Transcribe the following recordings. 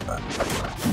You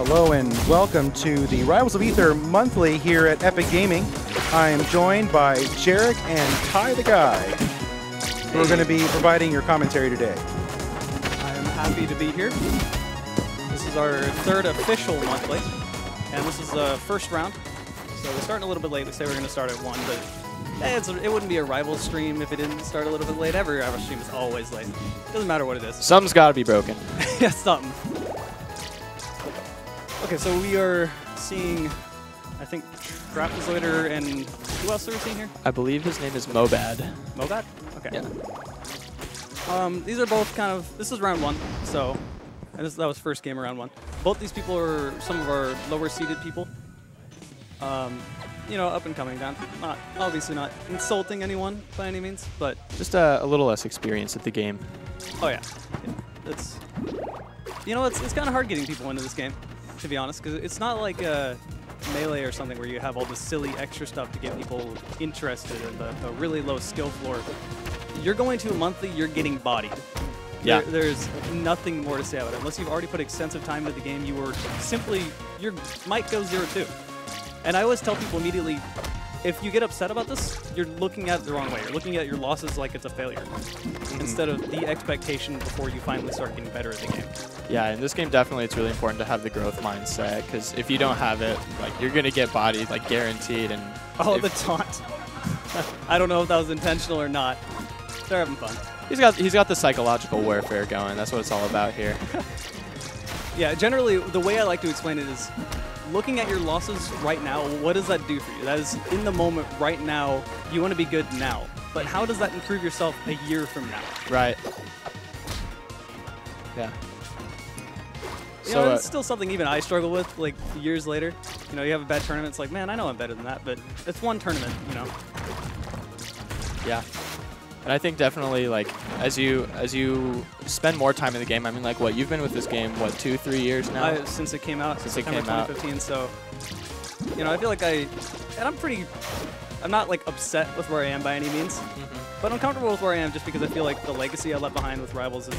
Hello and welcome to the Rivals of Aether monthly here at Epic Gaming. I am joined by Jarek and Ty the Guy, who are going to be providing your commentary today. I am happy to be here. This is our third official monthly, and this is the first round. So we're starting a little bit late. We say we're going to start at 1, but it wouldn't be a Rivals stream if it didn't start a little bit late. Every Rivals stream is always late. Doesn't matter what it is. Something's got to be broken. Yeah, something. Okay, so we are seeing, I think, Trapezoider and who else are we seeing here? I believe his name is Mobad. Mobad? Okay. Yeah. These are both kind of, this is round 1, so, and that was first game of round 1. Both these people are some of our lower seeded people. You know, up and coming down. Obviously not insulting anyone by any means, but Just a little less experience at the game. oh yeah. It's, you know, it's kind of hard getting people into this game, to be honest, because it's not like a Melee or something where you have all this silly extra stuff to get people interested in the really low skill floor. You're going to a monthly, you're getting bodied. Yeah. There's nothing more to say about it. Unless you've already put extensive time into the game, you were simply, your might go 0-2. And I always tell people immediately, if you get upset about this, you're looking at it the wrong way. You're looking at your losses like it's a failure, instead of the expectation before you finally start getting better at the game. Yeah, in this game, definitely it's really important to have the growth mindset, because if you don't have it, like, you're going to get bodied, like, guaranteed. And oh, the taunt. I don't know if that was intentional or not. They're having fun. He's got the psychological warfare going. That's what it's all about here. Yeah, generally, the way I like to explain it is, looking at your losses right now, what does that do for you? That is, in the moment, right now, you want to be good now. But how does that improve yourself a year from now? Right. Yeah. You know, it's still something even I struggle with, like, years later. You know, you have a bad tournament, it's like, man, I know I'm better than that, but it's one tournament, you know? Yeah. And I think definitely, like, as you spend more time in the game, I mean, like, what, you've been with this game, what, 2-3 years now? Since it came out, since it September came out. 2015, so, you know, I feel like I'm not, like, upset with where I am by any means, but I'm comfortable with where I am just because I feel like the legacy I left behind with Rivals is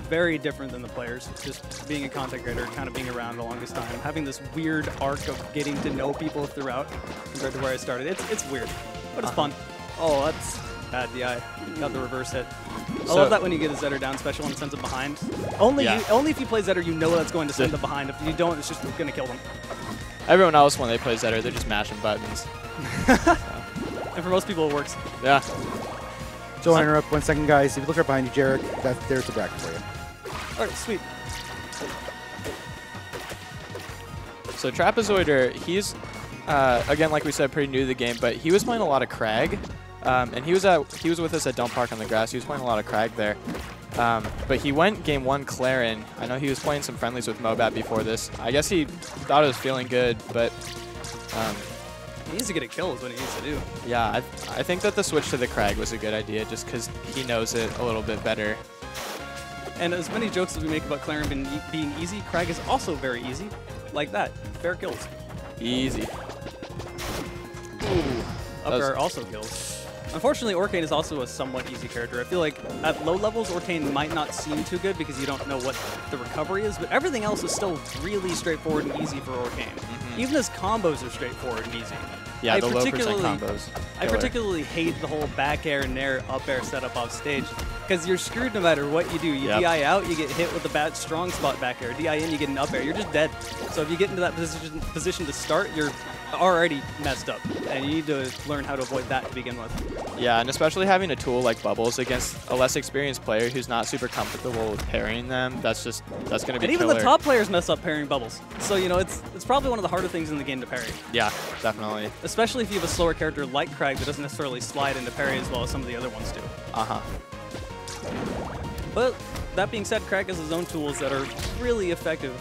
very different than the players. Just being a content creator, kind of being around the longest time, having this weird arc of getting to know people throughout compared to where I started. It's weird, but it's fun. Oh, that's bad DI. Got the reverse hit. I love that when you get a Zetter down special and sends it behind. Only if you play Zetter, you know that's going to send it behind. If you don't, it's just going to kill them. Everyone else, when they play Zetter, they're just mashing buttons. And for most people, it works. Yeah. So I'll interrupt 1 second, guys. If you look right behind you, Jarek, there's the bracket for you. All right, sweet. So Trapezoider, he's, again, like we said, pretty new to the game, but he was playing a lot of Crag. And he was with us at Don't Park on the Grass. He was playing a lot of Crag there. But he went game 1 Clarin. I know he was playing some friendlies with Mobad before this. I guess he thought it was feeling good, but he needs to get a kill is what he needs to do. Yeah, I think that the switch to the Crag was a good idea just because he knows it a little bit better. And as many jokes as we make about Clarin being easy, Crag is also very easy. Like that. Fair kills. Easy. Ooh. Up air also kills. Unfortunately, Orcane is also a somewhat easy character. I feel like at low levels, Orcane might not seem too good because you don't know what the recovery is, but everything else is still really straightforward and easy for Orcane. Even his combos are straightforward and easy. Yeah, the low percent combos. I particularly hate the whole back air, nair, up air setup off stage because you're screwed no matter what you do. You DI out, you get hit with a bad strong spot back air. DI in, you get an up air. You're just dead. So if you get into that position to start, you're already messed up, and you need to learn how to avoid that to begin with. Yeah, and especially having a tool like Bubbles against a less experienced player who's not super comfortable with parrying them, that's going to be And even the top players mess up parrying Bubbles. So, you know, it's probably one of the harder things in the game to parry. Yeah, definitely. Especially if you have a slower character like Crag that doesn't necessarily slide into parry as well as some of the other ones do. But that being said, Crag has his own tools that are really effective.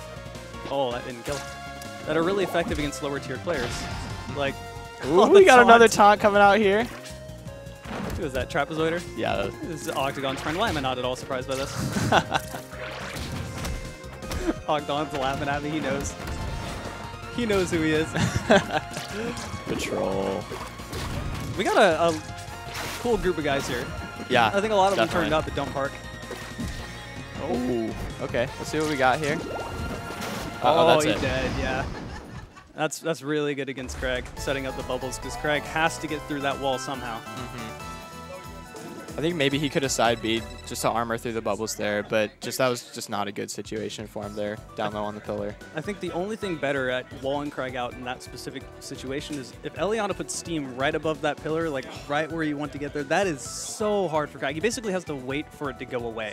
Oh, that didn't kill. That are really effective against lower tier players. Like, ooh, we got another taunt coming out here. Who is that, Trapezoider? Yeah. This is Octagon's friend. Why am I not at all surprised by this? Octagon's laughing at me. He knows. He knows who he is. Patrol. We got a cool group of guys here. Yeah. I think a lot of them turned up at Don't Park. Oh, okay. Let's see what we got here. Oh, that's he it. did, yeah. That's really good against Craig, setting up the bubbles, because Craig has to get through that wall somehow. I think maybe he could have side B'd just to armor through the bubbles there, but that was just not a good situation for him there, down low on the pillar. I think the only thing better at walling Craig out in that specific situation is if Eliana puts Steam right above that pillar, like right where you want to get there, that is so hard for Craig. He basically has to wait for it to go away.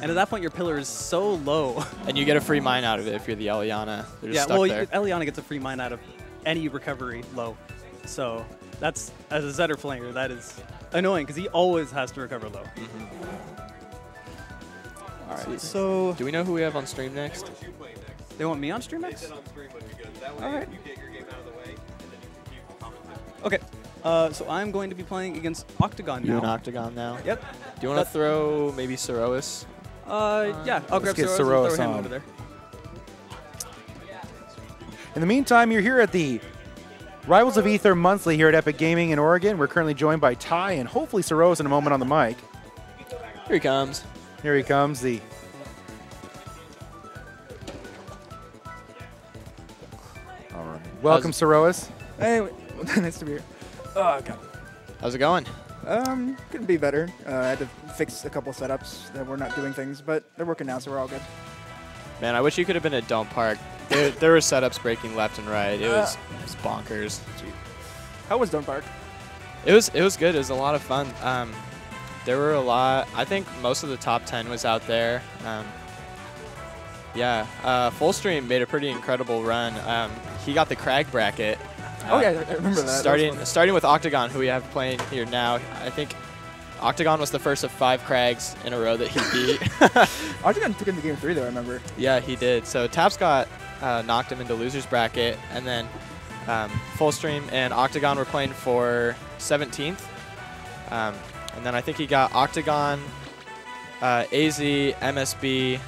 And at that point, your pillar is so low. And you get a free mine out of it if you're the Eliana. They're just Yeah, stuck well, there. Eliana gets a free mine out of any recovery low. So that's, as a Zetter player, that is annoying because he always has to recover low. All right. So Do we know who we have on stream next? they want me on stream next? All right. Okay. So I'm going to be playing against Octagon You now. and Octagon now? Yep. Do you want to throw maybe Sorois? Yeah, I'll grab get Soros and Soros throw him on. over there. In the meantime, you're here at the Rivals of Aether Monthly here at Epic Gaming in Oregon. We're currently joined by Ty and hopefully Soros in a moment on the mic. Here he comes. Here he comes, the all right. Welcome, Soros. Hey, nice to be here. Oh, God. How's it going? Could be better. I had to fix a couple setups that were not doing things, but they're working now, so we're all good. Man, I wish you could have been at Don't Park. There were setups breaking left and right. It was bonkers. How was Don't Park? It was good. It was a lot of fun. There were a lot. I think most of the top 10 was out there. Yeah, Fullstream made a pretty incredible run. He got the Crag bracket. Oh yeah, I remember that. Starting with Octagon, who we have playing here now. I think Octagon was the first of 5 Crags in a row that he beat. Octagon took him to game 3 though, I remember. Yeah, he did. So Tapscott knocked him into loser's bracket, and then Fullstream and Octagon were playing for 17th. And then I think he got Octagon, AZ, MSB,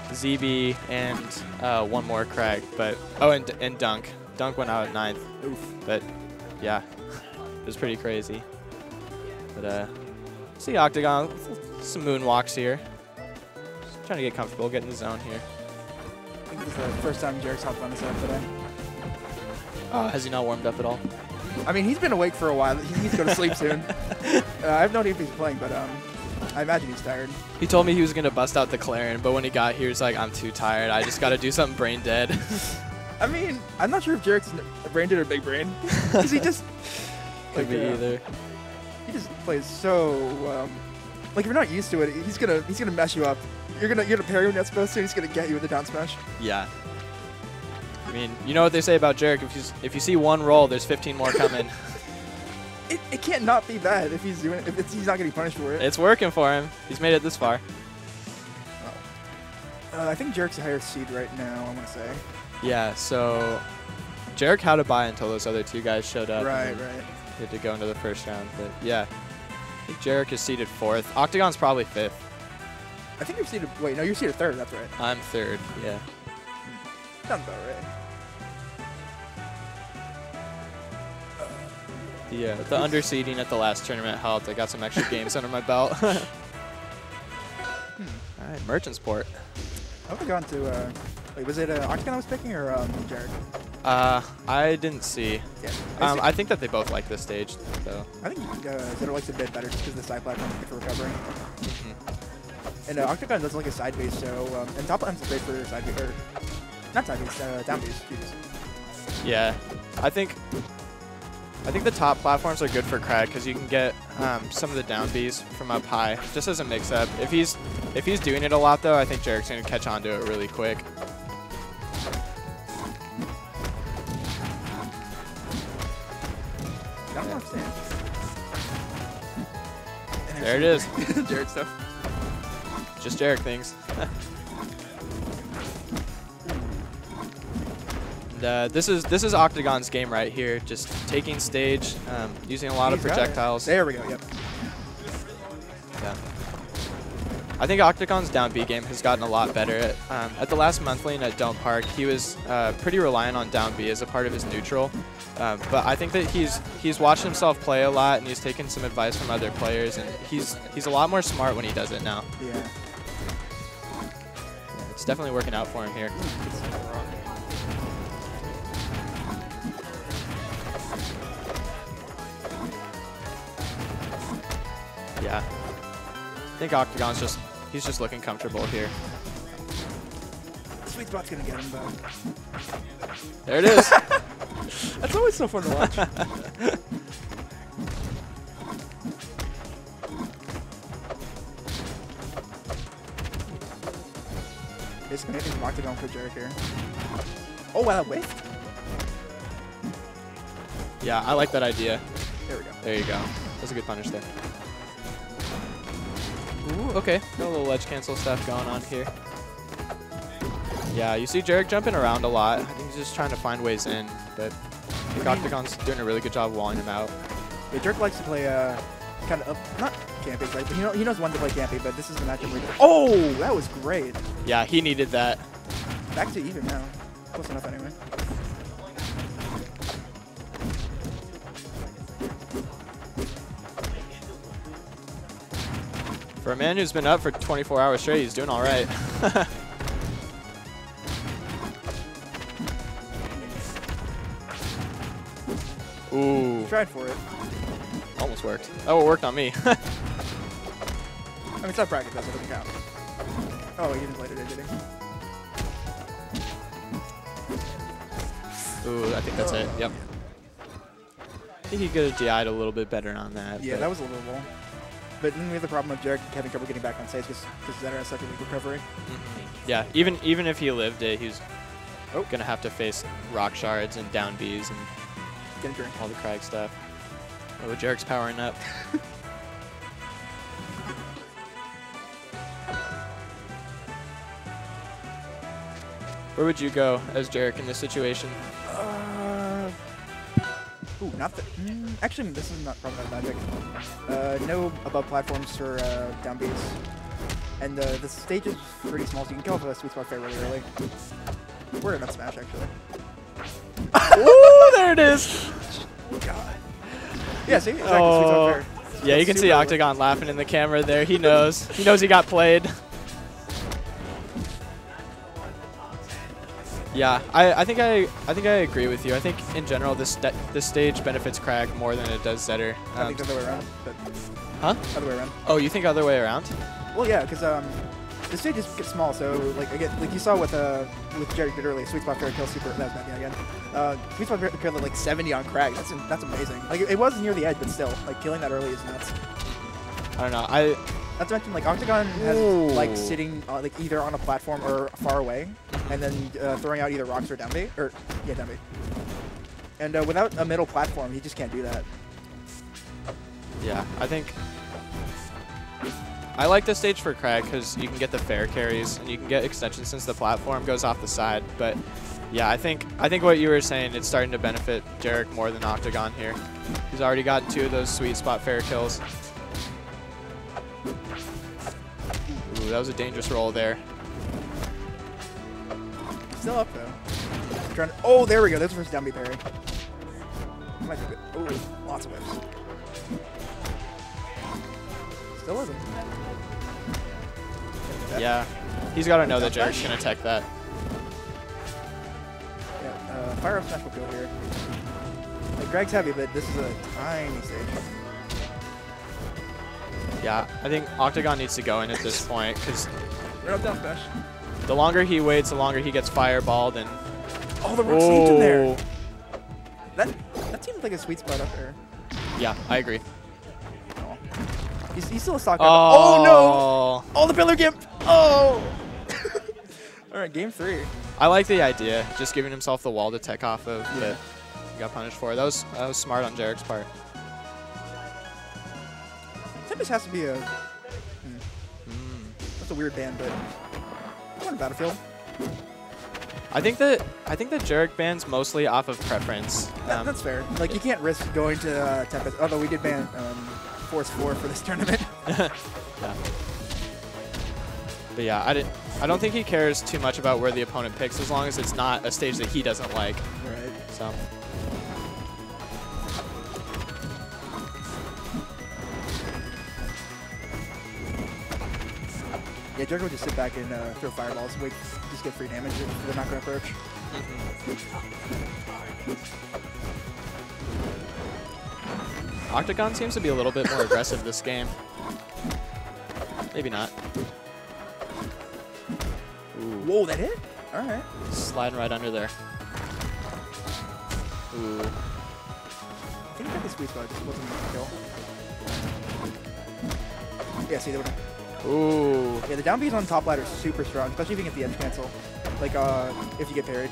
ZB, and one more Crag. But and Dunk. Dunk went out at 9th. Oof. But yeah, it was pretty crazy. But see Octagon, some moonwalks here. Just trying to get comfortable, get in the zone here. I think this is the first time Jarek's hopped on the set today. Has he not warmed up at all? I mean, he's been awake for a while. He needs to go to sleep soon. I have no idea if he's playing, but I imagine he's tired. He told me he was going to bust out the Clarion, but when he got here, he's like, I'm too tired. I just got to do something brain dead. I mean, I'm not sure if Jarek's brain dead or big brain. Because he just... Could be either. He just plays so... like, if you're not used to it, he's gonna mess you up. You're gonna parry when you're not supposed to, and he's gonna get you with the down smash. Yeah. I mean, you know what they say about Jarek. If you see one roll, there's 15 more coming. It can't not be bad if he's doing it. If he's not getting punished for it. It's working for him. He's made it this far. I think Jarek's a higher seed right now, I want to say. Yeah, so Jarek had to buy until those other 2 guys showed up. Right. He had to go into the first round. But yeah, I think Jarek is seeded 4th. Octagon's probably 5th. I think you're seeded... Wait, no, you're seeded 3rd. That's right. I'm 3rd, yeah. Sounds about right. The underseeding at the last tournament helped. I got some extra games under my belt. All right, Merchantsport. I would have gone to... wait, was it Octagon I was picking or Jarek? I didn't see. Yeah. I think that they both like this stage, though. I think Zetter likes it a bit better just because the side platform is good for recovering. And Octagon doesn't like a side base, so... and top platform's great for side base, or... Not side base, down base. Jeez. Yeah, I think the top platforms are good for Crag because you can get some of the down Bs from up high, just as a mix-up. If he's doing it a lot, though, I think Jarek's going to catch on to it really quick. There it is. Jarek stuff. Just Jarek things. And, this is Octagon's game right here. Just taking stage, using a lot of projectiles. There we go. Yep. Yeah. I think Octagon's down B game has gotten a lot better. At the last monthly and at Don't Park, he was pretty reliant on down B as a part of his neutral. But I think that he's watched himself play a lot and he's taken some advice from other players, and he's a lot more smart when he does it now. Yeah. It's definitely working out for him here. Yeah. I think Octagon's he's just looking comfortable here. Sweet spot's gonna get him back. There it is. That's always so fun to watch. This man is Octagon for Jarek here. Oh wow, that whiffed. Yeah, I like that idea. There we go. There you go. That's a good punish there. Ooh, okay. Got a little ledge cancel stuff going on here. Yeah, you see Jarek jumping around a lot. I think he's just trying to find ways in, but I think Octagon's doing a really good job walling him out. Yeah, Jarek likes to play kind of not campy, right? But he knows when to play campy. But this is the matchup where oh, that was great. Yeah, he needed that. Back to even now. Close enough anyway. For a man who's been up for 24 hours straight, he's doing all right. Ooh. Tried for it. Almost worked. Oh, it worked on me. I mean, it's not practice, so it doesn't count. Oh, he didn't play today, did he? Ooh, I think that's it. Yep. I think he could have DI'd a little bit better on that. Yeah, but that was a little low. But then we have the problem of Jarek having trouble getting back on stage because Zetter has such a weak recovery. Yeah, even if he lived it, he's gonna have to face rock shards and down Bs and Get a drink. all the Crag stuff. Oh, Jarek's powering up. Where would you go as Jarek in this situation? Ooh, not the. Actually, this is not probably not a bad pick. No above platforms for down Bs. And the stage is pretty small, so you can kill off a sweet spot fair really early. We're about smash, actually. Ooh, there it is! God. Yeah, see? Exactly, sweet spot fair. Yeah, you can see Octagon laughing in the camera there. He knows. He knows he got played. Yeah, I think I agree with you. I think in general this stage benefits Crag more than it does Zetter. I think the other way around. But huh? Other way around. Oh, you think other way around? Well, yeah, because the stages get small, so like again, like you saw with Jarek did earlier, sweet spot fair kill super. That was bad again. Sweet spot fair kill like 70 on Crag. That's amazing. Like it was near the edge, but still, like killing that early is nuts. I don't know. Not to mention, like Octagon has like sitting like either on a platform or far away, and then throwing out either rocks or down bait, or yeah, down bait. And without a middle platform, he just can't do that. Yeah, I like this stage for Crag because you can get the fair carries and you can get extensions since the platform goes off the side. But yeah, I think what you were saying, it's starting to benefit Jarek more than Octagon here. He's already gotten 2 of those sweet spot fair kills. Ooh, that was a dangerous roll there. Still up though. Trying to, oh, there we go. That's the first down B parry. Might be good. Oh, lots of whips. Still isn't. Yeah, he's got to know that Jarek's gonna tech that. Yeah, fire up smash will go here. Like, Greg's heavy, but this is a tiny stage. Yeah, I think Octagon needs to go in at this point because Right up down smash. the longer he waits, the longer he gets fireballed and. Oh, the rook seemed in there. That seemed like a sweet spot up there. Yeah, I agree. Oh. He's still a stock. Oh no! Oh, the pillar gimp. Oh. All right, game 3. I like the idea, just giving himself the wall to tech off of, but he got punished for it. That was smart on Jarek's part. Tempest has to be a. That's a weird ban, but what a Battlefield. I think that Jarek bans mostly off of preference. That's fair. Like you can't risk going to Tempest. Although we did ban Force 4 for this tournament. Yeah. But yeah, I don't think he cares too much about where the opponent picks as long as it's not a stage that he doesn't like. Right. So. Yeah, Jericho would just sit back and throw fireballs and wait, just get free damage if they're not going to approach. Octagon seems to be a little bit more aggressive this game. Maybe not. Ooh. Whoa, that hit? All right. Sliding right under there. Ooh. I think he got the squeeze spot, just wasn't a kill. Yeah, see, they would. Ooh. Yeah, the down B's on top ladder is super strong, especially if you get the edge cancel. Like, if you get parried.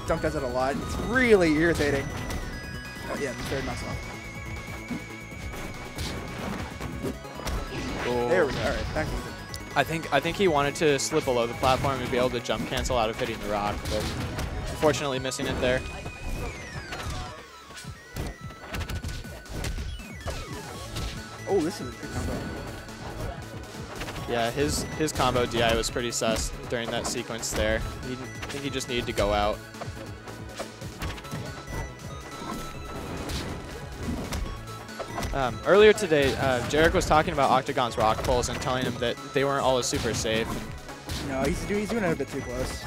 Dunk does it a lot. It's really irritating. Yeah, the third knocks off. Ooh. There we go. All right, back to even. I think he wanted to slip below the platform and be able to jump cancel out of hitting the rock, but unfortunately missing it there. Oh, this is a good combo. Yeah, his combo DI was pretty sus during that sequence there. I think he just needed to go out. Earlier today, Jarek was talking about Octagon's rock pulls and telling him that they weren't always super safe. No, he's doing it a bit too close.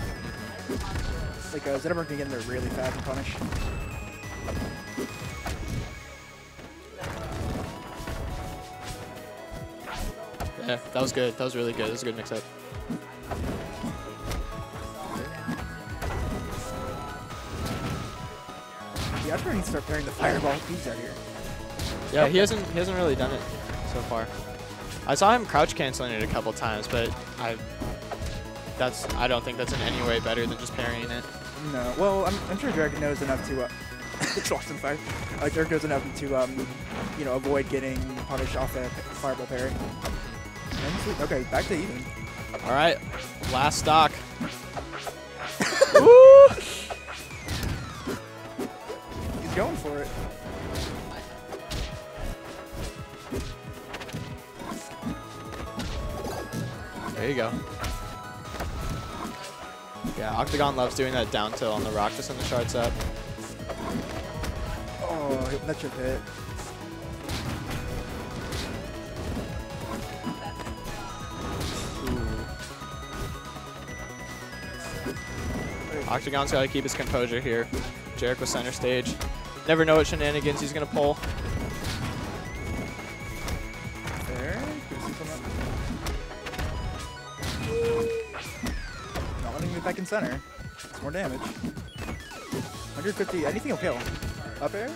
Like, Zetterberg can get in there really fast and punish. Yeah, that was good. That was really good. That was a good mix-up. Yeah, I think needs to start pairing the fireball bees out here. Yeah, he hasn't really done it so far. I saw him crouch canceling it a couple times, but I don't think that's in any way better than just parrying it. No, well, I'm sure Jarek knows enough to it's lost in fire. Jarek knows enough to you know, avoid getting punished off that fireball parry. Okay, back to even. All right, last stock. Woo! He's going for it. There you go. Yeah, Octagon loves doing that down tilt on the rock to send the shards up. Oh, that should hit. Octagon's got to keep his composure here. Jarek with center stage. Never know what shenanigans he's going to pull. There. Not letting me back in center. It's more damage. 150. Anything will kill. Up air.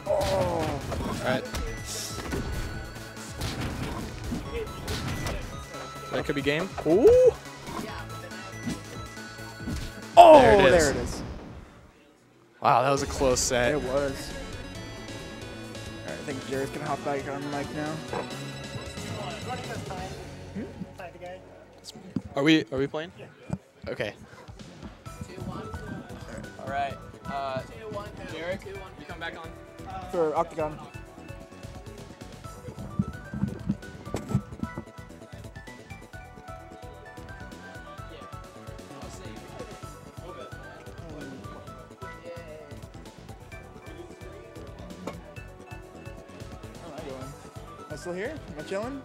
Oh. All right. That could be game. Ooh. Oh, there there it is. Wow, that was a close set. It was. All right, I think Jared's gonna hop back on the mic now. Are we playing? Yeah. Okay. All right. Jarek, you come back on. For Octagon. Am I still here? Am I chilling?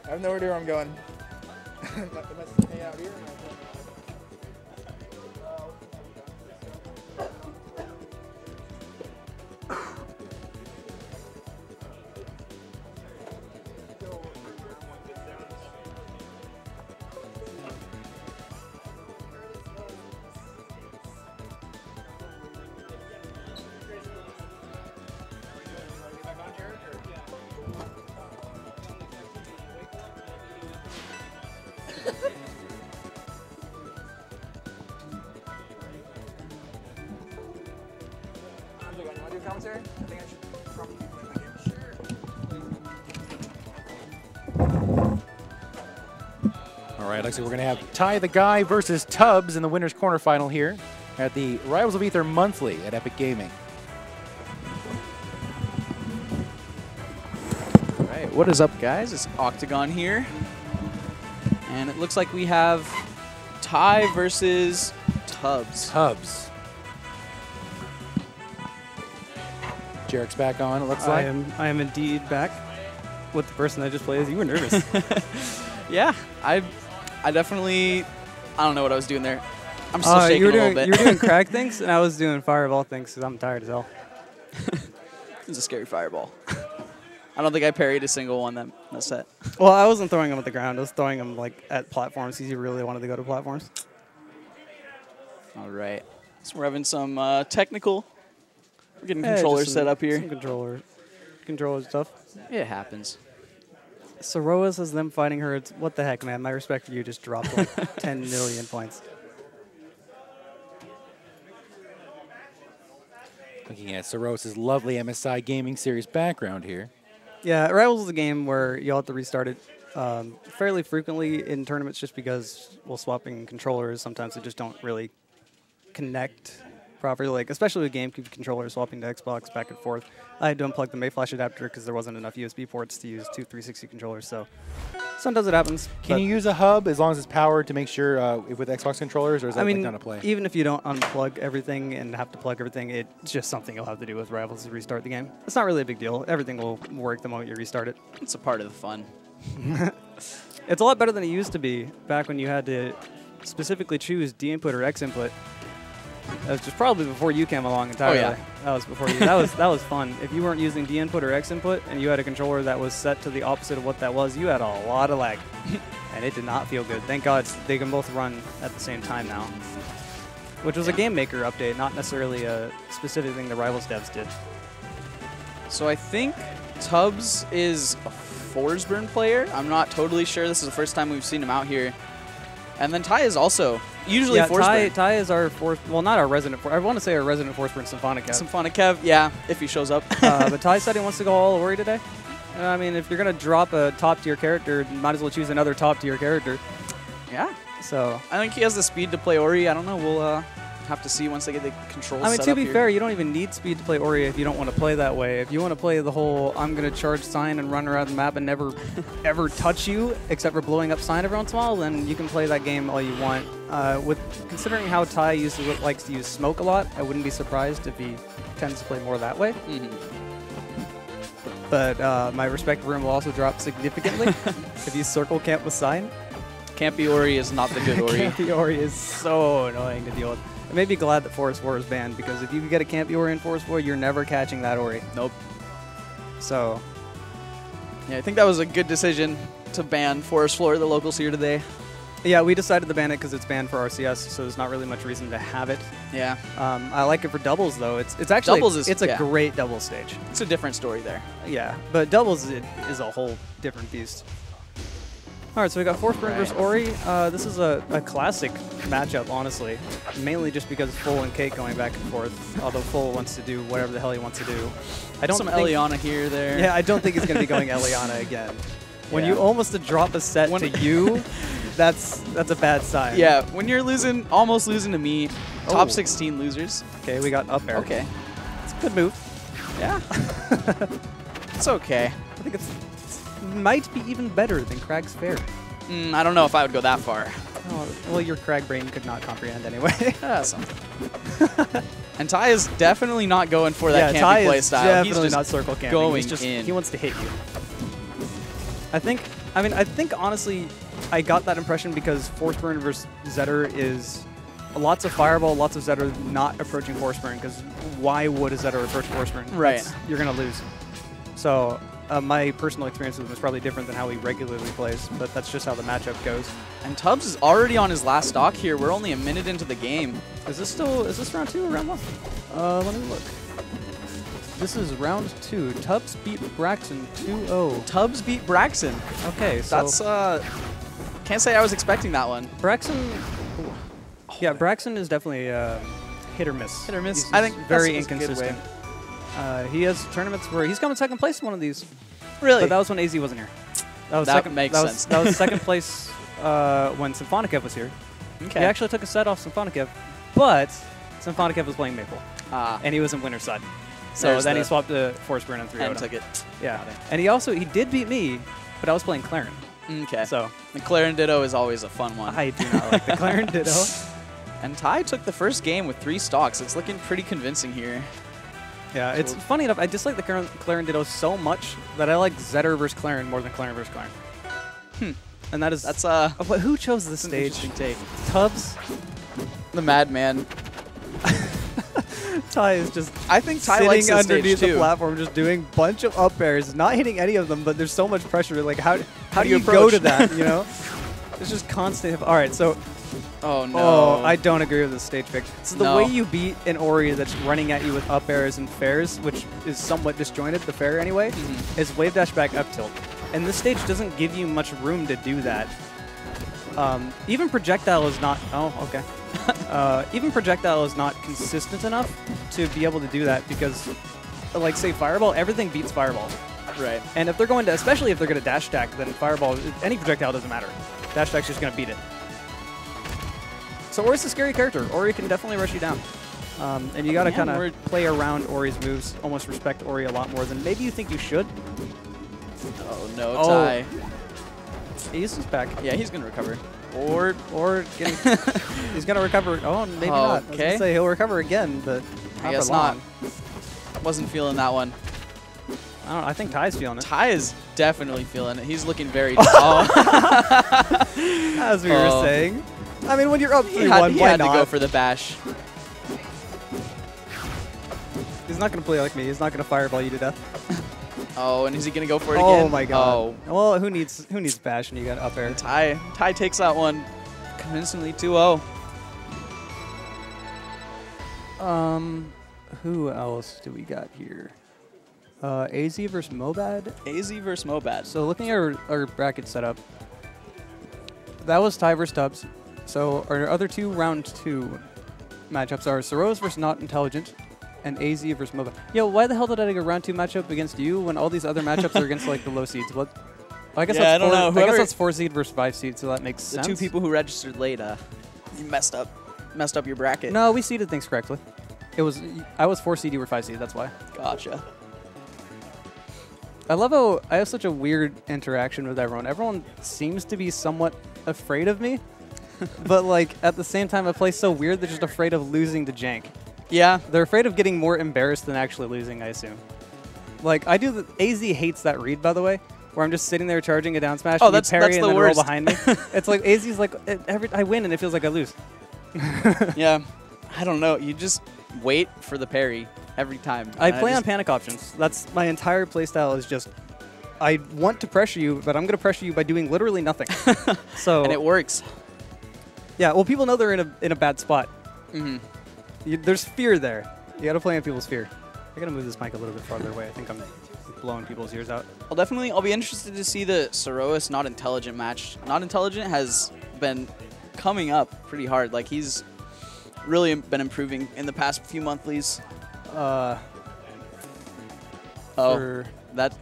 I have no idea where I'm going. Am I still hanging out here? Commentary? I think I should probably play my game. Sure. All right, looks like we're going to have Ty the Guy versus Tubbs in the winner's quarterfinal here at the Rivals of Aether Monthly at Epic Gaming. All right, what is up, guys? It's Octagon here. And it looks like we have Ty versus Tubbs. Tubbs. Jarek's back on, it looks I like. am indeed back with the person I just played as. You were nervous. Yeah, I definitely, I don't know what I was doing there. I'm still shaking a little bit. You were doing crack things, and I was doing fireball things because I'm tired as hell. It was a scary fireball. I don't think I parried a single one that set. Well, I wasn't throwing them at the ground. I was throwing them like at platforms because you really wanted to go to platforms. All right. So we're having some technical. We're getting Hey, controllers just set up here. Some controller stuff. It happens. Soroa says them fighting her. It's, what the heck, man? My respect for you just dropped like 10 million points. Looking at Soros's lovely MSI Gaming Series background here. Yeah, Rivals is a game where you'll have to restart it fairly frequently in tournaments just because, well, swapping controllers, sometimes they just don't really connect properly. Like, especially with GameCube controllers, swapping to Xbox back and forth. I had to unplug the Mayflash adapter because there wasn't enough USB ports to use two 360 controllers, so sometimes it happens. Can you use a hub as long as it's powered to make sure if with Xbox controllers, or is that like not a play? Even if you don't unplug everything and have to plug everything, it's just something you'll have to do with Rivals to restart the game. It's not really a big deal. Everything will work the moment you restart it. It's a part of the fun. It's a lot better than it used to be back when you had to specifically choose D input or X input. That was just probably before you came along entirely. Oh, yeah. That was before you. That was fun. If you weren't using D input or X input and you had a controller that was set to the opposite of what that was, you had a lot of lag. And it did not feel good. Thank God they can both run at the same time now. Which was a Game Maker update, not necessarily a specific thing the Rivals devs did. So I think Tubbs is a Forsburn player. I'm not totally sure. This is the first time we've seen him out here. And then Ty is also usually Forsburn. Ty is our well, not our resident. I want to say our resident Forsburn Symphonic Kev. Symphonic Kev, yeah, if he shows up. But Ty said he wants to go all Ori today. I mean, if you're gonna drop a top tier character, you might as well choose another top tier character. Yeah. So I think he has the speed to play Ori. I don't know. We'll have to see once they get the controls. I mean, set to up be here. fair, you don't even need speed to play Ori if you don't want to play that way. If you want to play the whole I'm gonna charge Sign and run around the map and never ever touch you except for blowing up Sign every once in a while, then you can play that game all you want. With considering how Ty likes to use smoke a lot, I wouldn't be surprised if he tends to play more that way. But my respect for him will also drop significantly if you circle camp with Sign. Campy Ori is not the good Ori. Campy Ori is so annoying to deal with. I may be glad that Forest 4 is banned, because if you can get a Campy Ori in Forest 4, you're never catching that Ori. Nope. So, Yeah, I think that was a good decision to ban Forest Floor, the locals here today. yeah, we decided to ban it because it's banned for RCS, so there's not really much reason to have it. Yeah. I like it for doubles, though. It's actually Doubles it's a great double stage. It's a different story there. Yeah, but doubles is a whole different beast. All right, so we got Forsburn versus Ori. This is a classic matchup, honestly, mainly just because Full and Cake going back and forth, although Full wants to do whatever the hell he wants to do. I don't Some think, Eliana here, there. Yeah, I don't think he's going to be going Eliana again. When Yeah. you almost drop a set to you, that's a bad sign. Yeah, when you're losing, almost losing to me, top Oh. 16 losers. Okay, we got up air. Okay. It's a good move. Yeah. It's okay. I think it's might be even better than Crag's Fair. I don't know if I would go that far. Oh, well, your Crag brain could not comprehend anyway. Something. And Ty is definitely not going for that yeah, campy Ty play is style. definitely He's just not circle camping. going He's just, in. He wants to hit you. I think honestly, I got that impression because Forsburn versus Zetter is lots of Fireball, lots of Zetter not approaching Forsburn, because why would a Zetter approach Forsburn? Right. You're going to lose. So my personal experience with him is probably different than how he regularly plays, but that's just how the matchup goes. And Tubbs is already on his last stock here. We're only a minute into the game. Is this round 2 or round 1? Let me look. This is round 2. Tubbs beat Braxton 2-0. Tubbs beat Braxton. Okay, so That's, can't say I was expecting that one. Braxton, yeah, Braxton is definitely hit or miss. Hit or miss. He's I think very that's a good inconsistent. He has tournaments where he's come in second place in one of these. Really? But that was when AZ wasn't here. That makes sense. That was second place when Symphonikev was here. Okay. He actually took a set off Symphonikev, but Symphonikev was playing Maple, Ah. and he was in winner's side. So There's then he the- swapped to Forsburn and 3 and took it. Yeah, and he did beat me, but I was playing Claren. Okay. So The Claren Ditto is always a fun one. I do not like the Claren Ditto. And Ty took the first game with 3 stocks. It's looking pretty convincing here. Yeah, it's funny enough. I dislike the Clarin Ditto so much that I like Zetter versus Clarin more than Clarin versus Clarin. And that is who chose this stage? Interesting take. Tubbs. The Madman. Ty is just I think Ty likes sitting this stage underneath the too. platform, just doing bunch of up airs, not hitting any of them, but there's so much pressure. Like how do you you go approach? to that? You know, it's just constant. All right, so Oh no. oh, I don't agree with this stage pick. So the No. way you beat an Ori that's running at you with up airs and fairs, which is somewhat disjointed, the fair anyway, is wave dash back up tilt. And this stage doesn't give you much room to do that. Even projectile is not. Oh, okay. Even projectile is not consistent enough to be able to do that because, like, say fireball, everything beats fireball. Right. And if they're going to, especially if they're going to dash attack, then fireball, any projectile doesn't matter. Dash attack's just going to beat it. So Ori's a scary character. Ori can definitely rush you down. And you got to kind of play around Ori's moves, almost respect Ori a lot more than maybe you think you should. Oh no, Ty. Ace is back. Yeah, he's gonna recover. Or Getting, he's going to recover. Oh, maybe not. I was Okay. going to say he'll recover again, but not I guess for long. not. Wasn't feeling that one. I don't know. I think Ty's feeling it. Ty is definitely feeling it. He's looking very tall. As we were saying. I mean, when you're up 3-1, he why had not? to go for the bash. He's not going to play like me. He's not going to fireball you to death. Oh, and is he gonna go for it again? Oh my god. Oh. Well, who needs bash when you got up air? Ty takes that one convincingly 2-0. Who else do we got here? AZ versus Mobad. AZ versus Mobad. So looking at our bracket setup, that was Ty versus Tubbs. So our other two round 2 matchups are Soros versus Not Intelligent and AZ versus Mobad. Yo, why the hell did I get a round 2 matchup against you when all these other matchups are against like the low seeds? What? I guess Yeah, that's I don't know. I guess Whoever- that's 4 seed versus 5 seed, so that makes The sense. 2 people who registered late, you messed up your bracket. No, we seeded things correctly. I was 4 seed, you were 5 seed. That's why. Gotcha. I love how I have such a weird interaction with everyone. Everyone seems to be somewhat afraid of me, but like at the same time, I play so weird. They're just afraid of losing to jank. Yeah. They're afraid of getting more embarrassed than actually losing, I assume. Like I do. AZ hates that read, by the way, where I'm just sitting there charging a down smash. Oh, and you that's parry and the then worst. roll behind me. It's like AZ's like I win and it feels like I lose. Yeah. I don't know. You just wait for the parry every time. I And play on just- panic options. That's my entire playstyle is just I want to pressure you, but I'm going to pressure you by doing literally nothing. So and it works. yeah, well, people know they're in a bad spot. Mm-hmm. There's fear there. You got to play on people's fear. I got to move this mic a little bit farther away. I think I'm blowing people's ears out. I'll be interested to see the Soros Not Intelligent match. Not Intelligent has been coming up pretty hard. Like he's really been improving in the past few monthlies. For- That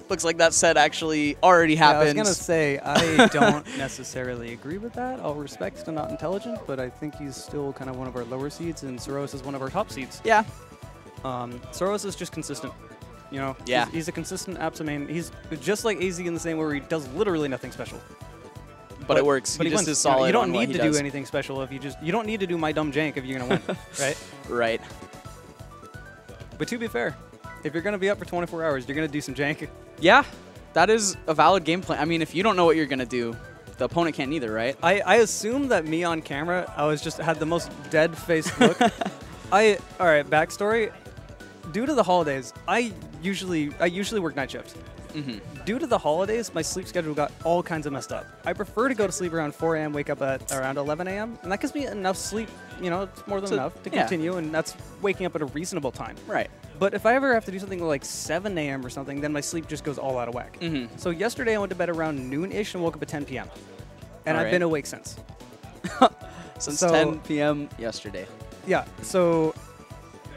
looks like that set actually already Yeah, I happened. was going to say, I don't necessarily agree with that. All respect to Not Intelligent, but I think he's still kind of one of our lower seeds, and Soros is one of our top seeds. Yeah. Soros is just consistent. You know, Yeah. he's a consistent apps main. He's just like AZ in the same way where he does literally nothing special. But it works. But he just wins. is solid. You don't on what need he to does. do anything special if you don't need to do my dumb jank if you're gonna win, right? Right. But to be fair, if you're gonna be up for 24 hours, you're gonna do some jank. Yeah. That is a valid game plan. I mean, if you don't know what you're gonna do, the opponent can't either, right? I assume that me on camera, I was just had the most dead-faced look. All right, backstory. Due to the holidays, I usually work night shifts. Mm-hmm. Due to the holidays, my sleep schedule got all kinds of messed up. I prefer to go to sleep around 4 a.m., wake up at around 11 a.m., and that gives me enough sleep, you know, it's more than enough to continue, and that's waking up at a reasonable time. Right. But if I ever have to do something like 7 a.m. or something, then my sleep just goes all out of whack. Mm-hmm. So yesterday I went to bed around noon-ish and woke up at 10 p.m. And All I've right. been awake since. Since So- 10 p.m. yesterday. Yeah, so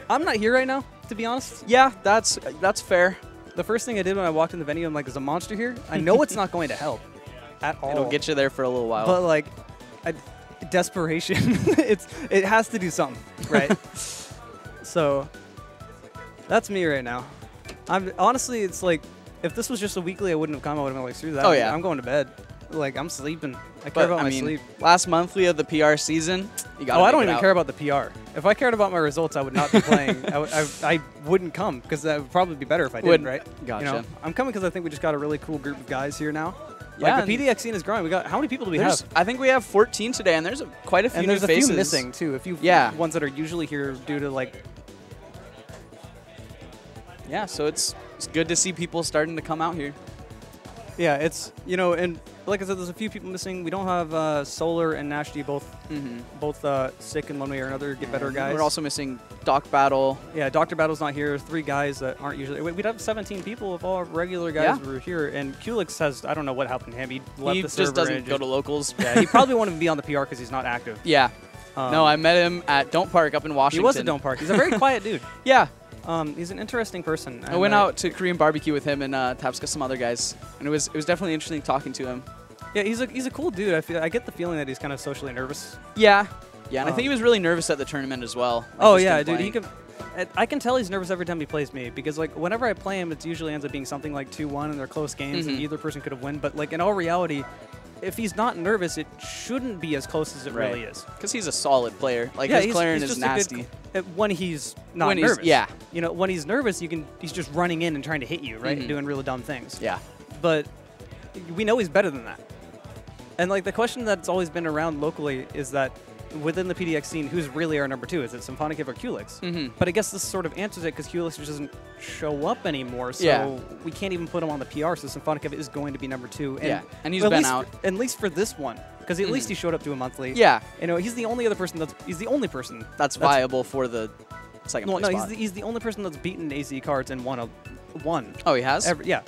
I'm not here right now, to be honest. Yeah, that's fair. The first thing I did when I walked in the venue, I'm like, there's a monster here. I know it's not going to help at all. It'll get you there for a little while. But like, desperation, it has to do something, right? So that's me right now. Honestly, it's like, if this was just a weekly, I wouldn't have come. I would have been like, screw that. Oh, yeah. I'm going to bed. Like, I'm sleeping. I care But, about I my mean, sleep. last monthly of the PR season, You gotta Oh, I make don't it even out. care about the PR. If I cared about my results, I would not be playing. I wouldn't come because that would probably be better if I did, right? Gotcha. You know, I'm coming because I think we just got a really cool group of guys here now. Yeah, Like the PDX scene is growing. We got how many people do we have? I think we have 14 today, and there's quite a few And new there's a faces. few missing too. A few ones that are usually here due to like. Yeah, so it's good to see people starting to come out here. Yeah, it's and like I said, there's a few people missing. We don't have Solar and Nashty both sick in one way or another. Get better guys. We're also missing Doc Battle. Yeah, Dr. Battle's not here. 3 guys that aren't usually. We'd have 17 people if all our regular guys were here. And Kulix has, I don't know what happened to him. He left the server. He just doesn't and go to locals. Yeah, he probably won't even be on the PR because he's not active. Yeah. No, I met him at Don't Park up in Washington. He was at Don't Park. He's a very quiet dude. Yeah. He's an interesting person. I went out to Korean barbecue with him and Tapska, some other guys, and it was definitely interesting talking to him. Yeah, he's a cool dude. I get the feeling that he's kind of socially nervous. Yeah. Yeah, and I think he was really nervous at the tournament as well. Oh yeah, dude. I can tell he's nervous every time he plays me because like whenever I play him, it usually ends up being something like 2-1 and they're close games and either person could have won. But like in all reality, if he's not nervous, it shouldn't be as close as it really is. Because he's a solid player. Like his clearing is nasty. When he's not nervous. Yeah. You know, when he's nervous, he's just running in and trying to hit you, right? And doing really dumb things. Yeah. But we know he's better than that. And like the question that's always been around locally is that within the PDX scene, who's really our number 2? Is it Symphonicave or Kulix? But I guess this sort of answers it because Kulix just doesn't show up anymore, so we can't even put him on the PR, so Symphonicave is going to be number 2. And and he's been out. At least for this one, because at least he showed up to a monthly. Yeah. You know, he's the only other person that's viable for the second place spot. He's the only person that's beaten AZ cards and won. Oh, he has? Yeah.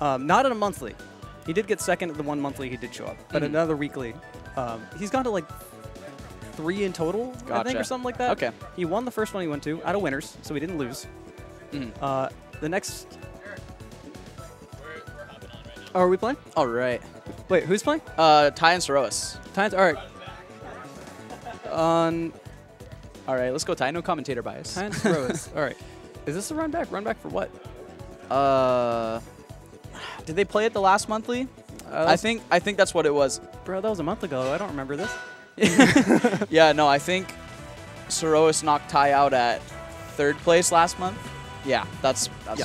Not in a monthly. He did get second at the one monthly, he did show up. But another weekly, he's gone to like 3 in total, I think, or something like that. Okay. He won the first one he went to out of winners, so he didn't lose. The next... Oh, are we playing? All right. Wait, who's playing? Ty and Soroas. Ty's, all right. All right, let's go Ty. No commentator bias. Ty and Soroas. All right. Is this a run back? Run back for what? Did they play it the last monthly? I think that's what it was. Bro, that was a month ago. I don't remember this. Yeah, no, I think Soroas knocked Ty out at 3rd place last month. Yeah, that's All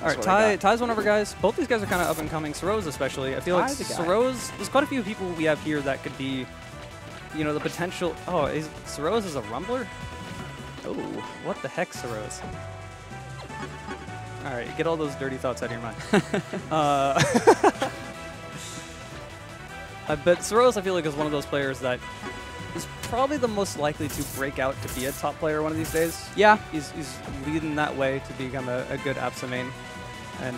right, Ty's one of our guys. Both these guys are kind of up and coming. Soroas especially. I feel like Soroas, there's quite a few people we have here that could be, the potential. Oh, Soroas is a rumbler? Oh, what the heck, Soroas? All right, get all those dirty thoughts out of your mind. But Soroas, I feel like, is one of those players that is probably the most likely to break out to be a top player one of these days. Yeah. He's leading that way to become a good Absa main. And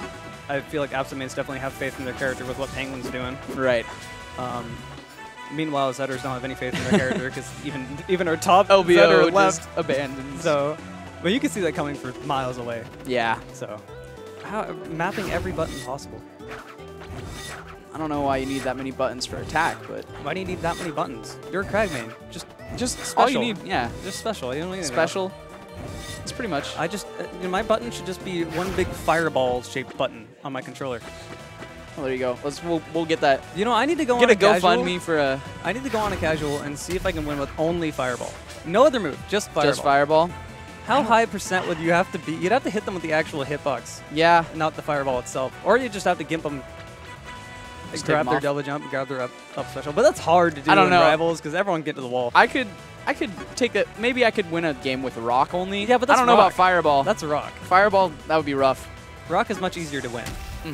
I feel like Absa mains definitely have faith in their character with what Penguin's doing. Right. Meanwhile, Zetters don't have any faith in their character because even our top LBO Zetter left. just abandoned. So, but you can see that coming for miles away. Yeah. So, mapping every button possible. I don't know why you need that many buttons for attack, but Why do you need that many buttons? You're a Krag main. Just special. all you need. Yeah. Just special. You don't need anything Special. It's pretty much. else. I just my button should just be one big fireball-shaped button on my controller. Well, there you go. We'll get that. I need to go Get on a GoFundMe for a. I need to go on a casual and see if I can win with only fireball. No other move, just fireball. Just fireball. How high percent would you have to be? You'd have to hit them with the actual hitbox, Yeah. not the fireball itself. Or you just have to gimp them, Just grab take 'em their off. double jump, grab their up special. But that's hard to do I don't in know. Rivals because everyone get to the wall. I could take a. Maybe I could win a game with Rock only. Yeah, but that's I don't know Rock. about Fireball. That's a rock. Fireball, that would be rough. Rock is much easier to win,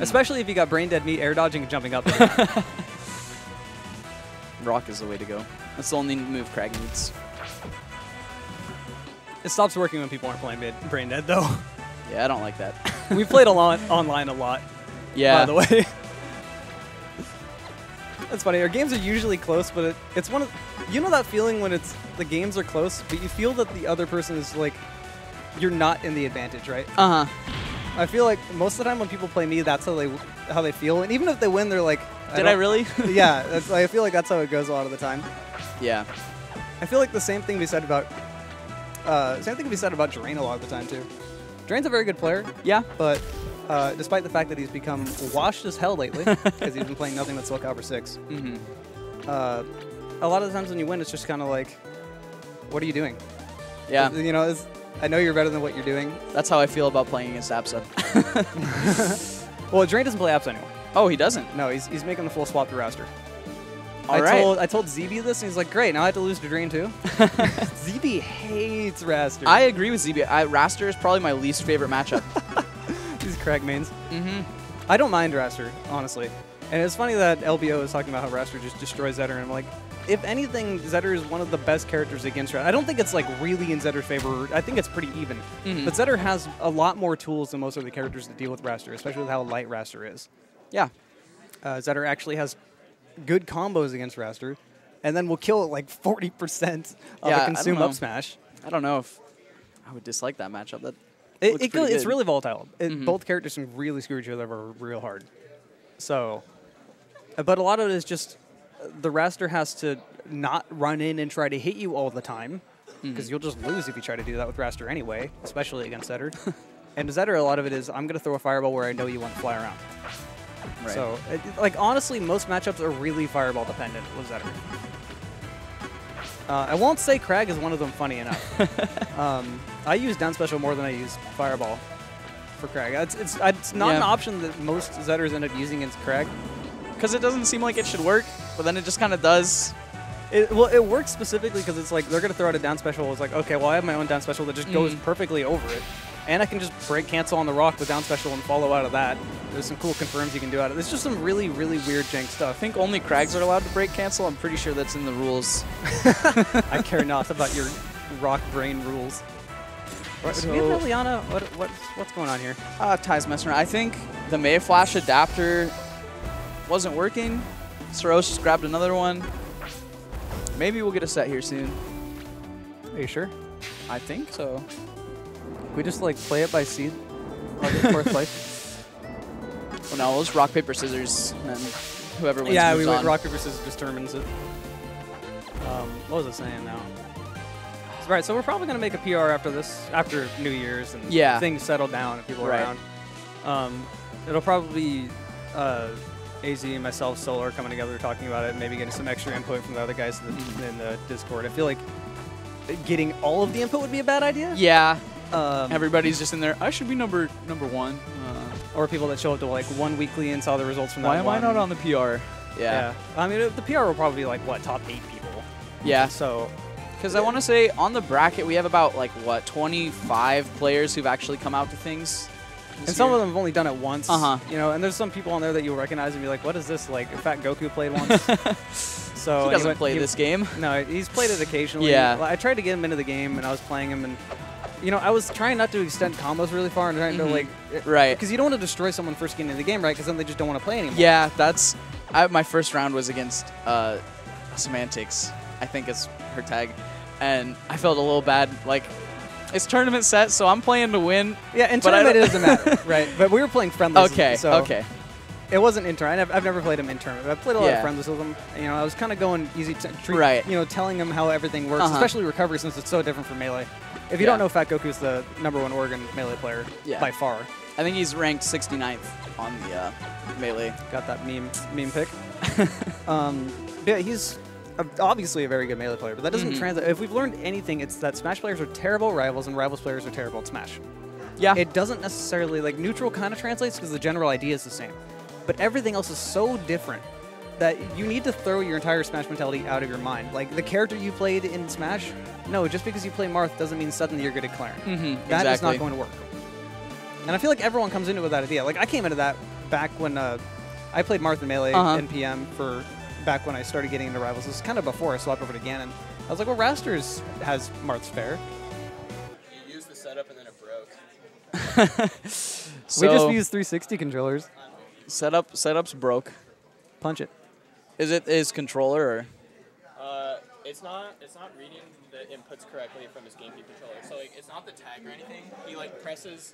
especially if you got brain dead me, air dodging, and jumping up. Rock is the way to go. That's the only move Krag needs. It stops working when people aren't playing brain dead though. Yeah, I don't like that. We played online a lot. Yeah. By the way. That's funny. Our games are usually close, but it's one of that feeling when the games are close, but you feel that the other person is like you're not in the advantage, right? Uh-huh. I feel like most of the time when people play me, that's how they feel, and even if they win, they're like, Did I really? Yeah, I feel like that's how it goes a lot of the time. Yeah. I feel like the same thing can be said about Drain a lot of the time too. Drain's a very good player. Yeah. But despite the fact that he's become washed as hell lately, because he's been playing nothing but Soul Calibur 6, a lot of the times when you win, it's just kind of like, what are you doing? Yeah, You know, I know you're better than what you're doing. that's how I feel about playing against Absa. Well, Drain doesn't play Apps anymore. Oh, he doesn't. No, he's making the full swap to Raster. All right. I told ZB this, and he's like, great, now I have to lose to Drain too? ZB hates Raster. I agree with ZB. Raster is probably my least favorite matchup. These crack mains. Mm-hmm. I don't mind Raster, honestly. And it's funny that LBO is talking about how Raster just destroys Zetter, and I'm like, if anything, Zetter is one of the best characters against Raster. I don't think it's like really in Zetter's favor. I think it's pretty even. Mm-hmm. But Zetter has a lot more tools than most of the characters to deal with Raster, especially with how light Raster is. Yeah. Zetter actually has good combos against Raster, and then will kill it like 40% of Yeah, a I consume don't know. up smash. I don't know if I would dislike that matchup. That looks It's pretty good. really volatile. Mhm. Both characters can really screw each other over real hard. So, but a lot of it is just the Raster has to not run in and try to hit you all the time, because you'll just lose if you try to do that with Raster anyway, especially against Zetter. And Zetter, a lot of it is, I'm going to throw a fireball where I know you want to fly around. Right. So, like, honestly, most matchups are really fireball dependent with Zetter. I won't say Crag is one of them, funny enough. I use down special more than I use fireball for Crag. It's not an option that most Zetters end up using against Crag. Because it doesn't seem like it should work, but then it just kind of does. Well, it works specifically because it's like they're going to throw out a down special. It's like, okay, well, I have my own down special that just goes perfectly over it. And I can just break cancel on the rock with down special and follow out of that. There's some cool confirms you can do out of it. There's just some really, really weird jank I stuff. think only Crags are allowed to break cancel. I'm pretty sure that's in the rules. I care not about your rock brain rules. So- Do we have Liliana? What's going on here? Ty's messing around. I think the May Flash adapter wasn't working. Soros just grabbed another one. Maybe we'll get a set here soon. Are you sure? I think so. We just like play it by seed? Fourth place? Well, no, we'll just rock, paper, scissors, and whoever wins Yeah, moves we went on. rock, paper, scissors determines it. What was it saying now? Right, so we're probably going to make a PR after this, after New Year's, and things settle down and people are around. It'll probably be AZ and myself, Solar, coming together talking about it, and maybe getting some extra input from the other guys in the Discord. I feel like getting all of the input would be a bad idea. Yeah. Everybody's just in there. I should be number one. Or people that show up to like one weekly and saw the results from that Why am one. I not on the PR? Yeah. I mean, the PR will probably be like, what, top 8 people? Yeah. So, because I want to say on the bracket we have about like what 25 players who've actually come out to things. And some of them have only done it once. Uh-huh. You know, and there's some people on there that you'll recognize and be like, what is this? Like, Fat Goku played once. So he doesn't play this game. No, he's played it occasionally. Yeah. I tried to get him into the game, and I was playing him, and you know, I was trying not to extend combos really far and trying to like, right, because you don't want to destroy someone first getting into the game, right? Because then they just don't want to play anymore. Yeah, that's. My first round was against Semantics. I think it's her tag, and I felt a little bad. Like, it's tournament set, so I'm playing to win. Yeah, in tournament it doesn't matter, right? But we were playing friendlies. Okay. So okay. It wasn't in tournament. I've never played him in tournament. I've played a lot of friendlies with him. You know, I was kind of going easy treat. Right. You know, telling him how everything works, especially recovery, since it's so different from melee. If you don't know, Fat Goku's the #1 Oregon melee player by far. I think he's ranked 69th on the melee. Got that meme pick. Yeah, he's obviously a very good melee player, but that doesn't translate. If we've learned anything, it's that Smash players are terrible at Rivals and Rivals players are terrible at Smash. Yeah. It doesn't necessarily, like, neutral kind of translates because the general idea is the same. But everything else is so different that you need to throw your entire Smash mentality out of your mind. Like, the character you played in Smash, no, just because you play Marth doesn't mean suddenly you're good at Clarence. That is not going to work. And I feel like everyone comes into it with that idea. Like, I came into that back when I played Marth in Melee and PM for back when I started getting into Rivals. This was kind of before I swapped over to Ganon. I was like, well, Rasters has Marth's Fair. You used the setup and then it broke. We just used 360 controllers. Setup's broke. Punch it. Is controller or? It's not reading the inputs correctly from his GameCube controller. So like it's not the tag or anything. He like presses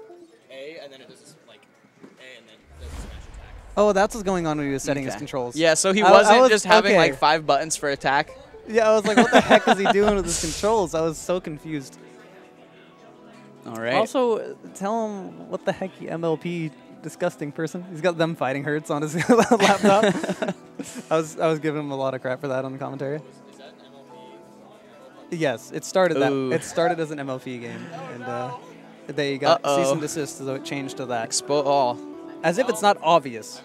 A and then it does like A and then does a smash attack. Oh, that's what's going on when he was setting his controls. Yeah, so he wasn't just having like 5 buttons for attack. Yeah, I was like, what the heck is he doing with his controls? I was so confused. All right. Also, tell him what the heck, MLP disgusting person. He's got them fighting hurts on his laptop. I was giving him a lot of crap for that on the commentary. Is that MLP? Yes, it started that. Ooh. It started as an MLP game, and they got cease and desist, so it changed to that. As if it's not obvious.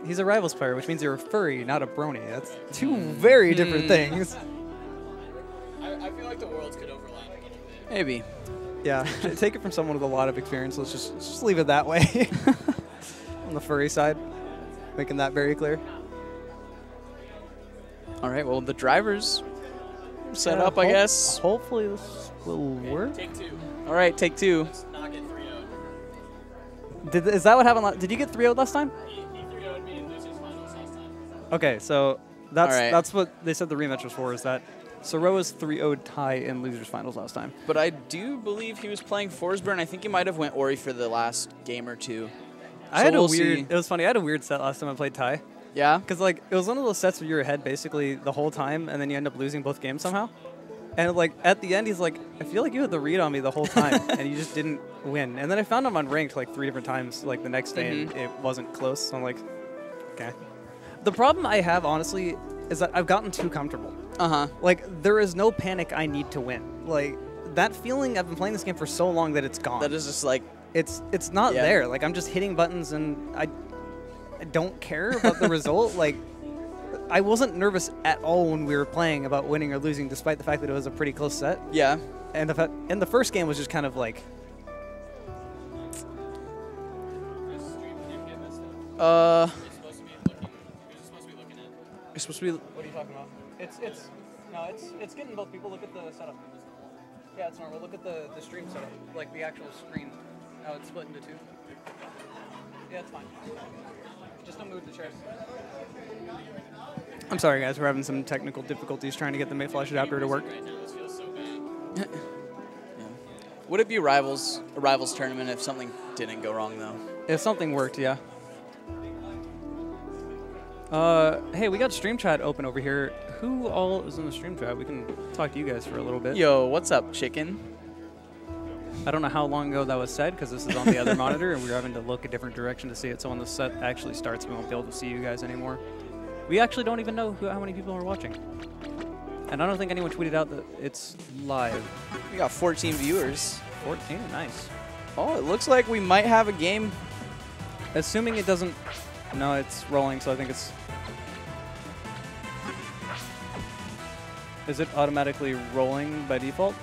He's a Rivals player, which means you're a furry, not a brony. That's two very different things. I feel like the worlds could overlap a little bit. Maybe. Yeah, take it from someone with a lot of experience. Let's just leave it that way. On the furry side, making that very clear. All right, well, the drivers set Yeah, up, I guess. Hopefully this will work. Take 2. All right, take 2. Let's not get 3-0'd. Is that what happened? Did you get 3-0'd last time? He 3-0'd me in losers finals last time. Okay, so that's All right. that's what they said the rematch was for, is that Soroa's 3-0'd Ty in losers finals last time. But I do believe he was playing Forsberg. I think he might have went Ori for the last game or two. We'll see. It was funny. I had a weird set last time I played Ty. Yeah? Because, like, it was one of those sets where you're ahead basically the whole time, and then you end up losing both games somehow. And, like, at the end, he's like, I feel like you had the read on me the whole time, and you just didn't win. And then I found him unranked, like, 3 different times, like, the next day, and it wasn't close. So I'm like, okay. The problem I have, honestly, is that I've gotten too comfortable. Uh-huh. Like, there is no panic I need to win. Like, that feeling, I've been playing this game for so long that it's gone. That is just like... It's not there. Like, I'm just hitting buttons, and I don't care about the result. Like, I wasn't nervous at all when we were playing about winning or losing, despite the fact that it was a pretty close set. Yeah. And the first game was just kind of like... You're You're supposed to be... What are you talking about? It's getting both people. Look at the setup. Yeah, it's normal. Look at the stream setup, like the actual screen. How it's split into 2. Yeah, it's fine. Just don't move the chairs. I'm sorry, guys. We're having some technical difficulties trying to get the Mayflash adapter to work. Right now, this feels so bad. Would it be a rivals tournament if something didn't go wrong, though? If something worked, yeah. Hey, we got stream chat open over here. Who all is in the stream chat? We can talk to you guys for a little bit. Yo, what's up, chicken? I don't know how long ago that was said because this is on the other monitor and we're having to look a different direction to see it. So when the set actually starts, we won't be able to see you guys anymore. We actually don't even know how many people are watching. And I don't think anyone tweeted out that it's live. We got 14 viewers. 14, nice. Oh, it looks like we might have a game. Assuming it doesn't... No, it's rolling, so I think it's... Is it automatically rolling by default?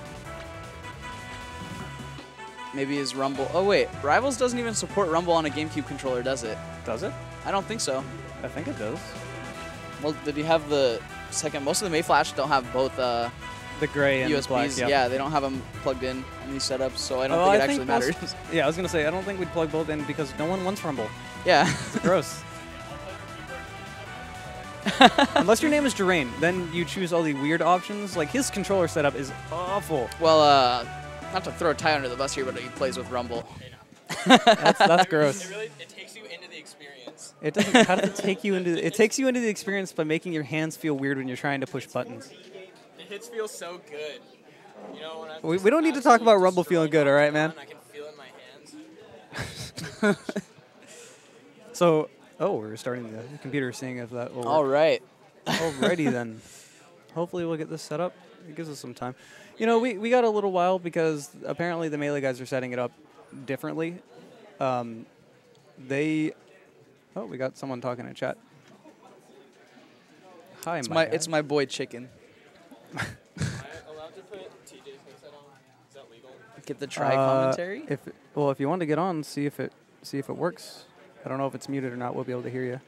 Maybe is Rumble... Oh, wait. Rivals doesn't even support Rumble on a GameCube controller, does it? Does it? I don't think so. I think it does. Well, did you have the second... Most of the Mayflash don't have both The gray and USBs. the black, yeah. Yeah, they don't have them plugged in these setups, so I don't think it actually matters. Yeah, I was going to say, I don't think we'd plug both in because no one wants Rumble. Yeah. It's gross. Unless your name is Jerain, then you choose all the weird options. Like, his controller setup is awful. Well, not to throw Ty under the bus here, but he plays with Rumble. That's gross. It takes you into the experience. It doesn't. How does it take you into? It takes you into the experience by making your hands feel weird when you're trying to push buttons. The hits feel so good. You know, when I'm We don't need to talk about Rumble feeling good, all right, man? I can feel it in my hands. So, we're starting the computer, seeing if that will work. All right. Alrighty then. Hopefully we'll get this set up. It gives us some time. You know, we got a little while because apparently the Melee guys are setting it up differently. Oh, we got someone talking in chat. Hi, It's my boy Chicken. Am I allowed to put TJ's headset on? Is that legal? Get the try commentary. If you want to get on, see if it works. I don't know if it's muted or not. We'll be able to hear you.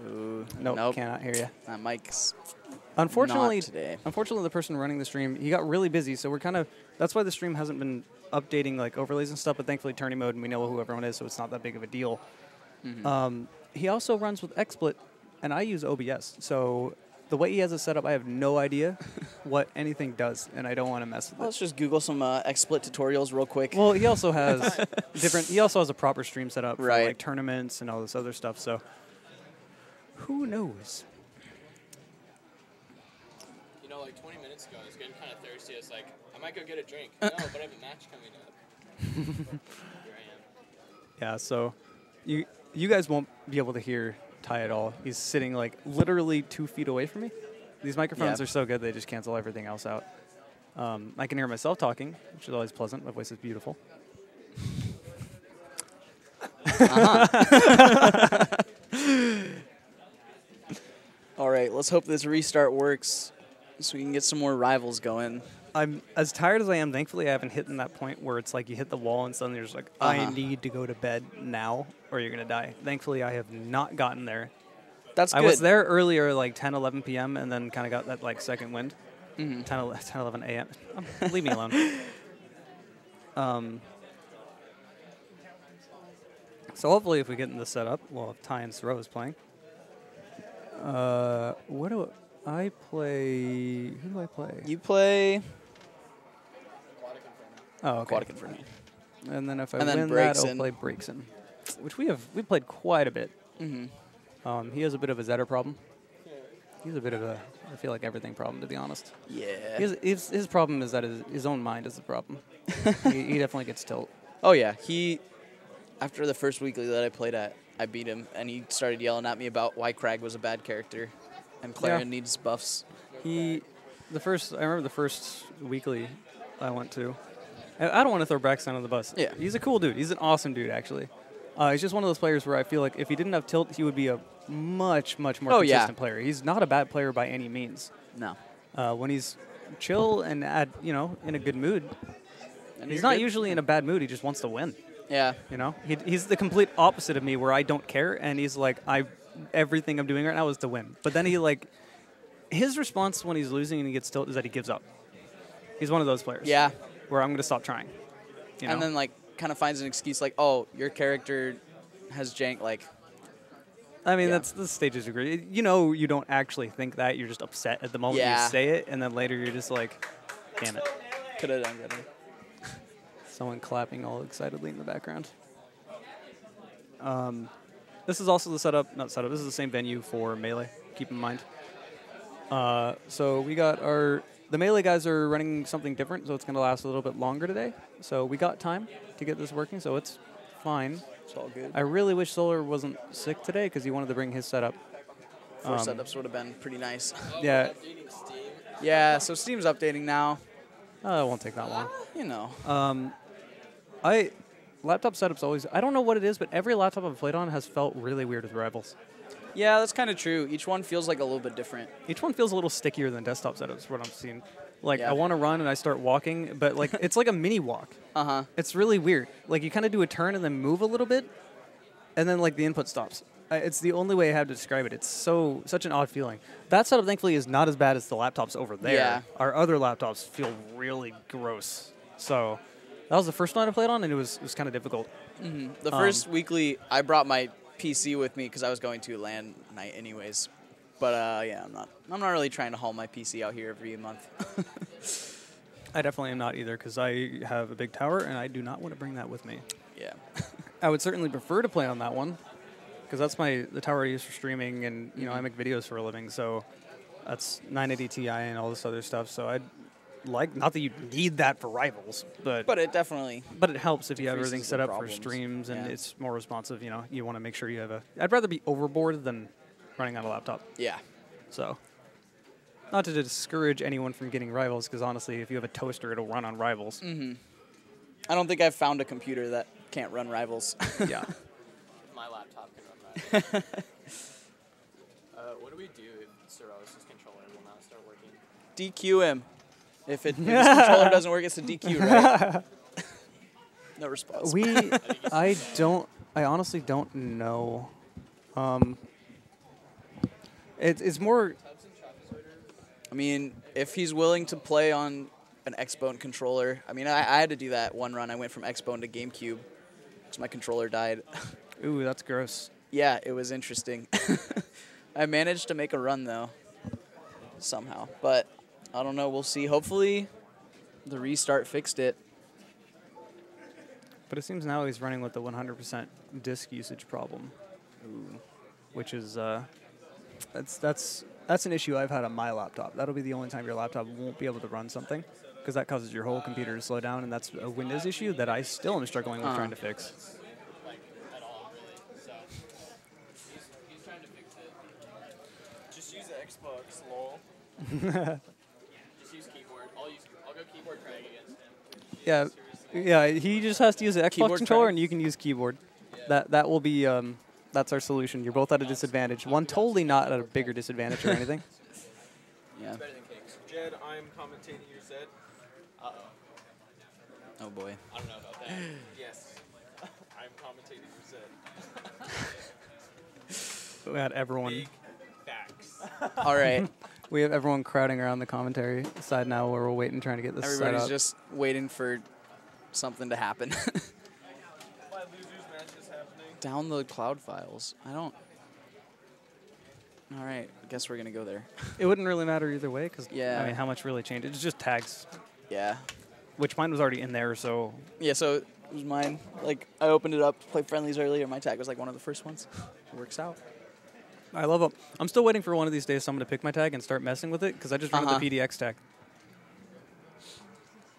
Ooh, Nope, cannot hear you. That mic's Unfortunately, not today. the person running the stream, he got really busy, so we're kind of... That's why the stream hasn't been updating like overlays and stuff, but thankfully tourney mode, and we know who everyone is, so it's not that big of a deal. He also runs with XSplit, and I use OBS, so the way he has it set up, I have no idea what anything does, and I don't want to mess with it. Let's just Google some XSplit tutorials real quick. Well, he also has He also has a proper stream set up for Right. like tournaments and all this other stuff, so... Who knows? You know, like 20 minutes ago, I was getting kind of thirsty. I was like, I might go get a drink. No, but I have a match coming up. Here I am. Yeah, so you guys won't be able to hear Ty at all. He's sitting like literally 2 feet away from me. These microphones Yeah. are so good, they just cancel everything else out. I can hear myself talking, which is always pleasant. My voice is beautiful. All right, let's hope this restart works so we can get some more rivals going. I'm as tired as I am. Thankfully, I haven't hit in that point where it's like you hit the wall and suddenly you're just like, I Uh-huh. need to go to bed now or you're going to die. Thankfully, I have not gotten there. That's good. I was there earlier, like 10, 11 p.m., and then kind of got that like second wind. Mm-hmm. 10, 11 a.m. Leave me alone. So hopefully if we get in the setup, well, if Ty and Sro is playing. What do I play? Who do I play? You play Oh, okay. Aquatic Inferno. And then if I And then win that, I'll Breaksin. play Breaksin, which we played quite a bit. Mm-hmm. He has a bit of a Zetter problem. He's a bit of a, I feel like everything problem, to be honest. Yeah. His problem is that his own mind is the problem. he definitely gets tilt. Oh, yeah. After the first weekly that I played at, I beat him, and he started yelling at me about why Crag was a bad character and Clarion needs buffs. I remember the first weekly I went to. I don't want to throw Braxton on the bus. Yeah. He's a cool dude. He's an awesome dude, actually. He's just one of those players where I feel like if he didn't have tilt, he would be a much, much more consistent player. He's not a bad player by any means. No. When he's chill and in a good mood, And he's you're not good? usually in a bad mood. He just wants to win. Yeah. You know, he's the complete opposite of me, where I don't care, and he's like, everything I'm doing right now is to win. But then his response when he's losing and he gets tilt is that he gives up. He's one of those players. Yeah. Where I'm going to stop trying. You know? And then, kind of finds an excuse like, oh, your character has jank, I mean, yeah. that's the stages degree. You don't actually think that. You're just upset at the moment Yeah. you say it, and then later you're just like, damn it. could have done better. Someone clapping all excitedly in the background. This is also the setup, not setup, this is the same venue for Melee, keep in mind. So we got the Melee guys are running something different, so it's going to last a little bit longer today. So we got time to get this working, so it's fine. It's all good. I really wish Solar wasn't sick today because he wanted to bring his setup. 4 setups would have been pretty nice. Yeah, Yeah, so Steam's updating now. it won't take that long. You know. Laptop setups always, I don't know what it is, but every laptop I've played on has felt really weird with Rivals. Yeah, that's kind of true. Each one feels like a little bit different. Each one feels a little stickier than desktop setups, what I'm seeing. Like, Yeah. I want to run and I start walking, but like it's like a mini walk. Uh-huh. It's really weird. Like, you kind of do a turn and then move a little bit, and then like the input stops. It's the only way I have to describe it. It's such an odd feeling. That setup, thankfully, is not as bad as the laptops over there. Yeah. Our other laptops feel really gross. So that was the first one I played on, and it was kind of difficult. The first weekly, I brought my PC with me because I was going to LAN night anyways. But yeah, I'm not really trying to haul my PC out here every month. I definitely am not either, because I have a big tower, and I do not want to bring that with me. Yeah. I would certainly prefer to play on that one, because that's the tower I use for streaming, and I make videos for a living, so that's 980 Ti and all this other stuff. So I'd like, not that you need that for Rivals, but But it definitely. it helps if you have everything decreases set the up for problems. streams and Yeah. it's more responsive. You want to make sure you have I'd rather be overboard than running on a laptop. Yeah. So, not to discourage anyone from getting Rivals, because honestly, if you have a toaster, it'll run on Rivals. I don't think I've found a computer that can't run Rivals. Yeah. My laptop can run that. What do we do if Ceros' controller will not start working? DQ him. If his controller doesn't work, it's a DQ, right? No response. I honestly don't know. It's more, I mean, if he's willing to play on an Xbone controller, I mean, I had to do that one run. I went from Xbone to GameCube because my controller died. ooh, that's gross. Yeah, it was interesting. I managed to make a run, though, somehow. But I don't know. We'll see. Hopefully, the restart fixed it. But it seems now he's running with the 100% disk usage problem, which is that's an issue I've had on my laptop. That'll be the only time your laptop won't be able to run something, because that causes your whole computer to slow down, and that's a Windows issue that I still am struggling with trying to fix. Like, at all, really. So, he's trying to fix lol. Just use keyboard. I'll go keyboard Craig against him. Yeah, he just has to use the Xbox Keyboard controller, try. and you can use keyboard. That will be that's our solution. You're both at a disadvantage. One totally not at a bigger disadvantage or anything. Yeah. Better than Kings. Jed, I'm commentating your set. Uh-oh. Oh boy. I don't know about that. Yes. I'm commentating your set. We had everyone. Big facts. All right. We have everyone crowding around the commentary side now, where we're waiting, trying to get this set Everybody's up. just waiting for something to happen. My losers match is happening. Download cloud files. I don't. All right. I guess we're gonna go there. It wouldn't really matter either way, because Yeah. I mean, how much really changed? It's just tags, Yeah. which mine was already in there, so Yeah. So it was mine. Like I opened it up to play friendlies earlier. My tag was like one of the first ones. It works out. I love them. I'm still waiting for one of these days someone to pick my tag and start messing with it, because I just rented the PDX tag.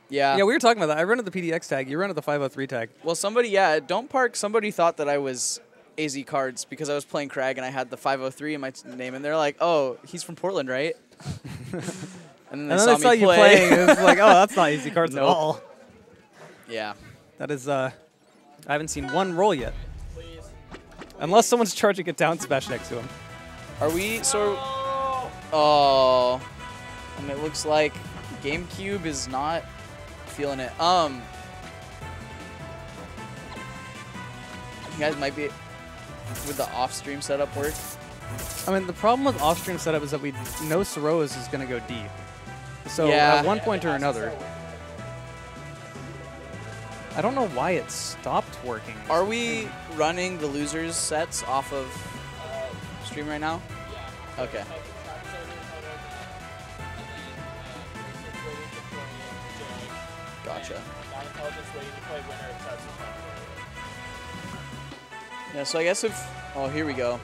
Yeah. Yeah, we were talking about that. I rented the PDX tag. You rented the 503 tag. Well, somebody, at Don't Park, somebody thought that I was AZ Cards because I was playing Crag and I had the 503 in my name, and they're like, "Oh, he's from Portland, right?" And then they saw me you play. playing. It was like, oh, that's not easy cards at Nope. all. Yeah. That is, I haven't seen one roll yet. Unless someone's charging a down smash next to him. Are we so? Oh, and it looks like GameCube is not feeling it. You guys might be with the off-stream setup work. I mean, the problem with off-stream setup is that we know Soroas is going to go deep. So Yeah. at one point or another, I don't know why it stopped working. Are we running the losers sets off of stream right now? Yeah. Okay. Gotcha. Yeah, so I guess if... Oh, here we go.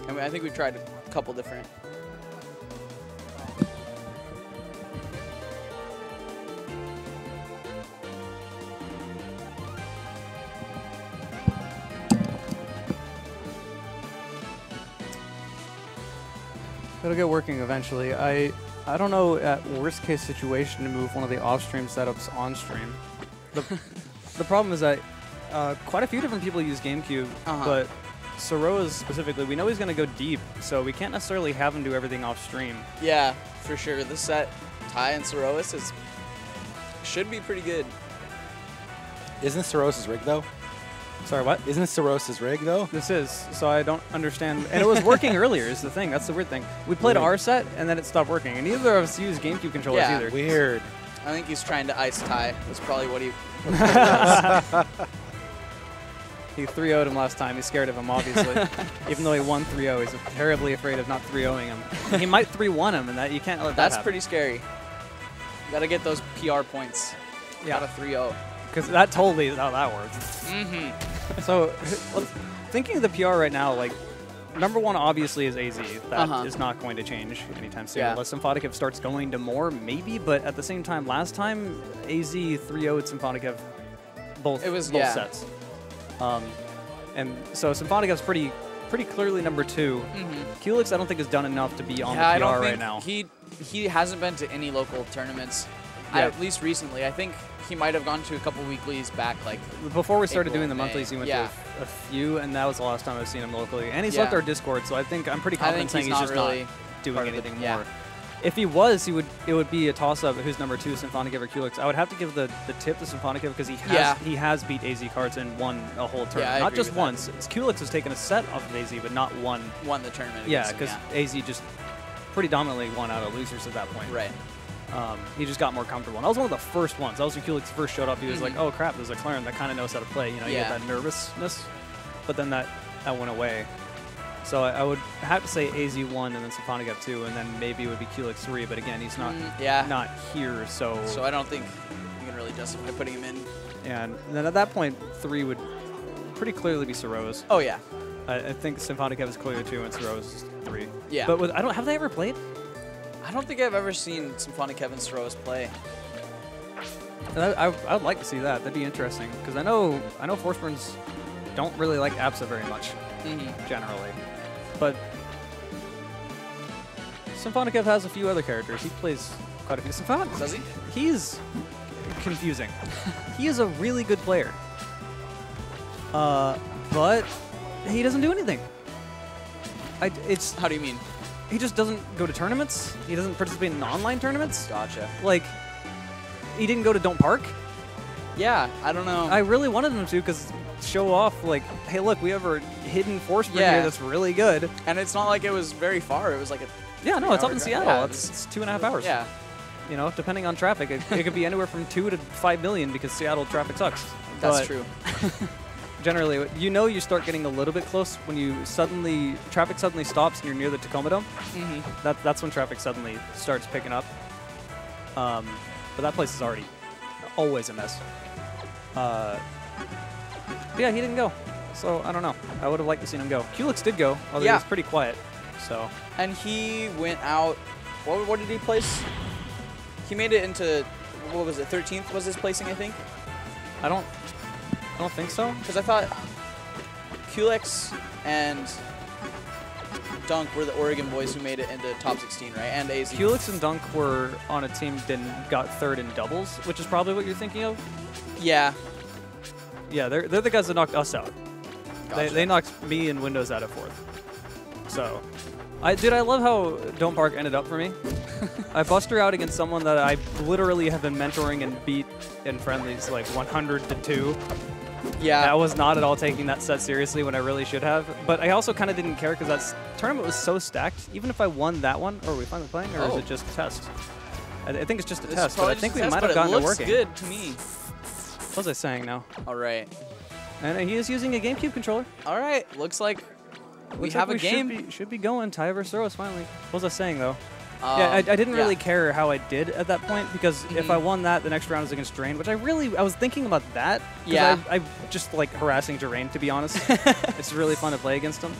I mean, I think we've tried a couple different... It'll get working eventually. I don't know, at worst case situation, to move one of the off-stream setups on-stream. The problem is that quite a few different people use GameCube, but Soroas specifically, we know he's going to go deep, so we can't necessarily have him do everything off-stream. Yeah, for sure. This set, Ty and Soroas, should be pretty good. Isn't Sorosis rig though? Sorry, what? Isn't Sorosis rig though? This is, so I don't understand. And it was working earlier is the thing. That's the weird thing. We played Weird. our set, and then it stopped working. And neither of us used GameCube controllers Yeah. either. Weird. I think he's trying to ice Ty. That's probably what he... He 3-0'd him last time. He's scared of him, obviously. Even though he won 3-0, he's terribly afraid of not 3-0ing him. He might 3-1 him, and that you can't let that That's happen. pretty scary. Got to get those PR points. Yeah. Got a 3-0. Because that totally is how that works. Mm-hmm. So, thinking of the PR right now, like, number one obviously is AZ. That is not going to change anytime soon. Yeah. Unless Symphonikev starts going to more, maybe. But at the same time, last time AZ 3-0'd Symphonikev both sets. And so Symphonikev's pretty pretty clearly number 2. Kulik's I don't think has done enough to be on the PR right now. He hasn't been to any local tournaments, at least recently. I think he might have gone to a couple weeklies back, like before we started April, doing the May. monthlies, he went to a few, and that was the last time I've seen him locally. And he's left our Discord, so I think I'm pretty confident saying he's just really not doing anything more. Yeah. If he was, it would be a toss-up who's number 2, Symphonikev or Kulik. I would have to give the tip to Symphonikev because he has beat AZ cards and won a whole tournament. Yeah, I not agree just with once. Kulik has taken a set off of AZ, but not one. Won the tournament. Yeah, because AZ just pretty dominantly won out of losers at that point. Right. He just got more comfortable. And that was one of the first ones. That was when Kulik first showed up. He was like, oh crap, there's a Claren that kind of knows how to play. You know, you get that nervousness. But then that went away. So I would have to say AZ 1 and then Symphonikev 2, and then maybe it would be Kulik 3. But again, he's not not here. So I don't think you can really justify putting him in. And then at that point, 3 would pretty clearly be Soroas. Oh yeah. I think Symphonikev is clearly 2 and Soroas is 3. Yeah. But have they ever played? I don't think I've ever seen Symphonic Heavens throw us play. I would like to see that. That'd be interesting because I know Forceburns don't really like APSA very much generally, but Symphonic has a few other characters. He plays quite a few. Symphonic, Does he? He's confusing. He is a really good player, but he doesn't do anything. How do you mean? He just doesn't go to tournaments. He doesn't participate in online tournaments. Gotcha. Like, he didn't go to Don't Park. Yeah, I don't know. I really wanted him to because show off, like, hey, look, we have a hidden Forceburn here that's really good. And it's not like it was very far. It was like a Yeah, no, it's up in drive. Seattle. Yeah, it's 2.5 hours. Yeah. You know, depending on traffic, it could be anywhere from 2 to 5 million because Seattle traffic sucks. That's But true. Generally, you start getting a little bit close when traffic suddenly stops and you're near the Tacoma Dome. That's when traffic suddenly starts picking up. But that place is already always a mess. But yeah, he didn't go. So I don't know. I would have liked to see him go. Kulix did go, although he was pretty quiet. So. And he went out. What did he place? He made it into, what was it? 13th was his placing, I think. I don't think so. Because I thought Kulix and Dunk were the Oregon boys who made it into top 16, right? And AZ. Kulix and Dunk were on a team that got 3rd in doubles, which is probably what you're thinking of. Yeah. Yeah, they're the guys that knocked us out. Gotcha. They knocked me and Windows out of 4th. So, I love how Don't Park ended up for me. I bust her out against someone that I literally have been mentoring and beat in friendlies like 100-2. Yeah. I was not at all taking that set seriously when I really should have. But I also kind of didn't care because that tournament was so stacked. Even if I won that one, or are we finally playing, or is it just a test? I think it's just a test, but I think we might have gotten it working. It looks good to me. What was I saying now? All right. And he is using a GameCube controller. All right. Looks like we have a game. Should be going. Ty versus Soros finally. What was I saying though? Yeah, I didn't really care how I did at that point because if I won that, the next round was against Drain, which I was thinking about that. Yeah. I just like harassing Drain, to be honest. It's really fun to play against him.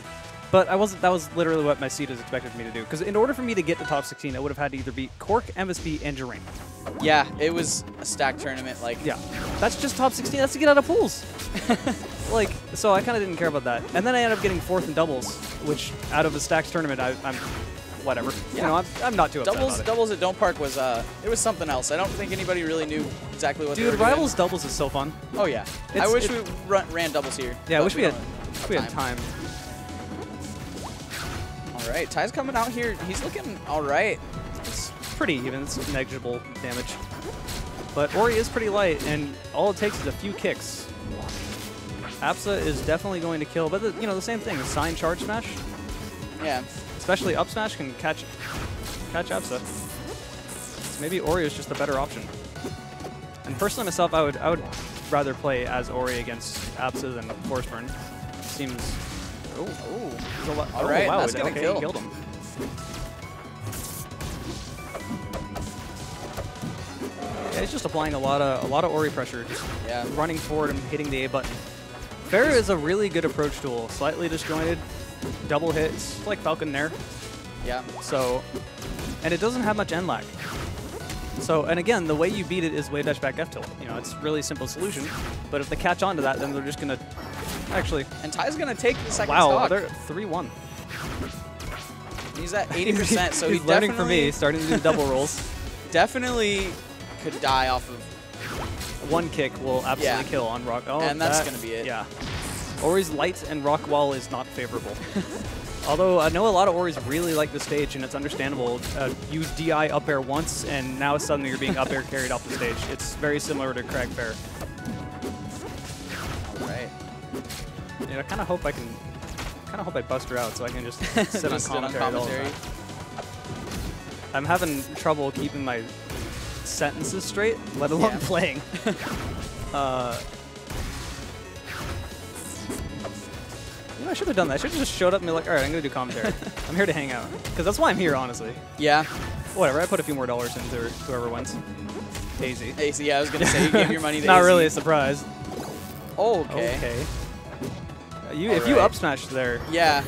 But that was literally what my seed has expected me to do. Because in order for me to get to top 16, I would have had to either beat Cork, MSB, and Drain. Yeah, it was a stacked tournament. Like, yeah, that's just top 16. That's to get out of pools. Like, so I kind of didn't care about that. And then I ended up getting 4th in doubles, which out of a stacked tournament, I'm whatever. Yeah. You know, I'm not too upset about it. Doubles at Don't Park was it was something else. I don't think anybody really knew exactly what. Dude, Rivals doubles is so fun. Oh yeah, I wish we ran doubles here. Yeah, I wish we had time. All right, Ty's coming out here. He's looking all right. It's pretty even. It's negligible damage. But Ori is pretty light, and all it takes is a few kicks. APSA is definitely going to kill, but the same thing. Sign charge smash. Yeah. Especially up smash can catch APSA. So maybe Ori is just a better option. And personally myself, I would rather play as Ori against APSA than Forceburn. Seems. All right, wow, that's gonna kill. He killed him. Yeah, he's just applying a lot of Ori pressure, just running forward and hitting the A button. Fair is a really good approach tool. Slightly disjointed, double hits, like Falcon Nair. Yeah. So, and it doesn't have much end lag. So, and again, the way you beat it is wave dash back F tilt. It's a really simple solution. But if they catch on to that, then they're just gonna actually. And Ty's gonna take the second stock. Wow, they're 3-1. He's at 80%, so he's learning from me, starting to do the double rolls. Definitely could die off of. One kick will absolutely kill on rock. Oh, and that's going to be it. Yeah. Ori's light and rock wall is not favorable. Although I know a lot of Oris really like the stage, and it's understandable. You DI up air once, and now suddenly you're being up air carried off the stage. It's very similar to Crag Fair. All right. Yeah, I kind of hope I bust her out so I can just sit on commentary all the time. I'm having trouble keeping my sentences straight, let alone playing. I should have done that. I should have just showed up and be like, all right, I'm going to do commentary. I'm here to hang out. Because that's why I'm here, honestly. Yeah. Whatever, I put a few more dollars into whoever wins. AZ. Yeah, I was going to say, you gave your money to Not AZ. really a surprise. Oh, okay. Okay. You up smash there. Yeah.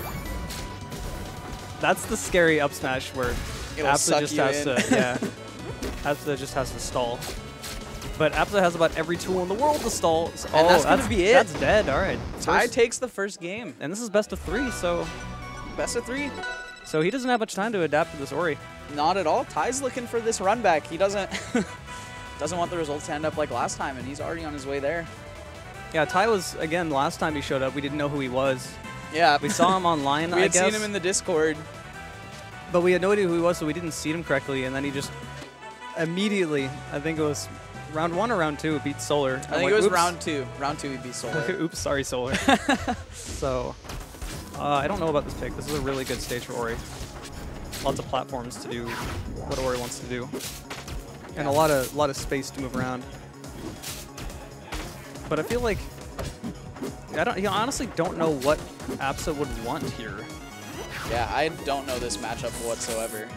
That's the scary up smash where It'll Apsa suck just you has in. to, yeah. Apsa just has to stall. But Apsa has about every tool in the world to stall. So, And that's gonna be it. That's dead. All right. Ty First- takes the first game. and this is best of 3, so Best of 3. he doesn't have much time to adapt to this Ori. Not at all. Ty's looking for this run back. He doesn't doesn't want the results to end up like last time, and he's already on his way there. Yeah, Ty was, again, last time he showed up, we didn't know who he was. Yeah. We saw him online, We I had guess. seen him in the Discord. But we had no idea who he was, so we didn't seed him correctly, and then he just immediately, I think it was round 1 or round 2, beat Solar. I think it was round 2. Round 2 he beat Solar. Oops, sorry, Solar. So, I don't know about this pick. This is a really good stage for Ori. Lots of platforms to do what Ori wants to do, and a lot of space to move around. But I feel like I honestly don't know what Apsa would want here. Yeah, I don't know this matchup whatsoever.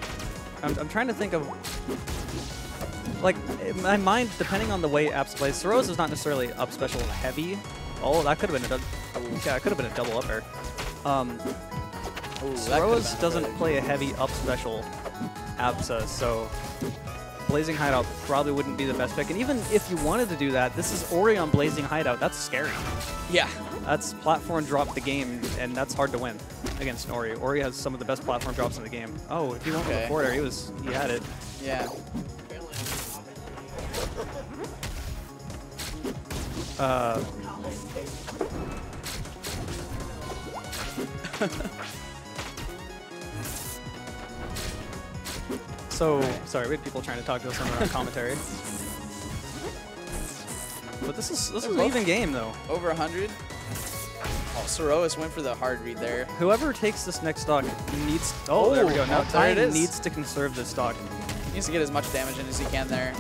I'm trying to think of, like, in my mind, depending on the way Apsa plays, Soros is not necessarily up special heavy. Oh, that could have been it could have been a double up air. Ooh, that could've Soros been doesn't good. play a heavy up special Apsa, so Blazing Hideout probably wouldn't be the best pick. And even if you wanted to do that, this is Ori on Blazing Hideout. That's scary. Yeah. That's platform drop the game, and that's hard to win against an Ori. Ori has some of the best platform drops in the game. Oh, if he went with the forward air, he had it. Yeah. So, sorry, we had people trying to talk to us on our commentary. But this is an even game, though. Over 100. Oh, Soroas went for the hard read there. Whoever takes this next stock needs... Oh, there we go. Now there Ty it is. needs to conserve this stock. He needs to get as much damage in as he can there.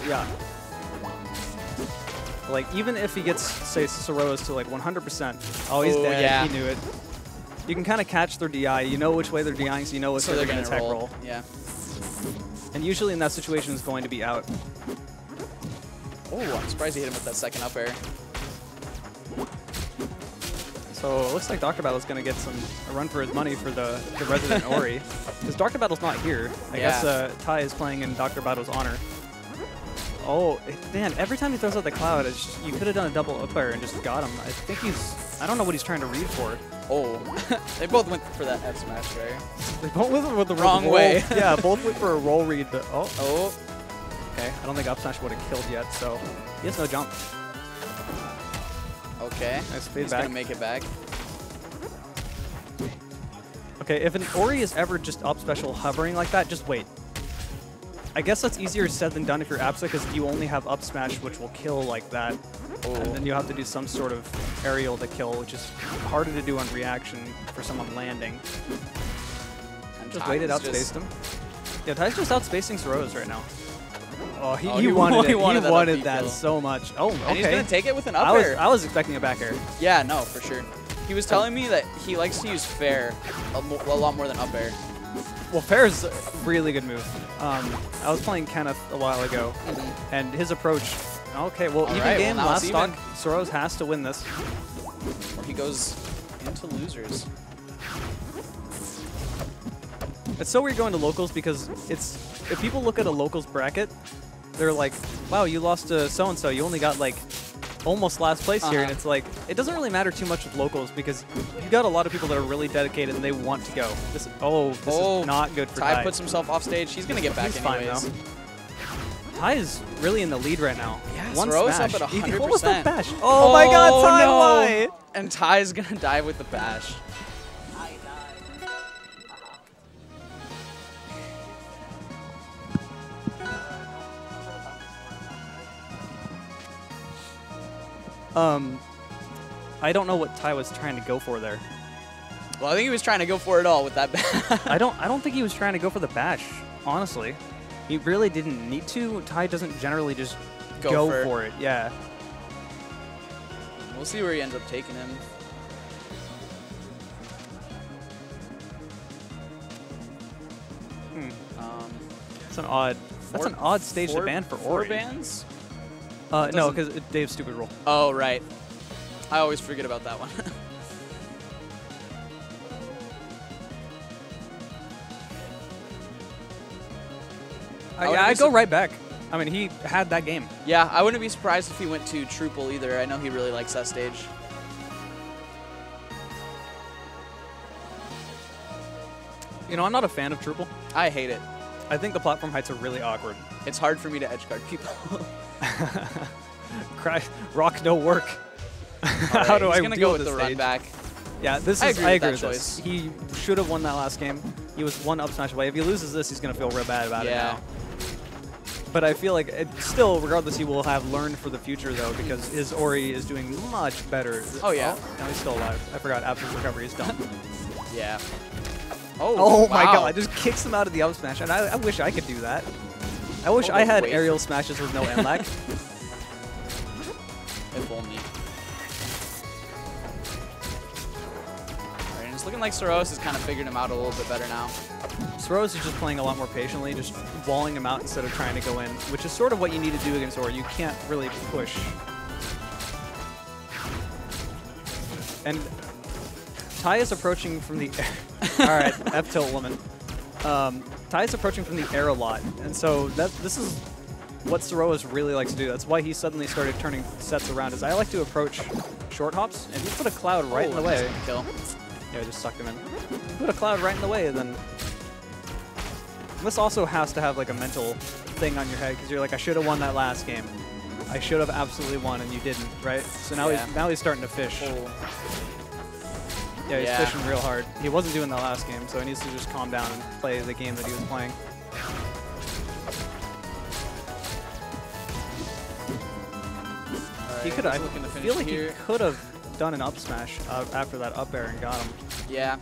Yeah. Like, even if he gets, say, Soroas to, like, 100%. Oh, he's Oh, dead. yeah. He knew it. You can kind of catch their DI. You know which way they're DIing, so you know which way they're going to attack roll. Yeah. And usually in that situation, it's going to be out. Oh, I'm surprised he hit him with that second up air. So it looks like Dr. Battle's going to get a run for his money for the resident Ori. Because Dr. Battle's not here. I guess Ty is playing in Dr. Battle's honor. Oh, man, every time he throws out the cloud, you could have done a double up air and just got him. I think I don't know what he's trying to read for. Oh, they both went for that F smash there. They both went with the Wrong roll. way. Yeah, both went for a roll read. But, Oh. Okay, I don't think up smash would have killed yet, so he has no jump. Okay. Nice fade He's back. gonna make it back. Okay, if an Ori is ever just up special hovering like that, just wait. I guess that's easier said than done if you're Apsa, because you only have up smash, which will kill like that. Oh. And then you have to do some sort of aerial to kill, which is harder to do on reaction for someone landing. And Just Ty waited, was outspaced him. Yeah, Ty's just outspacing Soros right now. Oh, he he wanted it. he wanted He that wanted up that kill. so much. Oh, okay. And he's gonna take it with an up I air. was expecting a back air. Yeah, no, for sure. He was telling me that he likes to use fair a lot more than up air. Well, fair is a really good move. I was playing Kenneth a while ago, and his approach. Okay, well, even right, game, well, now it's last stock, even. Soros has to win this. Or he goes into losers. It's so weird going to locals because if people look at a locals bracket, they're like, wow, you lost to so-and-so. You only got like almost last place here. And it's like, it doesn't really matter too much with locals because you got a lot of people that are really dedicated and they want to go. This is not good for Ty. Ty puts himself off stage. He's going to get back He's anyways. fine, though. Ty is really in the lead right now. Yeah, One Soros smash. up at 100%. What was that bash? Oh my god, Ty, no. why? And Ty's going to dive with the bash. I don't know what Ty was trying to go for there. Well, I think he was trying to go for it all with that bash. I don't think he was trying to go for the bash, honestly. He really didn't need to. Ty doesn't generally just go for it. Yeah. We'll see where he ends up taking him. It's an odd. That's an odd stage to ban for Ori. 4 bans? No, because Dave's stupid rule. Oh, right. I always forget about that one. I'd go right back. I mean, he had that game. Yeah, I wouldn't be surprised if he went to Truple either. I know he really likes that stage. You know, I'm not a fan of Truple. I hate it. I think the platform heights are really awkward. It's hard for me to edge guard people. Rock no work. How do he's I gonna deal go with with the this run stage? back. Yeah, I agree with that this. choice. He should have won that last game. He was one up smash away. If he loses this, he's going to feel real bad about it now. But I feel like still, regardless, he will have learned for the future, though, because his Ori is doing much better. Oh, yeah. Oh, now he's still alive. I forgot. Absolute recovery is done. Yeah. Oh my wow. god, just kicks him out of the up smash. And I wish I could do that. I wish I had aerial smashes with no end lag. If only. Alright, and it's looking like Soros has kind of figured him out a little bit better now. Soros is just playing a lot more patiently, just walling him out instead of trying to go in, which is sort of what you need to do against Ori. You can't really push. And Ty is approaching from the air. All right, F-tilt woman. Ty is approaching from the air a lot, and so this is what Soros really likes to do. That's why he suddenly started turning sets around. Is I like to approach short hops, and he put a cloud right in the way. Kill. Yeah, I just sucked him in. Put a cloud right in the way, and then this also has to have like a mental thing on your head because you're like, I should have won that last game. I should have absolutely won, and you didn't, right? So now he's starting to fish. Yeah, he's fishing real hard. He wasn't doing that last game, so he needs to just calm down and play the game that he was playing. He could have. I feel like he could have done an up smash after that up air and got him. Yeah.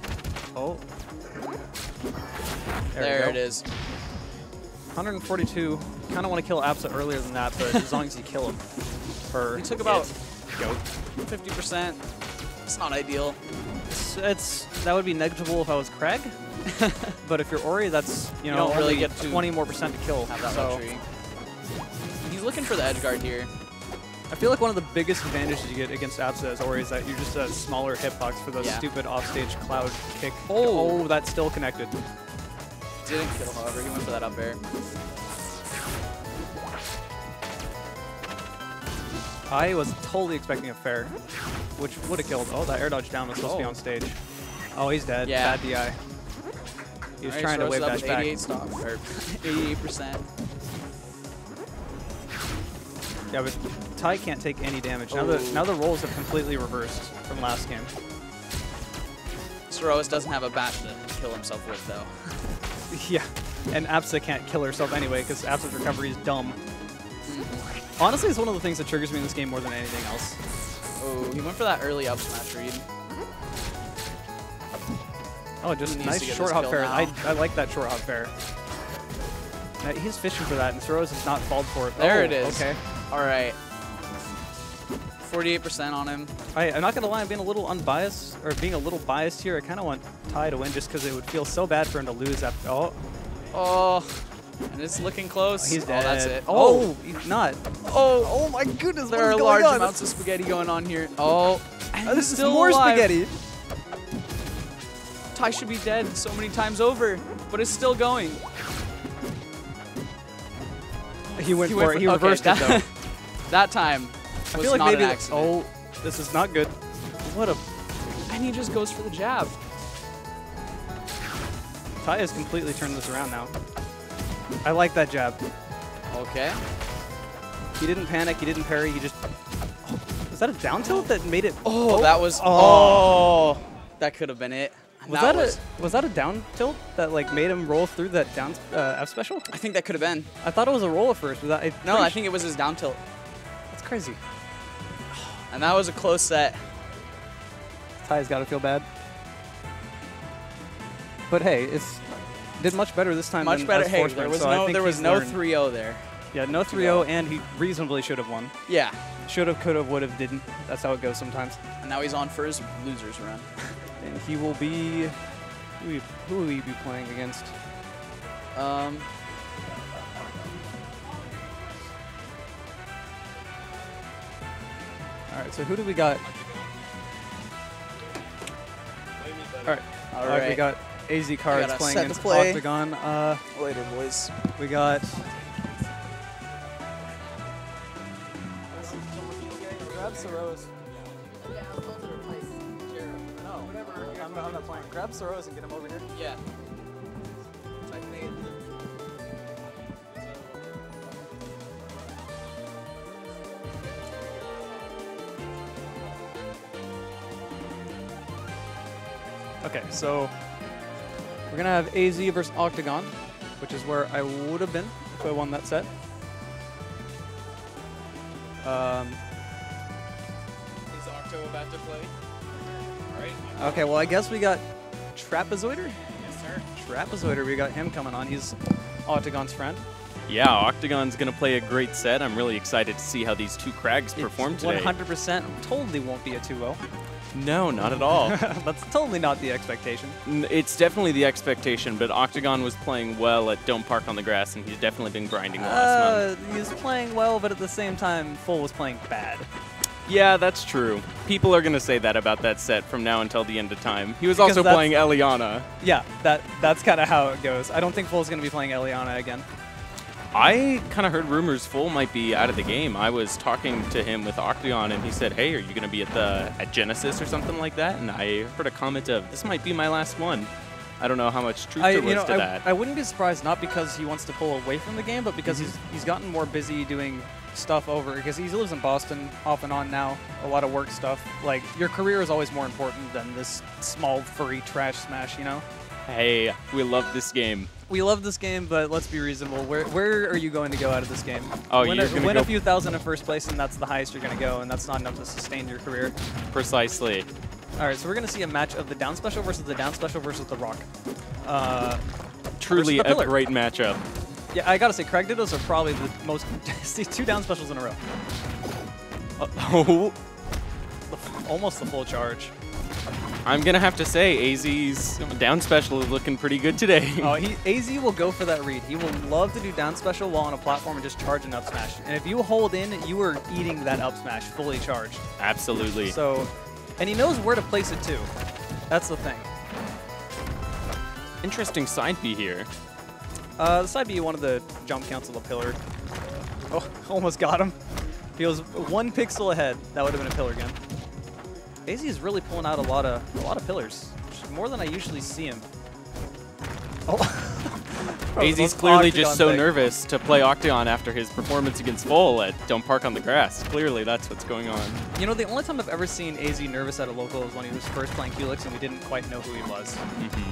Oh. There it is. 142. Kind of want to kill Absa earlier than that, but as long as you kill him. He took about 50%. It's not ideal. That would be negligible if I was Craig, but if you're Ori, that's you don't really get to 20% more to kill. Have that luxury. He's looking for the edge guard here. I feel like one of the biggest advantages you get against Absa as Ori is that you're just a smaller hitbox for those stupid offstage cloud kick. Oh, that's still connected. Didn't kill, however. He went for that up air. I was totally expecting a fair, which would have killed. Oh, that air dodge down was supposed to be on stage. Oh, he's dead. Yeah. Bad DI. He was trying to wave dash back. 88 stock, or 88%. Yeah, but Ty can't take any damage. Now the roles have completely reversed from last game. Soros doesn't have a bash to kill himself with, though. Yeah, and Absa can't kill herself anyway because Absa's recovery is dumb. Honestly, it's one of the things that triggers me in this game more than anything else. Oh, he went for that early up smash read. Oh, just nice short hop fair. I like that short hop fair. He's fishing for that, and Soros has not falled for it. There it is. Okay. All right. 48% on him. I'm not going to lie, I'm being a little unbiased, or being a little biased here. I kind of want Ty to win just because it would feel so bad for him to lose after. Oh. And it's looking close. He's dead. Oh, that's it. Oh, he's not. Oh my goodness, there are large amounts of spaghetti going on here. Oh, this is more alive. spaghetti. Ty should be dead so many times over, but it's still going. He went for it. He reversed it, though. That time was I feel like not maybe an accident. Oh, this is not good. What a... And he just goes for the jab. Ty has completely turned this around now. I like that jab. Okay. He didn't panic. He didn't parry. He just... Oh, was that a down tilt that made it... Oh, that was... Oh. That could have been it. Was that a down tilt that like made him roll through that down F special? I think that could have been. I thought it was a roll at first. Was that, no, I think it was his down tilt. That's crazy. And that was a close set. Ty's got to feel bad. But hey, it's did much better this time. Much better. Hey, there was no 3-0 there. Yeah, no 3-0, and he reasonably should have won. Yeah. Should have, could have, would have, didn't. That's how it goes sometimes. And now he's on for his losers run. And he will be... Who will he be playing against? All right, so who do we got? All right, we got AZ cards gotta playing set in the play. Octagon. Later, boys. We got. Grab Soros. No, whatever. I'm not playing. Grab Soros and get him over here. Yeah. Okay, so we're gonna have AZ versus Octagon, which is where I would have been if I won that set. Is Octo about to play? All right. Okay, well I guess we got Trapezoider. Yes, sir. Trapezoider, we got him coming on. He's Octagon's friend. Yeah, Octagon's going to play a great set. I'm really excited to see how these two Crags perform today. 100% totally won't be a 2-0. No, not at all. That's totally not the expectation. It's definitely the expectation, but Octagon was playing well at Don't Park on the Grass, and he's definitely been grinding the last month. He's playing well, but at the same time, Full was playing bad. Yeah, that's true. People are going to say that about that set from now until the end of time. He was Because also that's- playing Eliana. Yeah, that's kind of how it goes. I don't think Full's going to be playing Eliana again. I kind of heard rumors Full might be out of the game. I was talking to him with Octagon, and he said, "Hey, are you going to be at Genesis or something like that?" And I heard a comment of, "This might be my last one." I don't know how much truth there was to that. I wouldn't be surprised, not because he wants to pull away from the game, but because he's gotten more busy doing stuff over, because he lives in Boston off and on now, a lot of work stuff. Like, your career is always more important than this small furry trash smash, you know? Hey, we love this game. We love this game, but let's be reasonable. Where are you going to go out of this game? Oh, win you're going to win go a few thousand in first place, and that's the highest you're going to go, and that's not enough to sustain your career. Precisely. All right, so we're going to see a match of the down special versus the down special versus the rock. Truly versus the a pillar. great matchup. Yeah, I gotta say, Craig Dittos are probably the most two down specials in a row. Oh, Almost the full charge. I'm going to have to say AZ's down special is looking pretty good today. Oh, AZ will go for that read. He will love to do down special while on a platform and just charge an up smash. And if you hold in, you are eating that up smash fully charged. Absolutely. So, and he knows where to place it too. That's the thing. Interesting side B here. The side B wanted the jump cancel the pillar. Oh, almost got him. If he was 1 pixel ahead, that would have been a pillar again. AZ is really pulling out a lot of pillars, which is more than I usually see him. Oh. AZ's clearly just so nervous to play Octagon after his performance against Full at Don't Park on the Grass. Clearly, that's what's going on. You know, the only time I've ever seen AZ nervous at a local was when he was first playing Culex and we didn't quite know who he was.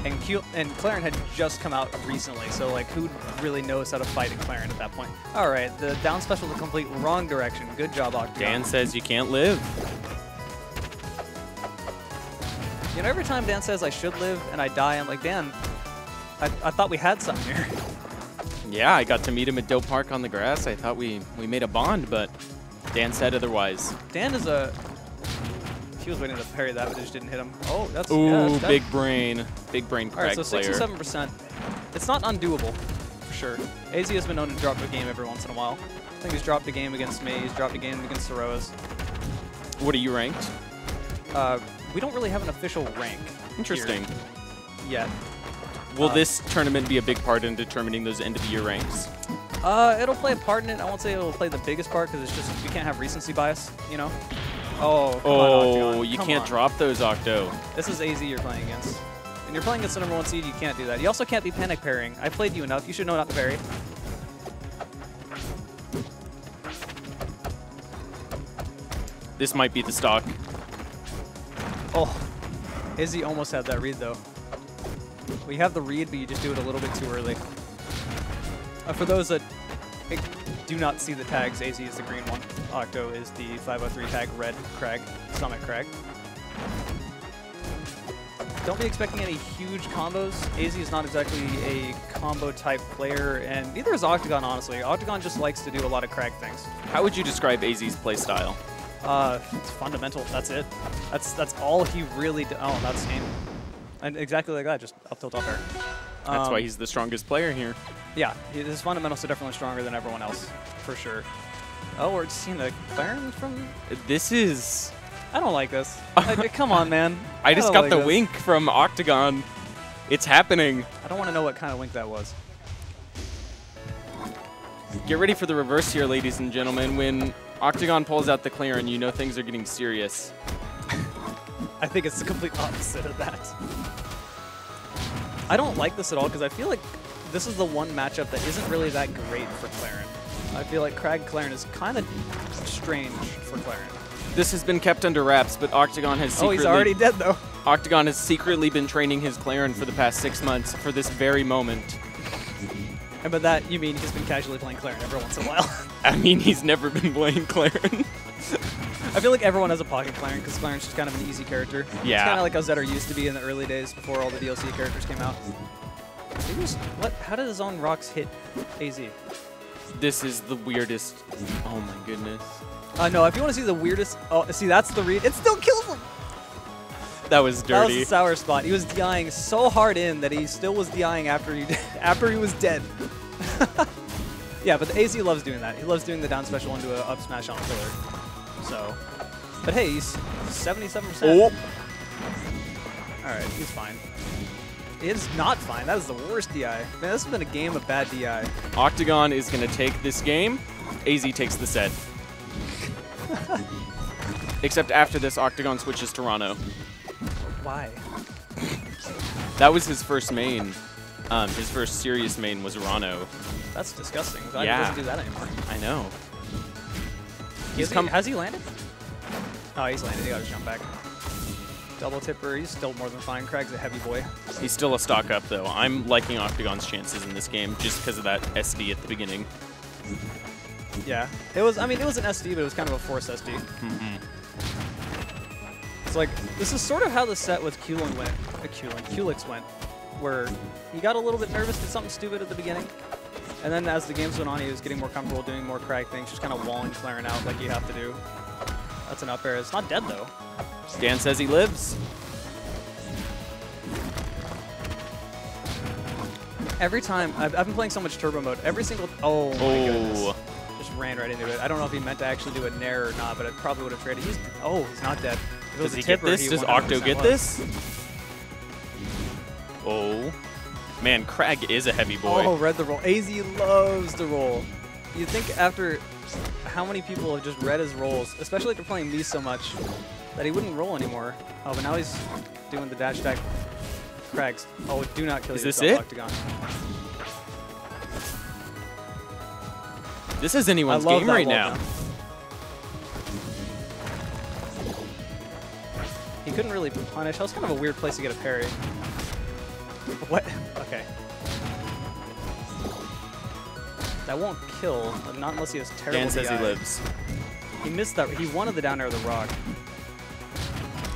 And Claren had just come out recently, so like, who really knows how to fight in Claren at that point? All right, the down special the complete wrong direction. Good job, Octagon. Dan says you can't live. You know, every time Dan says I should live and I die, I'm like, Dan, I thought we had something here. Yeah, I got to meet him at Dope Park on the Grass. I thought we made a bond, but Dan said otherwise. Dan is a... He was waiting to parry that, but it just didn't hit him. Oh, that's... Ooh, yeah, that's big brain All Craig right, so player. 67%. It's not undoable, for sure. AZ has been known to drop a game every once in a while. I think he's dropped a game against me. He's dropped a game against Soroas. What are you ranked? We don't really have an official rank. Interesting. Yet. Will this tournament be a big part in determining those end-of-the-year ranks? It'll play a part in it. I won't say it'll play the biggest part because it's just we can't have recency bias, you know? Oh, come on, Octagon. You Come can't on. drop those, Octo. This is AZ you're playing against. And you're playing against the #1 seed, you can't do that. You also can't be panic parrying. I played you enough. You should know not to parry. This might be the stock. Oh, Izzy almost had that read, though. We have the read, but you just do it a little bit too early. For those that do not see the tags, AZ is the green one. Octo is the 503 tag, red Crag, Summit Crag. Don't be expecting any huge combos. AZ is not exactly a combo type player, and neither is Octagon, honestly. Octagon just likes to do a lot of Crag things. How would you describe AZ's playstyle? It's fundamental. That's it. That's all he really does. Oh, that's game. And exactly like that, just up tilt, up air. That's why he's the strongest player here. Yeah, his fundamentals are definitely stronger than everyone else, for sure. Oh, we're seeing the Claren from... This is... I don't like this. Like, come on, man. I just don't got like the this. wink from Octagon. It's happening. I don't want to know what kind of link that was. Get ready for the reverse here, ladies and gentlemen. When Octagon pulls out the Claren, you know things are getting serious. I think it's the complete opposite of that. I don't like this at all because I feel like this is the one matchup that isn't really that great for Claren. I feel like Crag Claren is kind of strange for Claren. This has been kept under wraps, but Octagon has secretly... Oh, he's already dead, though. Octagon has secretly been training his Claren for the past 6 months for this very moment. And by that, you mean he's been casually playing Claren every once in a while. I mean, he's never been playing Claren. I feel like everyone has a pocket Claren because Claren's just kind of an easy character. Yeah. It's kind of like Aether used to be in the early days before all the DLC characters came out. What? How did his own rocks hit AZ? This is the weirdest. Oh my goodness. No, if you want to see the weirdest... Oh, see, that's the read. It still kills him! That was dirty. That was the sour spot. He was DIing so hard in that he still was DIing after he was dead. Yeah, but the AZ loves doing that. He loves doing the down special into an up smash on a pillar. So, but hey, he's 77%. Oh. All right, he's fine. It's not fine. That is the worst DI. Man, this has been a game of bad DI. Octagon is going to take this game. AZ takes the set. Except after this, Octagon switches to Rano. Why? That was his first main. His first serious main was Rano. That's disgusting. Yeah. He doesn't do that anymore. I know. Has he landed? Oh, he's landed. He got his jump back. Double tipper. He's still more than fine. Crag's a heavy boy. He's still a stock up, though. I'm liking Octagon's chances in this game just because of that SD at the beginning. Yeah. It was. I mean, it was an SD, but it was kind of a forced SD. Mm-hmm. It's like, this is sort of how the set with Kulix went, where he got a little bit nervous, did something stupid at the beginning, and then as the games went on, he was getting more comfortable doing more Crag things, just kind of walling Claren out like you have to do. That's an up air. It's not dead, though. Dan says he lives. Every time, I've been playing so much turbo mode, every single, oh my goodness. Just ran right into it. I don't know if he meant to actually do a nair or not, but it probably would have traded. He's not dead. Does he get this? Does Octo get this? Oh. Man, Crag is a heavy boy. Oh, read the roll. AZ loves the roll. You'd think after how many people have just read his rolls, especially after playing me so much, that he wouldn't roll anymore. Oh, but now he's doing the dash attack. Crag's. Oh, do not kill yourself, this it? Octagon. This is anyone's game right now. He couldn't really punish. That was kind of a weird place to get a parry. What? Okay. That won't kill, not unless he has terrible Dan says DI. he lives. He missed that. He wanted the down air of the rock.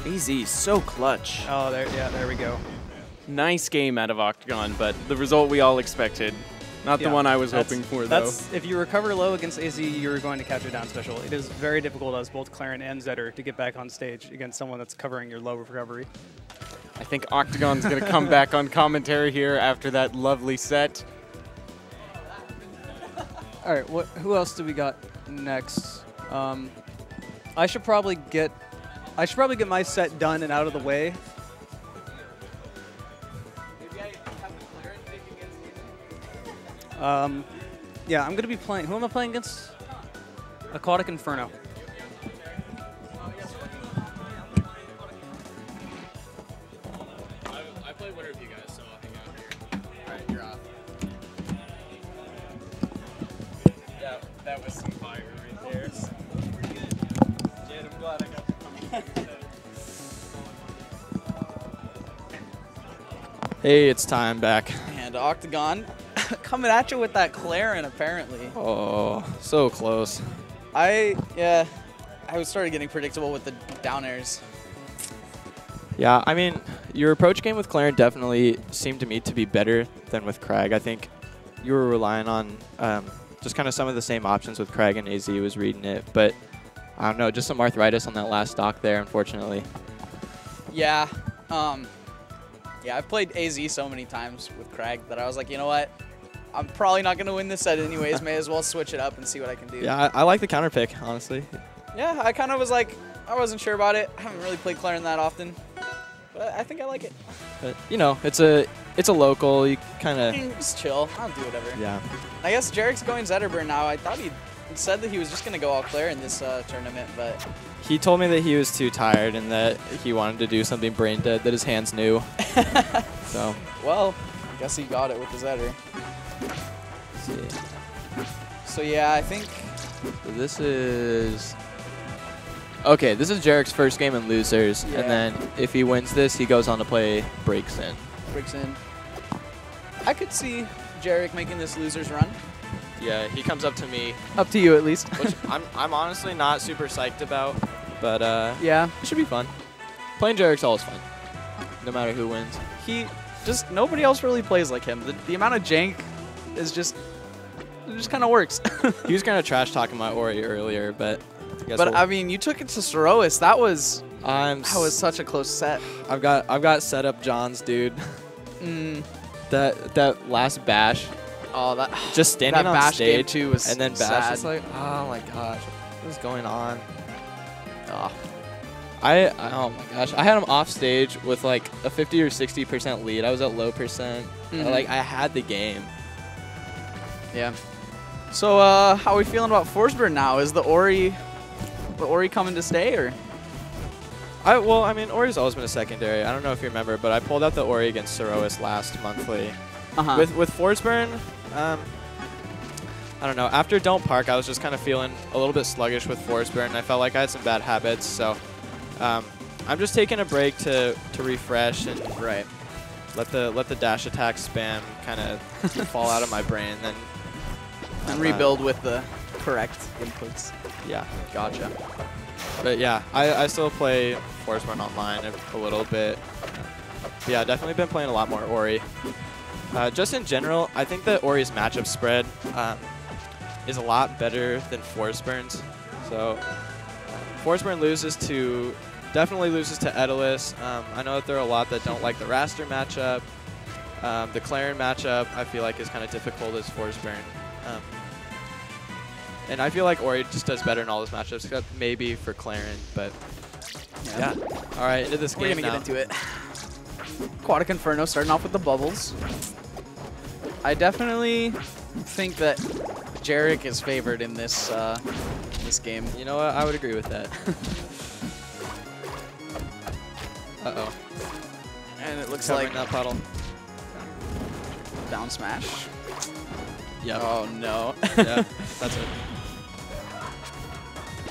AZ, so clutch. Oh, there we go. Nice game out of Octagon, but the result we all expected. Not the one I was hoping for, though. If you recover low against AZ, you're going to catch a down special. It is very difficult as both Claren and Zetter to get back on stage against someone that's covering your low recovery. I think Octagon's going to come back on commentary here after that lovely set. All right, who else do we got next? I should probably get my set done and out of the way. Yeah, I'm going to be playing. Who am I playing against? Aquatic Inferno. I play winner of you guys, so I'll hang out here. All right, you're off. Yeah, that was some fire right there. Jed, I'm glad I got to come. Hey, it's time back. And Octagon coming at you with that Claren, apparently. Oh, so close. I started getting predictable with the down airs. Yeah, I mean, your approach game with Claren definitely seemed to me to be better than with Crag. I think you were relying on just kind of some of the same options with Crag, and AZ was reading it. But I don't know, just some arthritis on that last stock there, unfortunately. Yeah. Yeah, I've played AZ so many times with Crag that I was like, you know what? I'm probably not going to win this set anyways. May as well switch it up and see what I can do. Yeah, I like the counter pick, honestly. Yeah, I kind of was like, I wasn't sure about it. I haven't really played Claren that often. But I think I like it. But, you know, it's a it's a local. You kind of Just chill. I'll do whatever. yeah. I guess Jarek's going Zetterburn now. I thought he said that he was just going to go all Claire in this tournament, but... He told me that he was too tired and that he wanted to do something brain dead that his hands knew. So. Well, I guess he got it with the Zetter. So yeah, I think... So this is... Okay, this is Jarek's first game in losers, Yeah. and then if he wins this, he goes on to play Breaks In. Breaks in. I could see Jarek making this losers run. Yeah, he comes up to me, Up to you, at least. which I'm honestly not super psyched about, but Yeah. it should be fun. Playing Jarek's always fun, no matter who wins. He just... Nobody else really plays like him. The amount of jank is just... It just kind of works. He was kind of trash talking about Ori earlier, but But I mean, you took it to Sorois. That was such a close set. I've got set up Johns, dude. That last bash, Oh, that just standing that on bash game stage, too was and then bash sad. is like, oh my gosh, what is going on? Oh. Oh my gosh, I had him off stage with like a 50 or 60% lead. I was at low percent. Like I had the game. Yeah. So, how are we feeling about Forsberg now? Is the Ori coming to stay, or? Well, I mean, Ori's always been a secondary. I don't know if you remember, but I pulled out the Ori against Sorois last monthly. With Forsberg, I don't know. After Don't Park, I was just kind of feeling a little bit sluggish with Forsberg, and I felt like I had some bad habits. So I'm just taking a break to refresh and let the dash attack spam kind of fall out of my brain. Then And rebuild with the correct inputs. Yeah. Gotcha. But yeah, I still play Forsberg online a little bit. But yeah, definitely been playing a lot more Ori. Just in general, I think that Ori's matchup spread is a lot better than Forsberg's. So Forsberg definitely loses to Edelus. I know that there are a lot that don't like the Raster matchup. The Claren matchup I feel like is kind of difficult as Forsberg. And I feel like Ori just does better in all those matchups, except maybe for Claren. But yeah. All right, into this game We're gonna now. get into it. Aquatic Inferno starting off with the bubbles. I definitely think that Jarek is favored in this this game. You know what? I would agree with that. Uh-oh. And it looks Covering like that puddle. down smash. Yeah. Oh no. Yeah, that's it.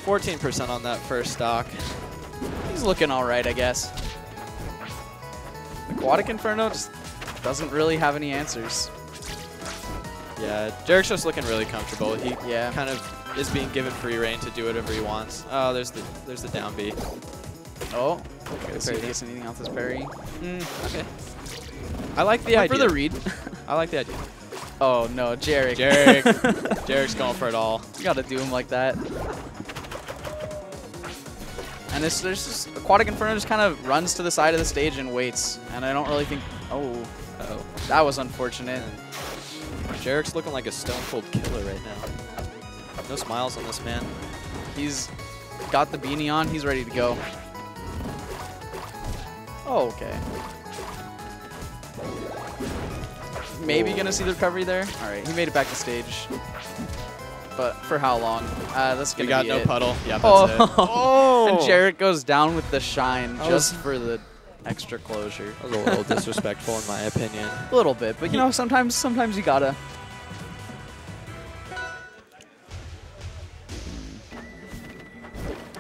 14% on that first stock. He's looking all right, I guess. Aquatic Inferno just doesn't really have any answers. Yeah, Jarek's just looking really comfortable. He Yeah. kind of is being given free reign to do whatever he wants. Oh, there's the down B. Oh, okay. So he parry. gets anything off this parry. Okay. I like the Went idea. for the read. I like the idea. Oh no, Jarek. Jarek's going for it all. You gotta do him like that. And there's just Aquatic Inferno just kind of runs to the side of the stage and waits. And I don't really think. Oh, that was unfortunate. Jarek's looking like a stone cold killer right now. No smiles on this man. He's got the beanie on. He's ready to go. Oh, okay. Maybe gonna see the recovery there. All right, he made it back to stage. But for how long? That's gonna We got be no it. puddle. Yeah, that's it. Oh! And Jarek goes down with the shine just for the extra closure. That was a little disrespectful in my opinion. A little bit, but you know, sometimes you gotta.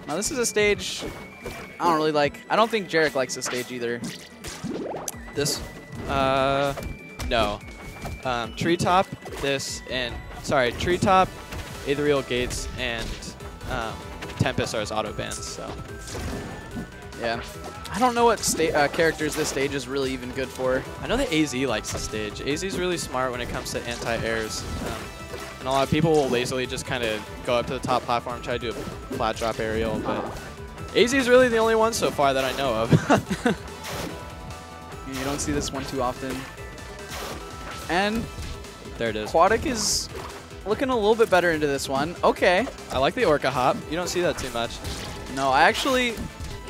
Now this is a stage I don't really like. I don't think Jarek likes this stage either. This, no. Treetop, this, and, sorry, Treetop, Aetherial Gates, and Tempest are his auto bans, so. Yeah. I don't know what characters this stage is really even good for. I know that AZ likes the stage. AZ's really smart when it comes to anti-airs. And a lot of people will lazily just kind of go up to the top platform, try to do a flat drop aerial, but AZ's really the only one so far that I know of. You don't see this one too often. And there it is. Aquatic is looking a little bit better into this one. Okay. I like the Orca hop. You don't see that too much. No, I actually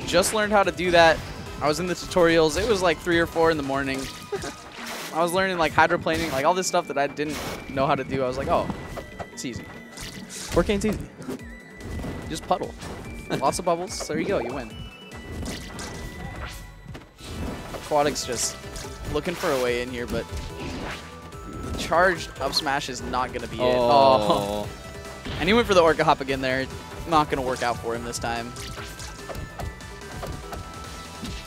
just learned how to do that. I was in the tutorials. It was like 3 or 4 in the morning. I was learning like hydroplaning, like all this stuff that I didn't know how to do. I was like, oh, it's easy. Orcane's easy. Just puddle. Lots of bubbles. There you go. You win. Aquatic's just looking for a way in here, but charged up smash is not going to be it. Oh. And he went for the Orca Hop again there. Not going to work out for him this time.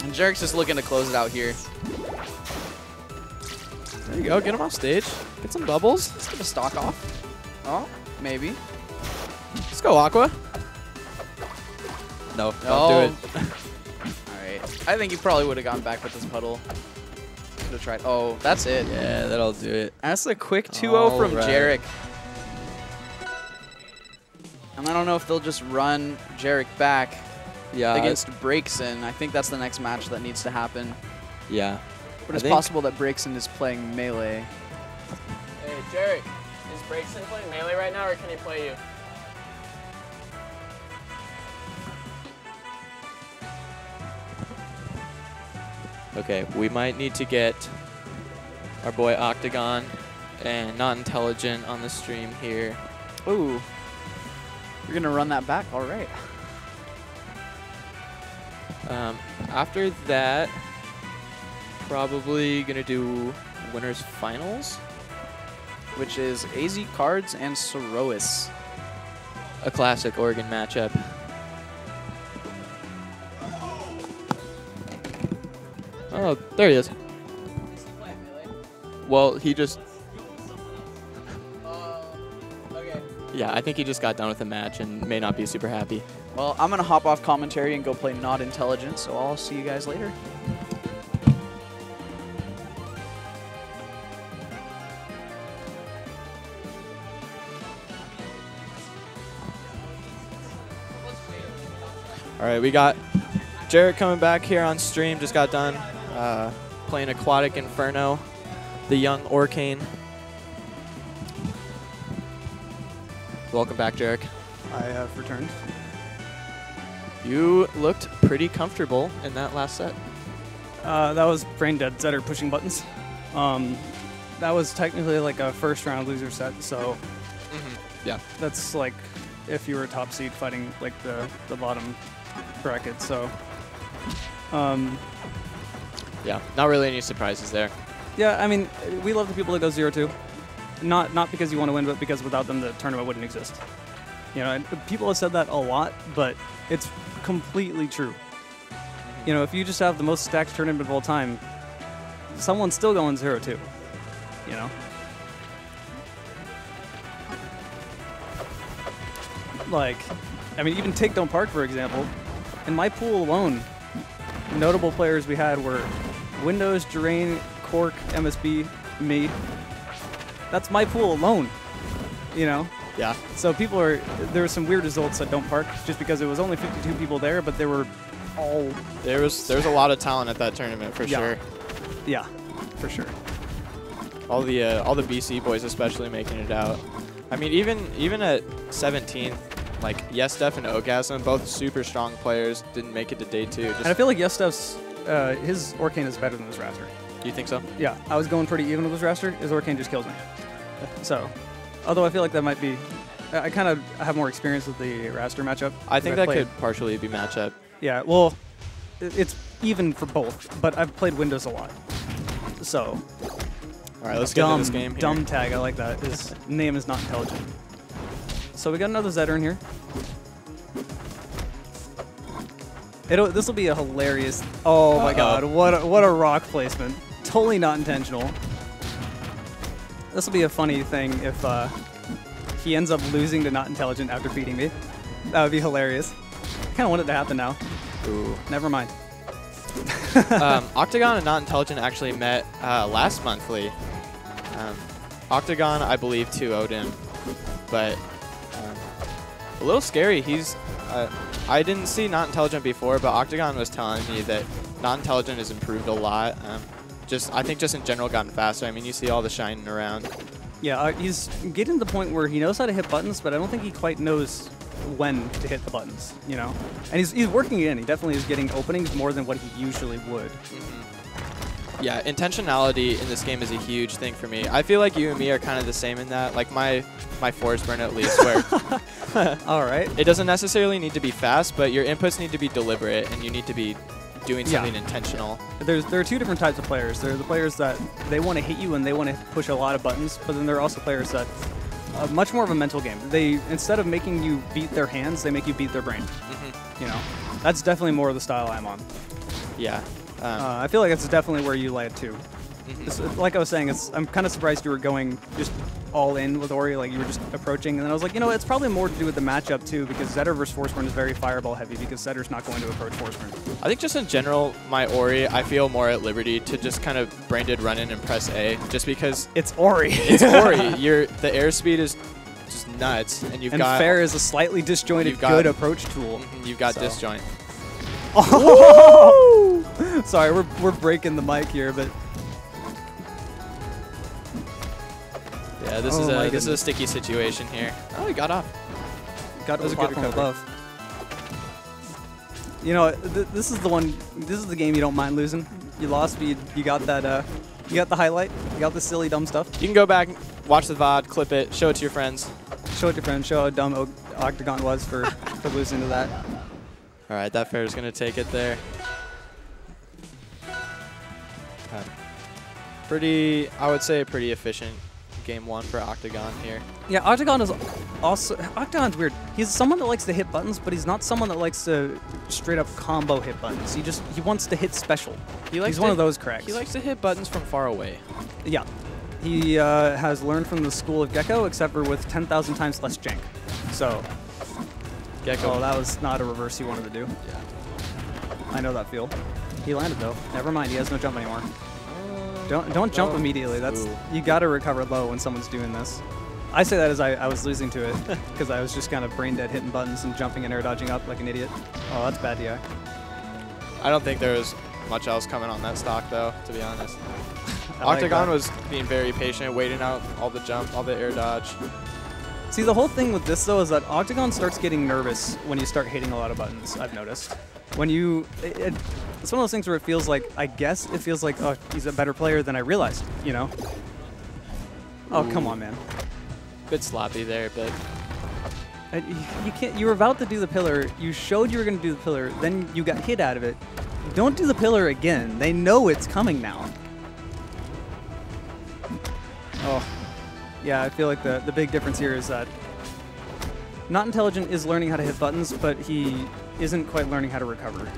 And Jarek's just looking to close it out here. There you go. Get him off stage. Get some bubbles. Let's get a stock off. Oh, maybe. Let's go, Aqua. No, don't do it. All right. I think he probably would have gone back with this puddle. Could have tried. Oh, that's it. Yeah, that'll do it. That's a quick 2-0 from right. Jarek. And I don't know if they'll just run Jarek back against Breakson. I think that's the next match that needs to happen. Yeah. But it's possible that Breakson is playing Melee. Hey, Jarek, is Breakson playing Melee right now, or can he play you? Okay, we might need to get our boy Octagon and Not Intelligent on the stream here. Ooh. You're going to run that back? All right. After that, probably going to do winners finals, Which is AZ Cards and Sorois. a classic Oregon matchup. Oh, there he is. Well, he just... Okay. Yeah, I think he just got done with the match and may not be super happy. Well, I'm going to hop off commentary and go play Not Intelligent, so I'll see you guys later. All right, we got Jarek coming back here on stream. Just got done playing Aquatic Inferno, the young Orcane. Welcome back, Jarek. I have returned. You looked pretty comfortable in that last set. That was brain dead Zetter pushing buttons. That was technically like a first round loser set, so Yeah. that's like if you were a top seed fighting like the bottom bracket. So Yeah, not really any surprises there. yeah, I mean, we love the people that go 0-2. Not because you want to win, but because without them the tournament wouldn't exist. You know, and people have said that a lot, but it's completely true. You know, if you just have the most stacked tournament of all time, someone's still going 0-2. You know? Like, I mean, even take Don't Park, for example. In my pool alone, notable players we had were Windows, Drain, Cork, MSB, me. That's my pool alone, you know? Yeah. So there were some weird results at Don't Park just because it was only 52 people there, but they were all... There was a lot of talent at that tournament for sure. Yeah, for sure. All the BC boys especially making it out. I mean, even at 17th, like YesDef and Orgasm, both super strong players, didn't make it to day 2. And I feel like YesDef's his Orcane is better than his Raster. Do you think so? Yeah, I was going pretty even with his Raster. His Orcane just kills me. So, although I feel like that might be... I kind of have more experience with the Raster matchup. I think that could partially be matchup. Yeah, well, it's even for both, but I've played Windows a lot. So... All right, let's get into this game here. Dumb tag, I like that. His name is Not Intelligent. So we got another Zetter in here. This will be a hilarious... Oh my god, what a rock placement. Totally not intentional. This will be a funny thing if he ends up losing to Not Intelligent after beating me. That would be hilarious. I kind of want it to happen now. Ooh. Never mind. Octagon and Not Intelligent actually met last monthly. Octagon, I believe, 2-0'd him, but a little scary. I didn't see Not Intelligent before, but Octagon was telling me that Not Intelligent has improved a lot. I think just in general gotten faster. I mean, you see all the shining around. Yeah, he's getting to the point where he knows how to hit buttons, but I don't think he quite knows when to hit the buttons, you know? And he's working it in. He definitely is getting openings more than what he usually would. Yeah, intentionality in this game is a huge thing for me. I feel like you and me are kind of the same in that. Like my force burn at least, where All right. it doesn't necessarily need to be fast, but your inputs need to be deliberate, and you need to be doing something intentional. There are two different types of players. There are the players that they want to hit you and they want to push a lot of buttons, but then there are also players that much more of a mental game. They, instead of making you beat their hands, they make you beat their brain. You know, that's definitely more of the style I'm on. Yeah. I feel like it's definitely where you land too. Like I was saying, I'm kind of surprised you were going just all in with Ori, like you were just approaching, and then I was like, you know, it's probably more to do with the matchup too, because Zetter versus Forceburn is very fireball heavy, because Zetter's not going to approach Forceburn. I think just in general, my Ori, I feel more at liberty to just kind of brained run in and press A, just because it's Ori. It's Ori. The airspeed is just nuts, and Fair is a slightly disjointed good approach tool. You've got disjoint. Oh! Sorry, we're breaking the mic here, but yeah, this is a sticky situation here. Oh, he got off. Got a good recovery above. You know, this is the one. This is the game you don't mind losing. You lost, but you got that. You got the highlight. You got the silly dumb stuff. You can go back, watch the VOD, clip it, show it to your friends. Show it to your friends. Show how dumb Octagon was for losing to that. All right, that fair is going to take it there. I would say pretty efficient game one for Octagon here. Yeah, Octagon is also, Octagon's weird. He's someone that likes to hit buttons, but he's not someone that likes to straight up combo hit buttons. He wants to hit special. He's one of those cracks. He likes to hit buttons from far away. Yeah. He has learned from the school of Gecko, except for with 10,000 times less jank. So, Gecko. Oh, that was not a reverse he wanted to do. Yeah. I know that feel. He landed though. Never mind, he has no jump anymore. Don't jump immediately. You gotta recover low when someone's doing this. I say that as I was losing to it because I was just kind of brain dead hitting buttons and jumping and air dodging up like an idiot. Oh, that's bad DI. I don't think there was much else coming on that stock though, to be honest. Octagon was being very patient, waiting out all the jump, all the air dodge. See, the whole thing with this though is that Octagon starts getting nervous when you start hitting a lot of buttons, I've noticed. When you, it's one of those things where it feels like, I guess it feels like, oh, he's a better player than I realized, you know? Oh, come on, man. Bit sloppy there, but you can't. You were about to do the pillar. You showed you were going to do the pillar. Then you got hit out of it. Don't do the pillar again. They know it's coming now. Oh, yeah. I feel like the big difference here is that Not Intelligent is learning how to hit buttons, but he isn't quite learning how to recover.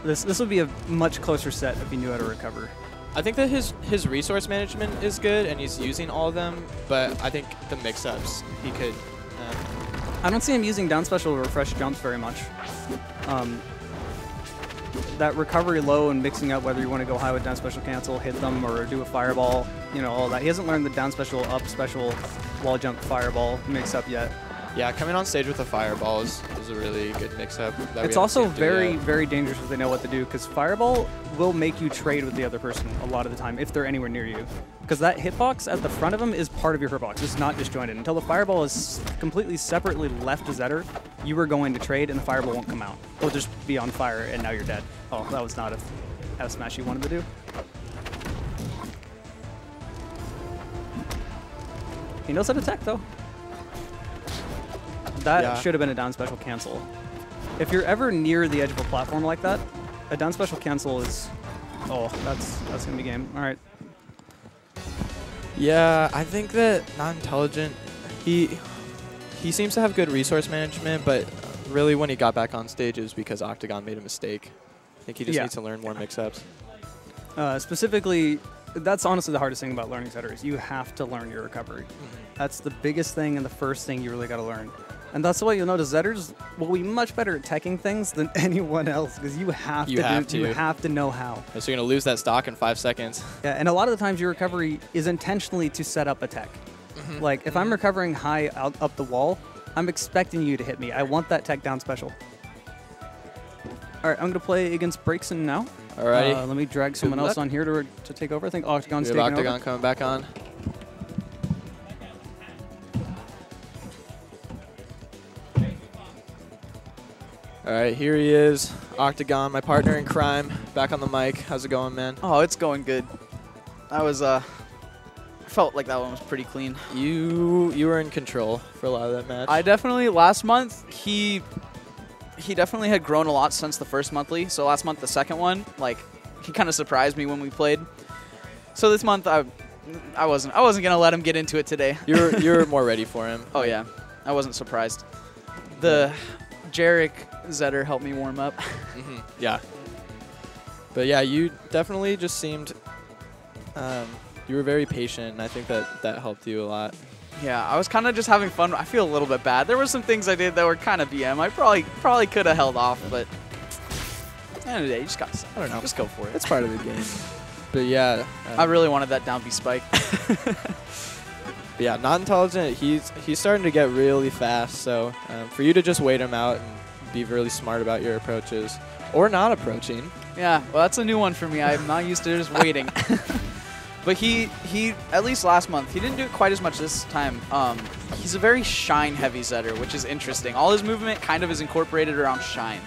This would be a much closer set if he knew how to recover. I think that his resource management is good, and he's using all of them, but I think the mix-ups, he could... I don't see him using down special to refresh jumps very much. That recovery low and mixing up whether you want to go high with down special cancel, hit them, or do a fireball, you know, all that. He hasn't learned the down special, up special, wall jump, fireball mix up yet. Yeah, coming on stage with a fireball is a really good mix-up. It's also very, very dangerous if they know what to do, because fireball will make you trade with the other person a lot of the time if they're anywhere near you. Because that hitbox at the front of them is part of your hitbox. It's not disjointed. Until the fireball is completely separately left to Zetter, you are going to trade and the fireball won't come out. It'll just be on fire and now you're dead. Oh, that was not a F smash you wanted to do. He knows how to tech though. That should have been a down special cancel. If you're ever near the edge of a platform like that, a down special cancel is... Oh, that's going to be game. All right. Yeah, I think that Not Intelligent, he seems to have good resource management, but really when he got back on stage it was because Octagon made a mistake. I think he just needs to learn more mix-ups. Specifically, that's honestly the hardest thing about learning Zetter is you have to learn your recovery. That's the biggest thing and the first thing you really got to learn. And that's why you'll notice Zetters will be much better at teching things than anyone else because you have to know how. So you're going to lose that stock in 5 seconds. Yeah, and a lot of the times your recovery is intentionally to set up a tech. Like if I'm recovering high up the wall, I'm expecting you to hit me. I want that tech down special. All right, I'm going to play against Breakson now. Alrighty. Let me drag someone else on here to take over. I think Octagon's taking over. Octagon coming back on. All right, here he is, Octagon, my partner in crime, back on the mic. How's it going, man? Oh, it's going good. I was felt like that one was pretty clean. You were in control for a lot of that match. I definitely last month he definitely had grown a lot since the first monthly. So last month, the second one, like he kind of surprised me when we played. So this month I wasn't gonna let him get into it today. You're more ready for him. Oh yeah, I wasn't surprised. The Jarek Zetter helped me warm up. Yeah. But yeah, you definitely just seemed, you were very patient, and I think that helped you a lot. Yeah, I was kind of just having fun. I feel a little bit bad. There were some things I did that were kind of BM. I probably could have held off, but at the end of the day, you just got to, I don't know, just go for it. It's part of the game. But yeah. I really wanted that down B spike. But yeah, not intelligent. He's starting to get really fast, so for you to just wait him out and be really smart about your approaches, or not approaching. Yeah, well, that's a new one for me. I'm not used to just waiting. But he at least last month, he didn't do it quite as much this time. He's a very shine-heavy Zetter, which is interesting. All his movement kind of is incorporated around shine.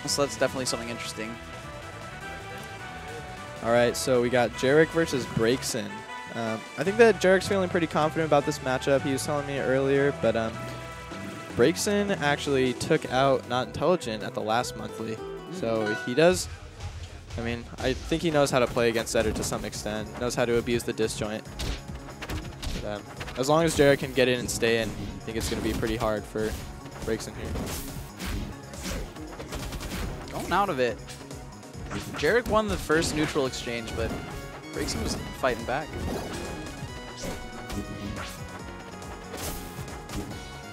So that's definitely something interesting. All right, so we got Jarek versus Breakson. I think that Jarek's feeling pretty confident about this matchup. He was telling me earlier, but Breakson actually took out Not Intelligent at the last monthly. So he does, I mean, I think he knows how to play against Zetter to some extent, knows how to abuse the disjoint. But, as long as Jarek can get in and stay in, I think it's going to be pretty hard for Breakson here. Going out of it. Jarek won the first neutral exchange, but Breakson was fighting back.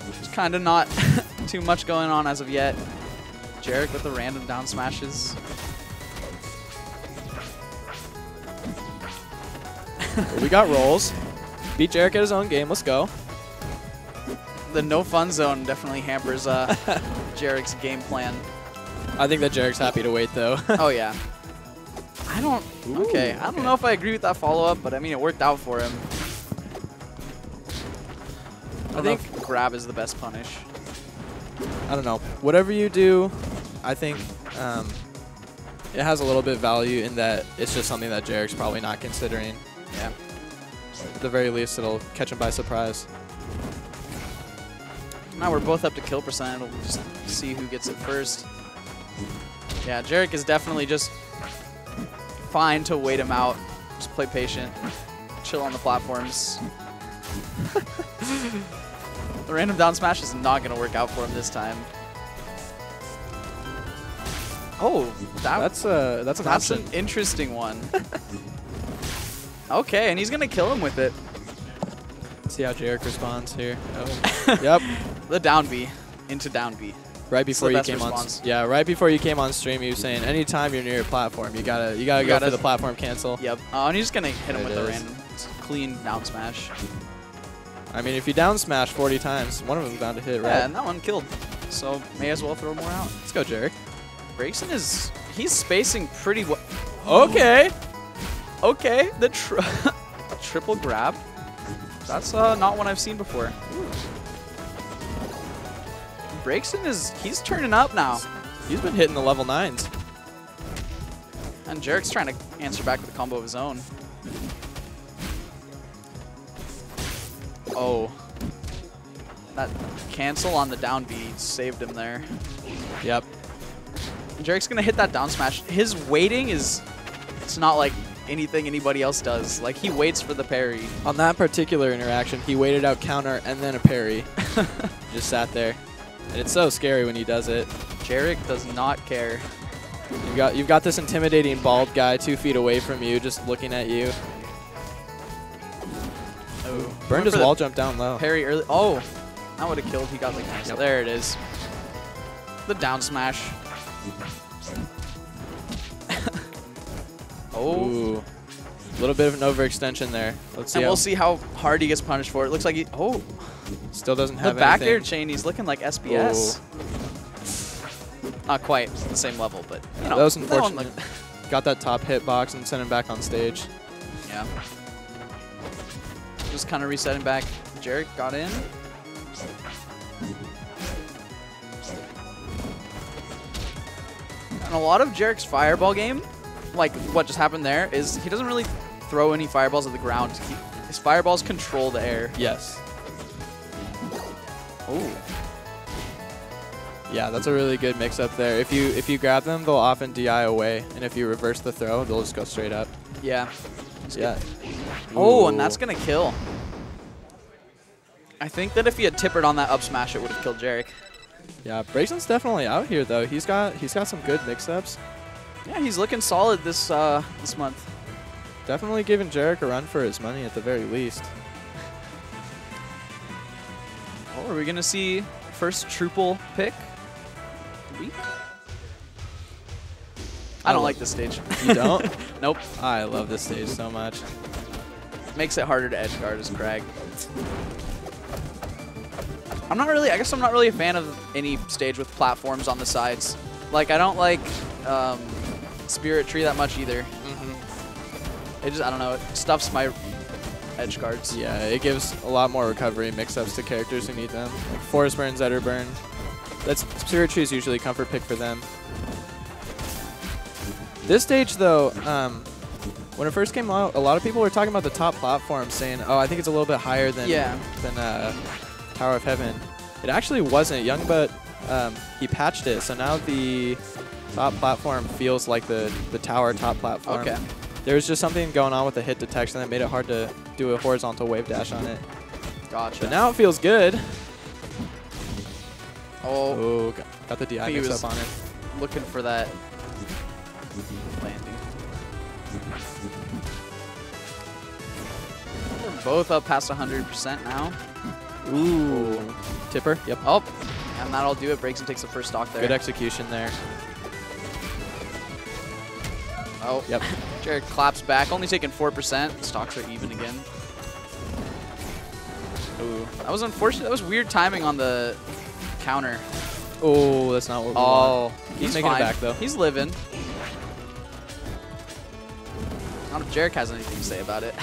There's kind of not too much going on as of yet. Jarek with the random down smashes. We got rolls. Beat Jarek at his own game. Let's go. The no fun zone definitely hampers Jarek's game plan. I think that Jarek's happy to wait, though. Oh, yeah. I don't know if I agree with that follow-up, but I mean, it worked out for him. I think grab is the best punish. I don't know. Whatever you do, I think it has a little bit of value in that it's just something that Jarek's probably not considering. Yeah. At the very least, it'll catch him by surprise. Now we're both up to kill percent. We'll just see who gets it first. Yeah, Jarek is definitely just fine to wait him out. Just play patient. Chill on the platforms. The random down smash is not going to work out for him this time. Oh, that's an interesting one. Okay, and he's going to kill him with it. See how Jarek responds here. Oh. Yep. The down B into down B. Right before you came on, right before you came on stream, you were saying anytime you're near a platform, you gotta go for the platform cancel. Yep. Oh, and he's just gonna hit him with a random clean down smash. I mean, if you down smash 40 times, one of them's bound to hit, right? Yeah, and that one killed. So may as well throw more out. Let's go, Jarek. Breakson he's spacing pretty well. Okay. Okay, the triple grab. That's not one I've seen before. Ooh. Breakson he's turning up now. He's been hitting the level 9s. And Jarek's trying to answer back with a combo of his own. Oh. That cancel on the down B saved him there. Yep. Jarek's going to hit that down smash. His waiting it's not like anything anybody else does. Like, he waits for the parry. On that particular interaction, he waited out counter and then a parry. Just sat there. And it's so scary when he does it. Jarek does not care. You've got this intimidating bald guy 2 feet away from you, just looking at you. Oh, burned his wall jump down low. Parry early. Oh, that would have killed. He got like nice. Yep. There it is. The down smash. Oh. Ooh. A little bit of an overextension there. Let's see. And we'll see how hard he gets punished for it. Looks like he. Oh. Still doesn't have the back air chain. He's looking like SBS. Ooh. Not quite the same level, but you know. That was unfortunate. Got that top hitbox and sent him back on stage. Yeah. Just kind of resetting back. Jarek got in. And a lot of Jarek's fireball game, like what just happened there, is he doesn't really throw any fireballs at the ground. His fireballs control the air. Yes. Oh. Yeah, that's a really good mix-up there. If you grab them, they'll often DI away, and if you reverse the throw, they'll just go straight up. Yeah. Yeah. Oh, and that's gonna kill. I think that if he had tippered on that up smash, it would have killed Jarek. Yeah, Brayson's definitely out here though. He's got some good mix-ups. Yeah, he's looking solid this this month. Definitely giving Jarek a run for his money at the very least. Oh, are we gonna see first Truple pick? Week? I don't like this stage. You don't? Nope. I love this stage so much. Makes it harder to edge guard as Crag. I guess I'm not really a fan of any stage with platforms on the sides. Like, I don't like Spirit Tree that much either. It just, I don't know, it stuffs my edge guards. Yeah, it gives a lot more recovery mix-ups to characters who need them. Like Forest Burn, Zetter Burn. Spirit Tree is usually a comfort pick for them. This stage, though, when it first came out, a lot of people were talking about the top platform, saying, "Oh, I think it's a little bit higher than Tower of Heaven." It actually wasn't. Youngbutt, he patched it, so now the top platform feels like the tower top platform. Okay. There was just something going on with the hit detection that made it hard to do a horizontal wave dash on it. Gotcha. But now it feels good. Oh, got the DI he mix was up on it. looking for that landing. We're both up past 100% now. Ooh. Tipper, yep. Oh, and that'll do it. Breaks and takes the first stock there. Good execution there. Oh, yep. Jarek claps back, only taking 4%. Stocks are even again. Ooh, that was unfortunate. That was weird timing on the counter. Oh, that's not what we want. He's making fine. it back though. He's living. I don't know if Jarek has anything to say about it.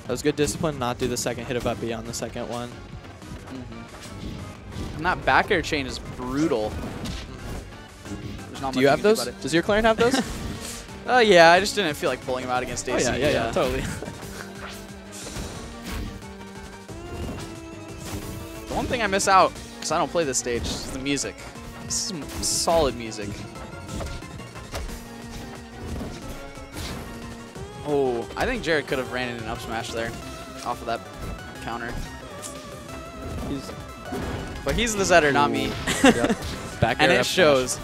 That was good discipline, not do the second hit of up B on the second one. And that back air chain is brutal. There's not Do much you have can do those? about it. Does your Clarion have those? Yeah, I just didn't feel like pulling him out against AC. Oh, yeah, totally. The one thing I miss out, because I don't play this stage, is the music. This is some solid music. Oh, I think Jarek could have ran in an up smash there off of that counter. But he's the Zetter, not me. Yep. Back And air it up shows.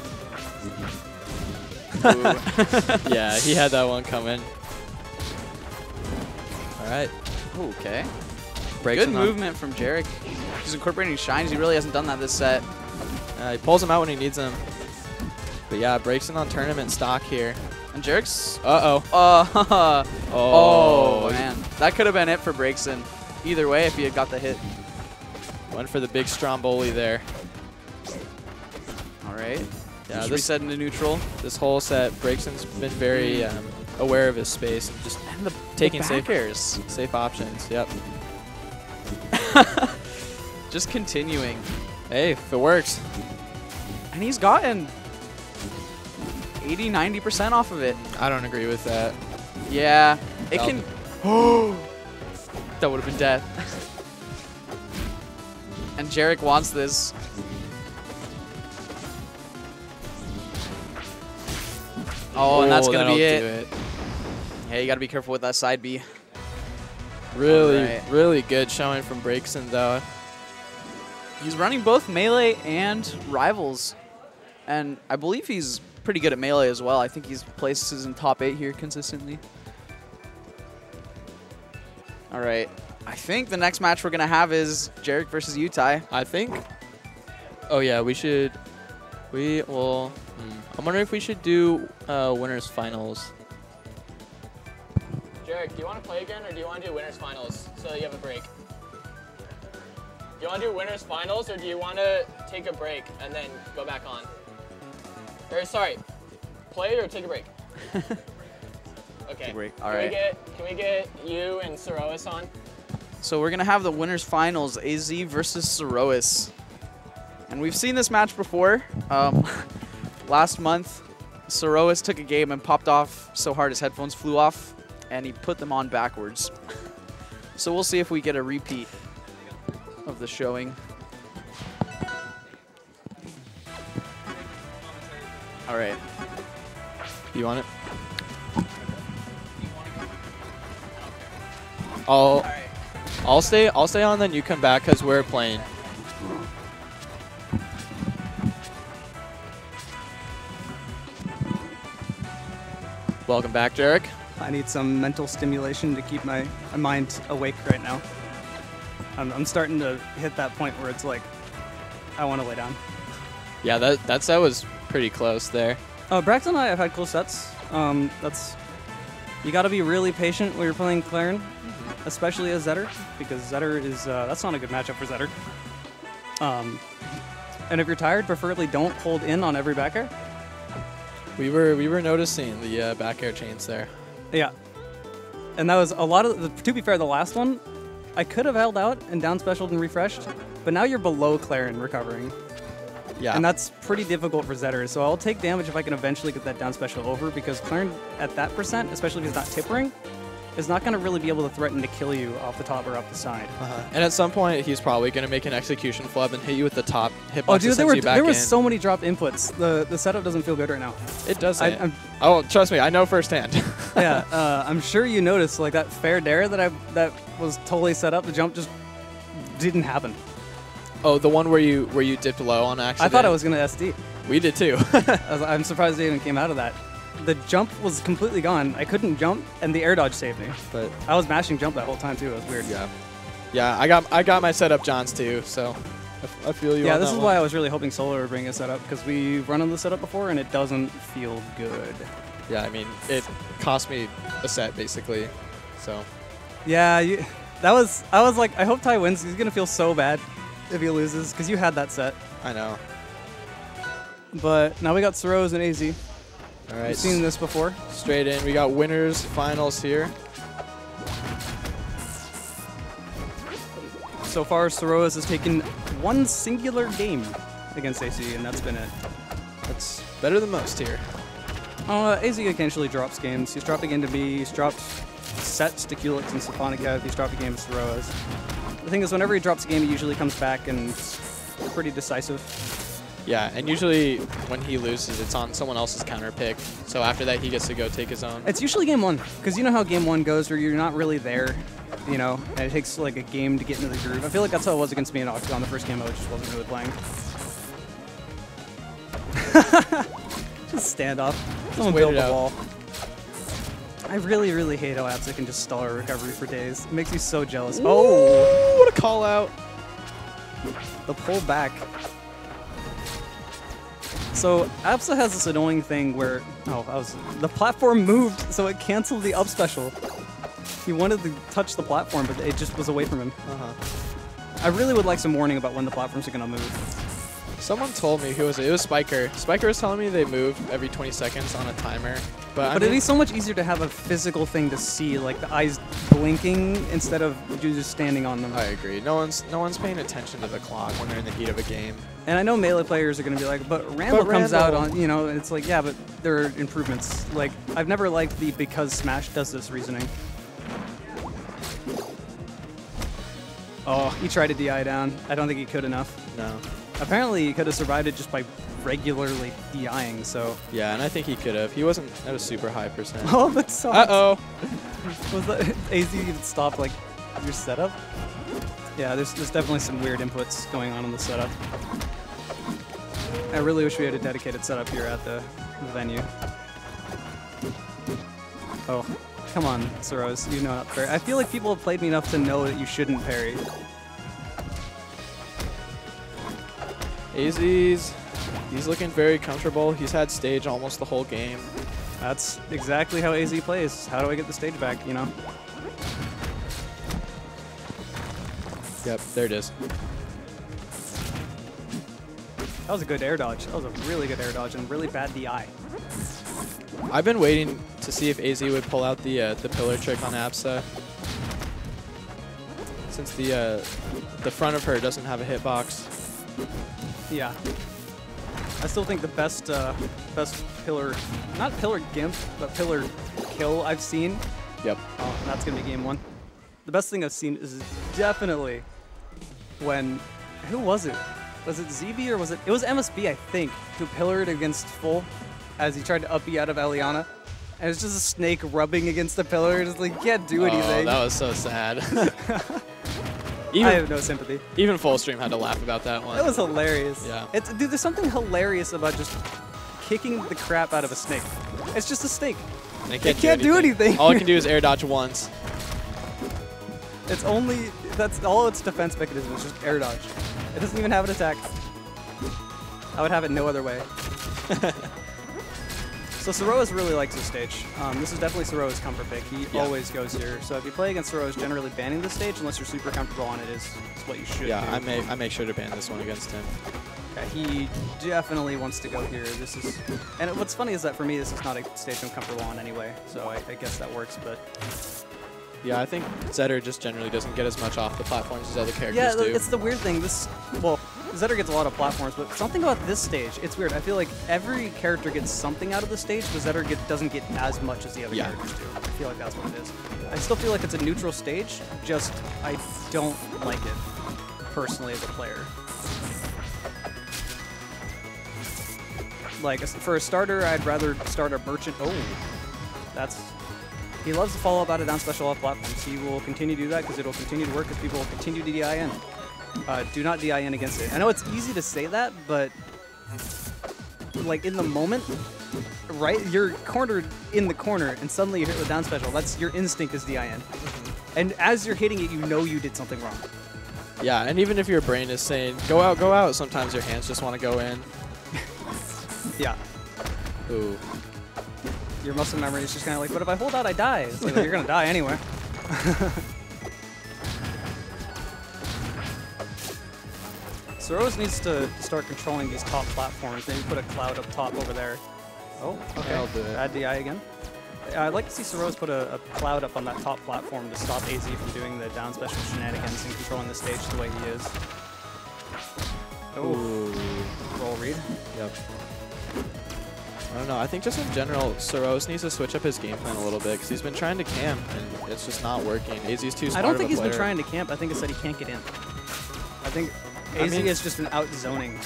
smash. Yeah, he had that one coming. All right. Okay. Breaks Good him up. movement from Jarek. He's incorporating shines. He really hasn't done that this set. He pulls him out when he needs him. But yeah, breaks in on tournament stock here. And Jarek's... Uh-oh. Oh, man. That could have been it for Breakson. Either way, if he had got the hit. Went for the big Stromboli there. All right. Yeah, Just this reset into neutral. This whole set, Breakson's been very aware of his space and just taking back airs. safe options. Yep. Just continuing. Hey, if it works. And he's gotten 80, 90% off of it. I don't agree with that. Yeah. It That'll can... Oh! That would have been death. And Jarek wants this. Oh, and that's going to be it. Yeah, you got to be careful with that side B. Really, really good showing from Breakson, though. He's running both Melee and Rivals. And I believe he's pretty good at Melee as well. I think he's places in top 8 here consistently. All right. I think the next match we're going to have is Jarek versus Utai. I think. Oh, yeah, we should. We will. I'm wondering if we should do winners finals. Jarek, do you want to play again, or do you want to do winners finals so that you have a break? Do you want to do winners finals, or do you want to take a break and then go back on? Or sorry, play it or take a break? Okay. Take a break. Can All right. Can we get you and Soroas on? So we're going to have the winners finals, AZ versus Cerois. And we've seen this match before. Last month, Cerois took a game and popped off so hard his headphones flew off, and he put them on backwards. So we'll see if we get a repeat of the showing. All right. You want it? I'll stay on, then you come back because we're playing. Welcome back, Jarek. I need some mental stimulation to keep my mind awake right now. I'm starting to hit that point where it's like, I want to lay down. Yeah, that set was pretty close there. Braxton and I have had close sets. You got to be really patient when you're playing Claren, especially as Zetter, because Zetter is that's not a good matchup for Zetter. And if you're tired, preferably don't hold in on every back air. We were noticing the back air chains there. Yeah, and that was a lot of. To be fair, the last one, I could have held out and down specialed and refreshed, but now you're below Claren recovering. Yeah. And that's pretty difficult for Zetter, so I'll take damage if I can eventually get that down special over, because Claren at that percent, especially if he's not tippering, is not going to really be able to threaten to kill you off the top or off the side. And at some point, he's probably going to make an execution flub and hit you with the top hitbox. Oh, dude, there were so many dropped inputs. The setup doesn't feel good right now. It doesn't. Oh, trust me, I know firsthand. Yeah, I'm sure you noticed like that fair dare that was totally set up. The jump just didn't happen. Oh, the one where you dipped low on accident? I thought I was going to SD. We did too. I'm surprised they even came out of that. The jump was completely gone. I couldn't jump, and the air dodge saved me. But I was mashing jump that whole time too. It was weird. Yeah. Yeah, I got my setup Johns too, so I feel you. Yeah, on this that is one. why I was really hoping Solar would bring a setup, because we've run on the setup before and it doesn't feel good. Yeah, I mean it cost me a set basically, so. Yeah, I was like, I hope Ty wins. He's gonna feel so bad if he loses, because you had that set. I know. But now we got Cerois and AZ. All right. We've seen this before. Straight in. We got winners finals here. So far, Cerois has taken one singular game against AC, and that's been it. That's better than most here. AZ occasionally drops games. He's dropped a game to me. He's dropped sets to Kulix and Stefanica. He's dropped a game to Cerois. The thing is, whenever he drops a game, he usually comes back and is pretty decisive. Yeah, and usually when he loses, it's on someone else's counter pick. So after that, he gets to go take his own. It's usually game one, because you know how game one goes, where you're not really there, you know, and it takes like a game to get into the groove. I feel like that's how it was against me in Octagon the first game I just wasn't really playing. Just stand off. Someone build the wall. I really, really hate how Absa can just stall a recovery for days. It makes me so jealous. Oh, what a call out. The pull back. So Absa has this annoying thing where the platform moved, so it canceled the up special. He wanted to touch the platform, but it just was away from him. I really would like some warning about when the platforms are gonna move. Someone told me, who was it? It was Spiker. Spiker was telling me they move every 20 seconds on a timer. But it'd be so much easier to have a physical thing to see, like the eyes blinking instead of you just standing on them. I agree. No one's paying attention to the clock when they're in the heat of a game. And I know Melee players are going to be like, but Randall comes out on, you know, it's like, yeah, but there are improvements. Like, I've never liked the because Smash does this reasoning. Oh, he tried to DI down. I don't think he could enough. No. Apparently, he could have survived it just by regularly DIing, so. Yeah, and I think he could have. He wasn't at a super high percent. Oh, but so. Uh-oh. Was that AZ even stopped, like, your setup? Yeah, there's definitely some weird inputs going on in the setup. I really wish we had a dedicated setup here at the venue. Oh, come on, Cerois, you know not to parry. I feel like people have played me enough to know that you shouldn't parry. He's looking very comfortable. He's had stage almost the whole game. That's exactly how AZ plays. How do I get the stage back, you know? Yep, there it is. That was a good air dodge. That was a really good air dodge and really bad DI. I've been waiting to see if AZ would pull out the pillar trick on Absa. since the front of her doesn't have a hitbox. Yeah. I still think the best pillar, not pillar gimp, but pillar kill I've seen. Yep. Oh, that's gonna be game 1. The best thing I've seen is definitely when, who was it? Was it ZB or was it? It was MSB, I think, who pillared against Full as he tried to up B out of Eliana. And it was just a snake rubbing against the pillar. It's like, you can't do anything. Oh, that was so sad. I have no sympathy. Even Full Stream had to laugh about that one. That was hilarious. Yeah. Dude, there's something hilarious about just kicking the crap out of a snake. It's just a snake. It can't do anything. All it can do is air dodge once. It's only, that's all its defense mechanism is just air dodge. It doesn't even have an attack. I would have it no other way. So Sorroas really likes this stage. This is definitely Sorroas' comfort pick. He always goes here. So if you play against Sorroas, generally banning the stage, unless you're super comfortable on it, is what you should do. Yeah, I make sure to ban this one against him. Okay, he definitely wants to go here. This is, and what's funny is that for me, this is not a stage I'm comfortable on anyway. So I guess that works, but. Yeah, I think Zetter just generally doesn't get as much off the platforms as other characters yeah, do. It's the weird thing. Well, Zetter gets a lot of platforms, but something about this stage, it's weird. I feel like every character gets something out of the stage, but Zetter doesn't get as much as the other characters do. I feel like that's what it is. I still feel like it's a neutral stage, just I don't like it, personally, as a player. Like, for a starter, I'd rather start a merchant. Oh, that's... He loves to follow up out of down special off platforms. He will continue to do that because it will continue to work because people will continue to DIN. Do not DIN against it. I know it's easy to say that, but like in the moment, right? You're cornered in the corner and suddenly you hit with down special. That's your instinct is DIN. And as you're hitting it, you know you did something wrong. Yeah, and even if your brain is saying, go out, sometimes your hands just want to go in. Yeah. Ooh. Your muscle memory is just kind of like, but if I hold out, I die. It's like, well, you're going to die anyway. Sorroas needs to start controlling these top platforms. Maybe put a cloud up top over there. Oh, okay. I'll do it. Bad DI again. I'd like to see Sorroas put a cloud up on that top platform to stop AZ from doing the down special shenanigans and controlling the stage the way he is. Oh. Roll read. Yep. I don't know. I think just in general, Sorroas needs to switch up his game plan a little bit because he's been trying to camp and it's just not working. AZ's too smart. I don't think he's been trying to camp. I think it's that he can't get in. I think AZ is just an out-zoning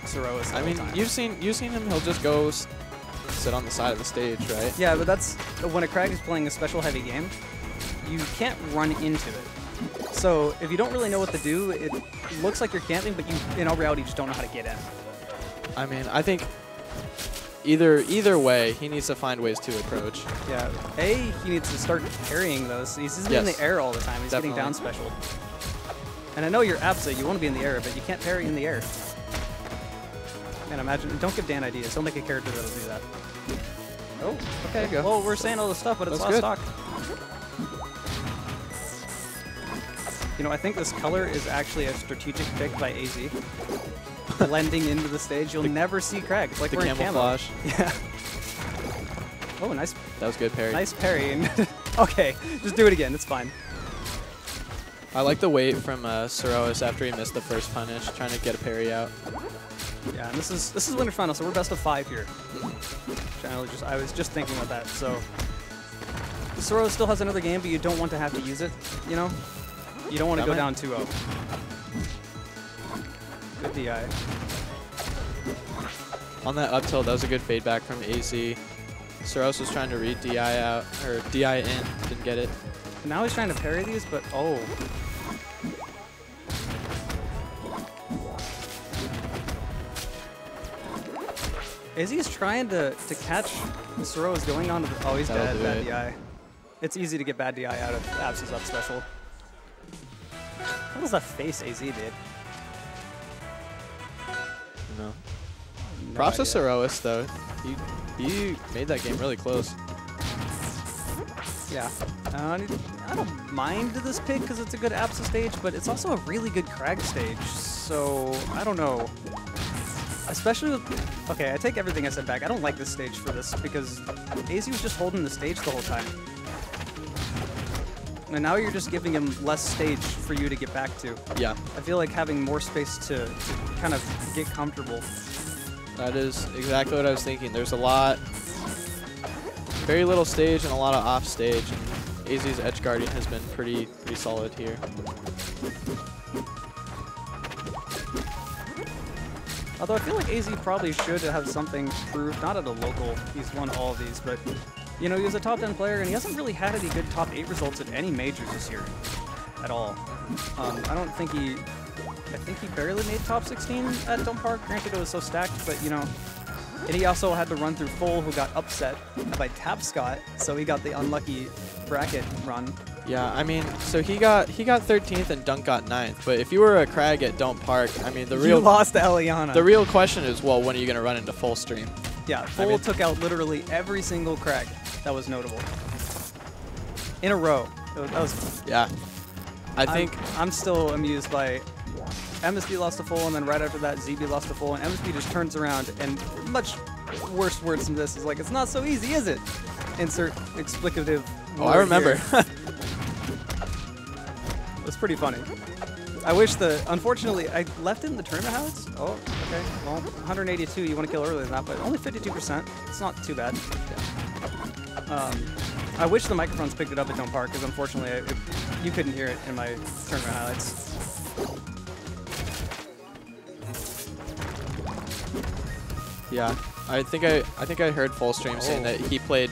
Sorroas. I mean, you've seen him. He'll just go sit on the side of the stage, right? Yeah, but that's when a Krag is playing a special heavy game. You can't run into it. So if you don't really know what to do, it looks like you're camping, but you, in all reality, just don't know how to get in. I mean, I think either way, he needs to find ways to approach. Yeah. He needs to start parrying those. He's just in the air all the time. He's getting down special. And I know you're Absa, you want to be in the air, but you can't parry in the air. Can't imagine. Don't give Dan ideas. He'll make a character that'll do that. Oh, okay. Well, we're saying all this stuff, but it's lost stock. You know, I think this color is actually a strategic pick by AZ. Blending into the stage. You'll never see Krag. It's like we're in camouflage. Yeah. Oh, nice. That was good parry. Nice parry. Okay, just do it again. It's fine. I like the wait from Sorroas after he missed the first punish, trying to get a parry out. Yeah, and this is winter final, so we're best of 5 here. I was just thinking about that. So Sorroas still has another game, but you don't want to have to use it. You know, you don't want to go down 2-0. Good DI. On that up tilt, that was a good fade back from AZ. Sorroas was trying to read DI out, or DI in, didn't get it. Now he's trying to parry these, but oh. Izzy's trying to catch Sorroas going on to the... Oh, he's dead. Bad DI. It's easy to get bad DI out of Absa's up special. What was that face AZ did? No. Props to Sorroas, though. He made that game really close. Yeah. I don't mind this pick because it's a good Absa stage, but it's also a really good Krag stage. So, I don't know. Especially with... Okay, I take everything I said back. I don't like this stage for this because AZ was just holding the stage the whole time. And now you're just giving him less stage for you to get back to. Yeah. I feel like having more space to kind of get comfortable. That is exactly what I was thinking. There's a lot, very little stage and a lot of off stage. And AZ's edge guarding has been pretty solid here. Although I feel like AZ probably should have something to prove, not at a local. He's won all of these, but you know, he was a top 10 player and he hasn't really had any good top 8 results at any majors this year at all. I don't think I think he barely made top 16 at Dome Park. Granted, it was so stacked, but you know, and he also had to run through Full, who got upset by Tapscott, so he got the unlucky bracket run. Yeah, I mean, so he got 13th and Dunk got 9th. But if you were a Crag at Dome Park, I mean, You lost to Eliana. The real question is, well, when are you going to run into Full stream? Yeah, Full took out literally every single Crag that was notable in a row. That was. Yeah, I think I'm still amused by MSB lost to Full, and then right after that, ZB lost to Full, and MSB just turns around and much worse words than this is like, it's not so easy, is it? Insert explicative. Oh, I remember. It was pretty funny. I wish unfortunately, I left it in the tournament highlights. Oh, okay. Well, 182, you want to kill earlier than that, but only 52%. It's not too bad. I wish the microphones picked it up at Dome Park, because unfortunately, you couldn't hear it in my tournament highlights. Yeah, I think I heard Full stream saying that he played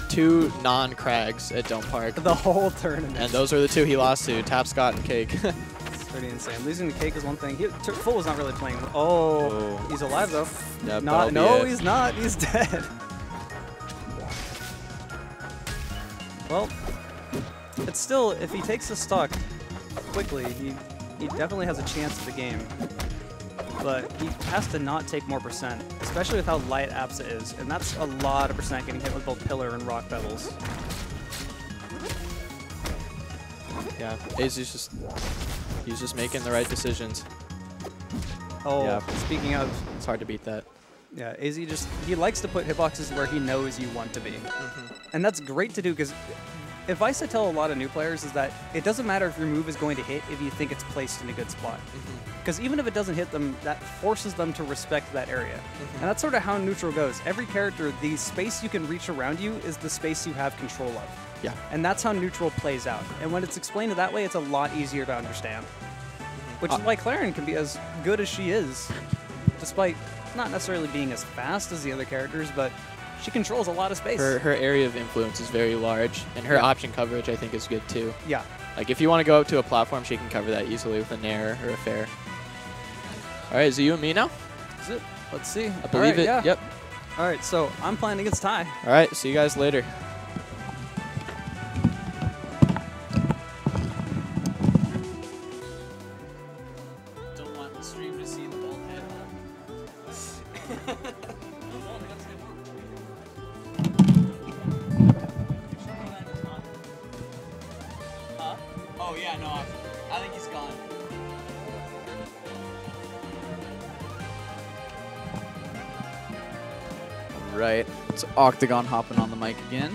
2 non-Crags at Dome Park. The whole tournament. And those are the 2 he lost to, Tapscott and Cake. It's pretty insane. Losing to Cake is one thing. Full was not really playing. Oh, he's alive though. Yep, No, he's not. He's dead. Well, it's still, if he takes the stock quickly, he definitely has a chance at the game. But he has to not take more percent, especially with how light Apsa is. And that's a lot of percent getting hit with both Pillar and Rock Pebbles. Yeah, he's just making the right decisions. Oh, yeah. Speaking of, it's hard to beat that. Yeah, AZ he likes to put hitboxes where he knows you want to be. And that's great to do, because advice I tell a lot of new players is that it doesn't matter if your move is going to hit if you think it's placed in a good spot. Because even if it doesn't hit them, that forces them to respect that area. And that's sort of how neutral goes. Every character, the space you can reach around you is the space you have control of. Yeah. And that's how neutral plays out. And when it's explained that way, it's a lot easier to understand. Which is why Clarion can be as good as she is, despite not necessarily being as fast as the other characters, but she controls a lot of space. Her area of influence is very large, and her option coverage, I think, is good too. Yeah. Like, if you want to go up to a platform, she can cover that easily with a Nair or a Fair. All right, is it you and me now? That's it. Let's see. I believe it. Yeah. Yep. All right, so I'm playing against Ty. All right, see you guys later. Don't want the stream to see the bald head. Huh? Oh yeah, no, I think he's gone. Right, it's Octagon hopping on the mic again.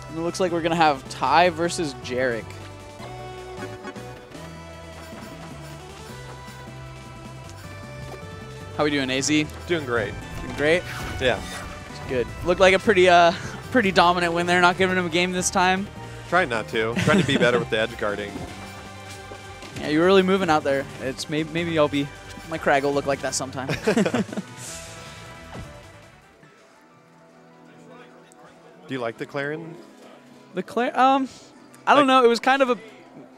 And it looks like we're gonna have Ty versus Jarek. How we doing, AZ? Doing great. Doing great? Yeah. It's good. Looked like a pretty dominant win there, not giving him a game this time. Trying not to. Trying to be better with the edge guarding. Yeah, you were really moving out there. It's maybe I'll be, my Crag will look like that sometime. Do you like the Clarion? The I don't know. It was kind of a.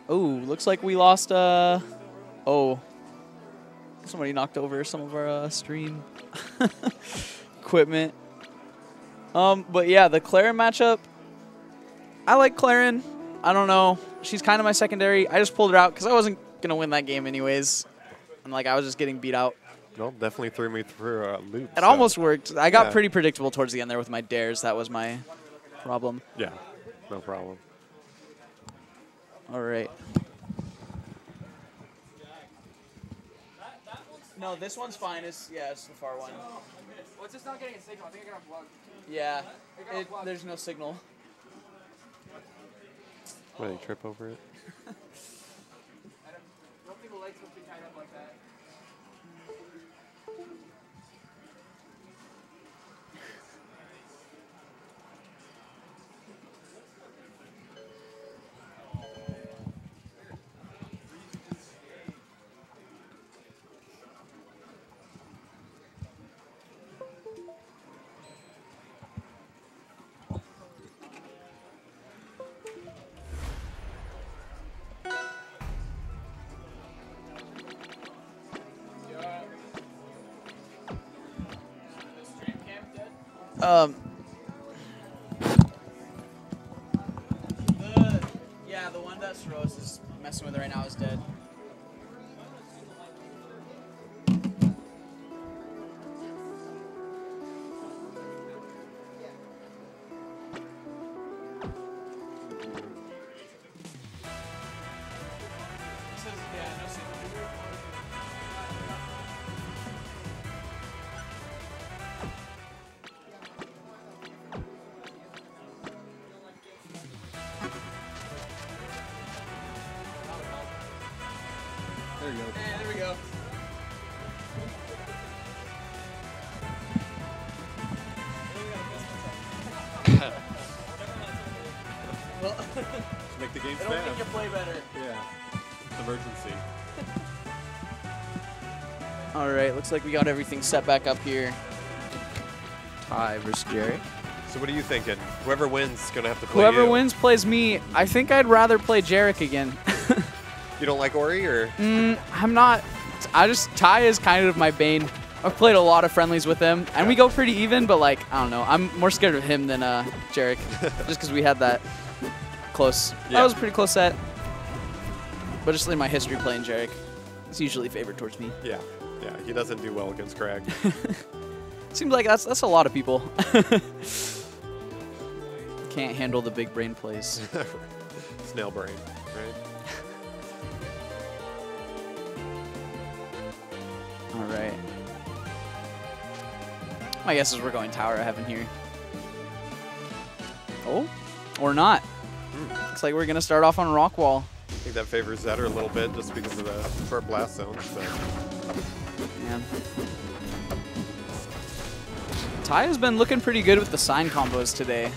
Oh, looks like we lost. Oh, somebody knocked over some of our stream equipment. But yeah, the Clarion matchup. I like Clarion. I don't know. She's kind of my secondary. I just pulled her out because I wasn't gonna win that game anyways, and like I was just getting beat out. Well, definitely threw me through a loop. It almost worked. I got pretty predictable towards the end there with my dares. That was my problem. Yeah, no problem. All right. No, this one's fine. It's the far one. Well, it's just not getting a signal. I think I got plugged. Yeah, there's no signal. Why, you trip over it? I don't think the legs will be tied up like that. The one that Soros is messing with right now is dead. There you go. Yeah, there we go. Well, Make the game it'll make fast. you play better. Yeah. Emergency. All right, looks like we got everything set back up here. Ty versus Jerry. So what are you thinking? Whoever wins is going to have to play Whoever you. wins plays me. I think I'd rather play Jarek again. You don't like Ori, or? I'm not. Ty is kind of my bane. I've played a lot of friendlies with him, and we go pretty even, but like, I don't know. I'm more scared of him than Jarek, just because we had that close. Yeah. That was a pretty close set. But just in my history playing Jarek, it's usually favored towards me. Yeah. Yeah, he doesn't do well against Craig. Seems like that's a lot of people. Can't handle the big brain plays. Snail brain, right? All right. My guess is we're going tower heaven here. Oh, or not. Looks like we're gonna start off on rock wall. I think that favors Zetter a little bit just because of the short blast zones. But Yeah. Ty has been looking pretty good with the sign combos today.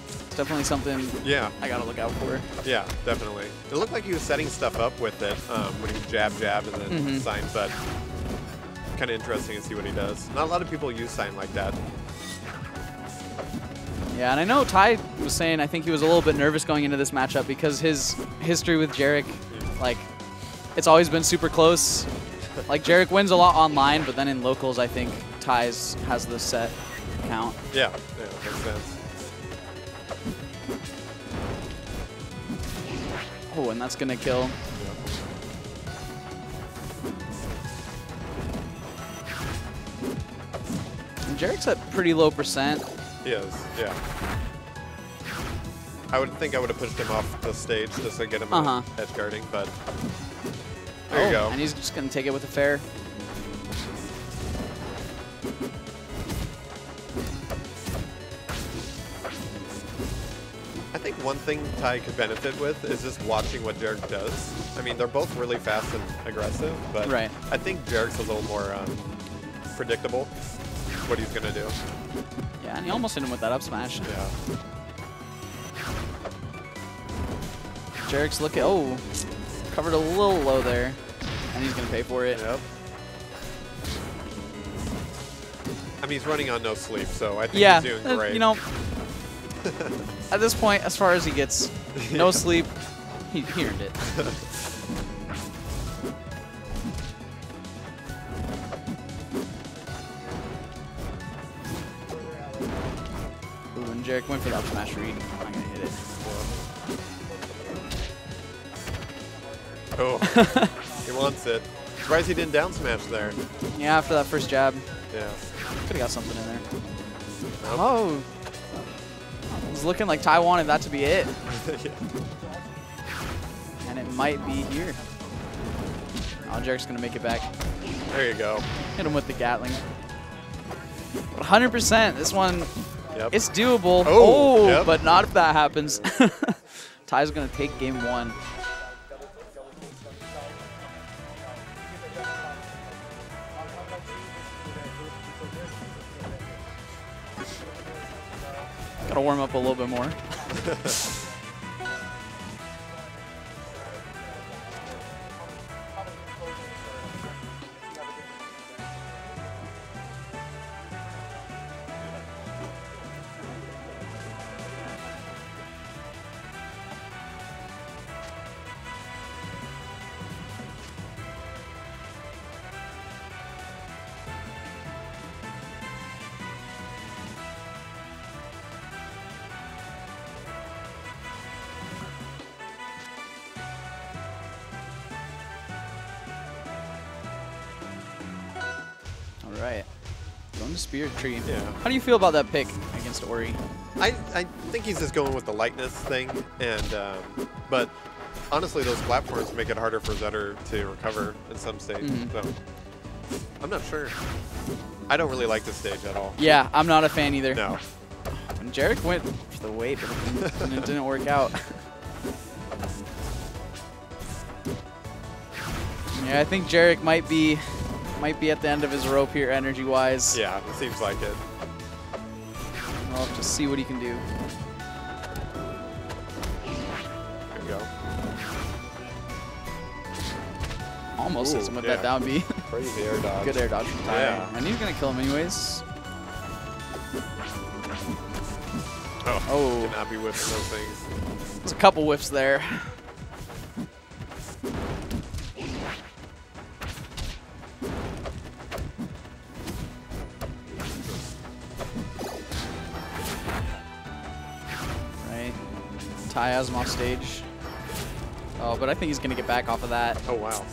It's definitely something yeah, I gotta look out for. yeah, definitely. It looked like he was setting stuff up with it when he jab, and then sign, but kind of interesting to see what he does. Not a lot of people use sign like that. Yeah, and I know Ty was saying I think he was a little bit nervous going into this matchup because his history with Jarek, like, it's always been super close. Like, Jarek wins a lot online, but then in locals, I think Ty has the set count. Yeah, makes sense. Oh, and that's gonna kill. And Jarek's at pretty low percent. He is, yeah. I would think I would have pushed him off the stage just to get him edge guarding, but there you go. And he's just gonna take it with a fair. I think one thing Ty could benefit with is just watching what Jarek does. I mean, they're both really fast and aggressive, but Right. I think Jarek's a little more predictable what he's going to do. Yeah, and he almost hit him with that up smash. Yeah. Jarek's looking, oh, covered a little low there, and he's gonna pay for it. Yep. I mean, he's running on no sleep, so I think Yeah, he's doing great. you know, at this point, as far as he gets no sleep, he earned it. Ooh, and Jarek went for the up smash read. I'm not gonna hit it. Oh, he wants it. Surprised he didn't down smash there. Yeah, after that first jab, Yeah. could have got something in there. Nope. Oh, it was looking like Ty wanted that to be it, Yeah. and it might be here. Oh, Jarek's gonna make it back. There you go. Hit him with the Gatling. 100%. This one, Yep. it's doable. Oh, yep. But not if that happens. Ty's going to take game 1. Got to warm up a little bit more. Right. Going to Spirit Tree. Yeah. How do you feel about that pick against Ori? I think he's just going with the lightness thing, and but honestly, those platforms make it harder for Zetter to recover in some states. So I'm not sure. I don't really like this stage at all. Yeah, I'm not a fan either. No. And Jarek went for the weight, but it didn't work out. Yeah, I think Jarek might be at the end of his rope here, energy-wise. Yeah, it seems like it. I'll have to see what he can do. There we go. Almost hits him with that down B. Crazy air dodge. Good air dodge from Ty. Yeah. And he's going to kill him anyways. Oh. Cannot be whipping those things. There's a couple whiffs there. Ty has him off stage. Oh, but I think he's going to get back off of that. Oh, wow.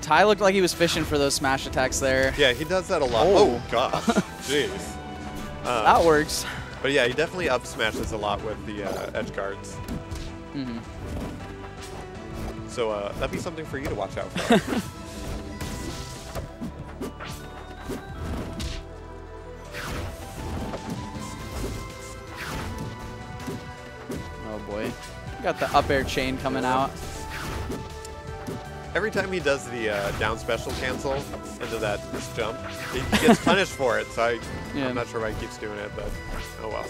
Ty looked like he was fishing for those smash attacks there. Yeah, he does that a lot. Oh, gosh. Jeez. That works. But yeah, he definitely up smashes a lot with the edge guards. So that'd be something for you to watch out for. Got the up air chain coming out. Every time he does the down special cancel into this jump, he gets punished for it. So I'm not sure why he keeps doing it, but oh well.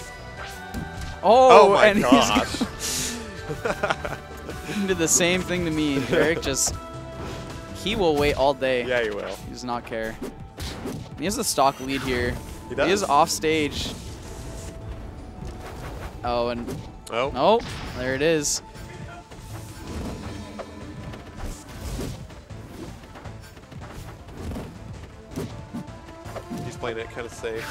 Oh my and gosh. He did the same thing to me. Eric just, he will wait all day. Yeah, he will. He does not care. He has the stock lead here. He does. He is off stage. Oh, and oh, there it is. He's playing it kind of safe.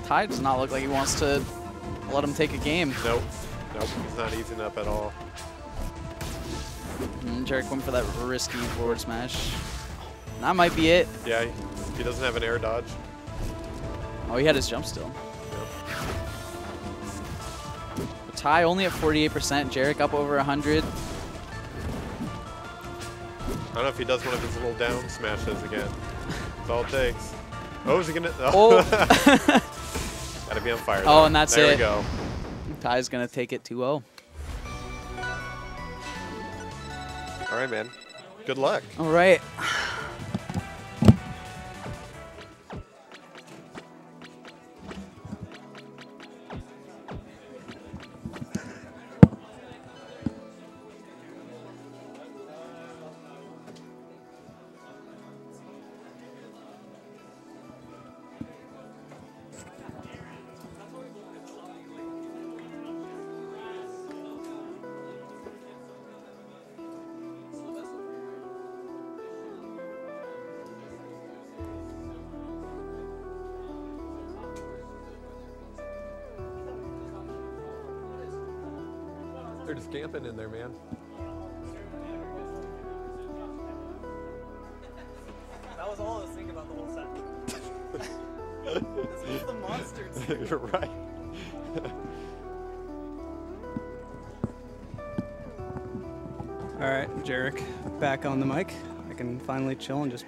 Ty does not look like he wants to let him take a game. Nope. Nope. He's not easing up at all. Jarek went for that risky forward smash. That might be it. Yeah, he doesn't have an air dodge. Oh, he had his jump still. Yep. Ty only at 48%. Jarek up over 100. I don't know if he does one of his little down smashes again. That's all it takes. Oh, is he gonna? Oh. Gotta be on fire. Oh, and that's there it. We go. Ty's gonna take it 2-0. All right, man. Good luck. All right. They're just camping in there, man. That was all I was thinking about the whole set. This was the monsters. You're right. Jarek, back on the mic. I can finally chill and just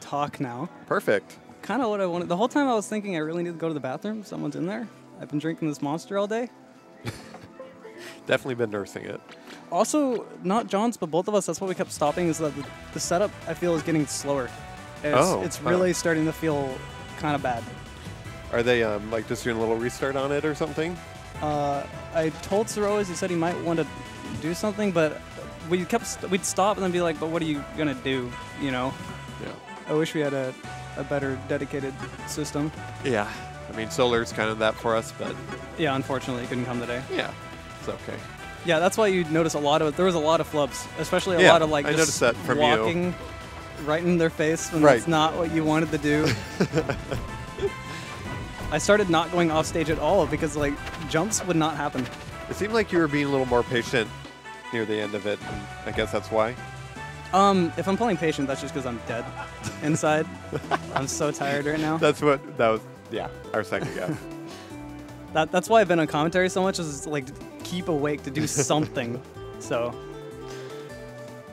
talk now. Perfect. Kind of what I wanted. The whole time I was thinking I really need to go to the bathroom. Someone's in there. I've been drinking this Monster all day. Definitely been nursing it. Also, not John's, but both of us, that's what we kept stopping, is that the setup, I feel, is getting slower. It's really starting to feel kind of bad. Are they like just doing a little restart on it or something? I told Saroas, he said he might want to do something, but we'd stop and then be like, but what are you going to do, you know? Yeah. I wish we had a better dedicated system. Yeah. I mean, solar's kind of that for us, but... Yeah, unfortunately, it couldn't come today. Yeah, it's okay. Yeah, that's why you notice a lot of it. There was a lot of flubs, especially a Yeah, lot of, like, I just noticed that from walking right in their face when Right. that's not what you wanted to do. I started not going off stage at all because, like, jumps would not happen. It seemed like you were being a little more patient near the end of it, and I guess that's why. If I'm playing patient, that's just because I'm dead inside. I'm so tired right now. That was, yeah, our second guess. That's why I've been on commentary so much, is like to keep awake, to do something. So,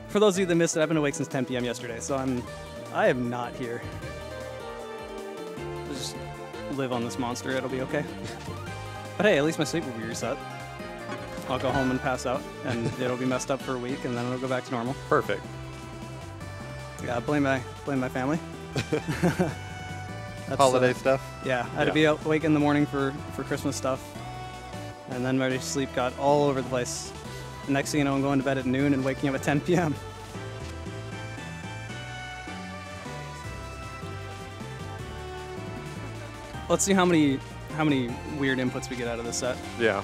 for those of you that missed it, I've been awake since 10 p.m. yesterday, so I am not here. Just live on this monster, it'll be okay. But hey, at least my sleep will be reset. I'll go home and pass out, and it'll be messed up for a week, and then it'll go back to normal. Perfect. Yeah, blame my family. That's, Holiday stuff? Yeah, I had to be awake in the morning for Christmas stuff. And then my sleep got all over the place. The next thing you know, I'm going to bed at noon and waking up at 10 p.m. Let's see how many weird inputs we get out of this set. Yeah.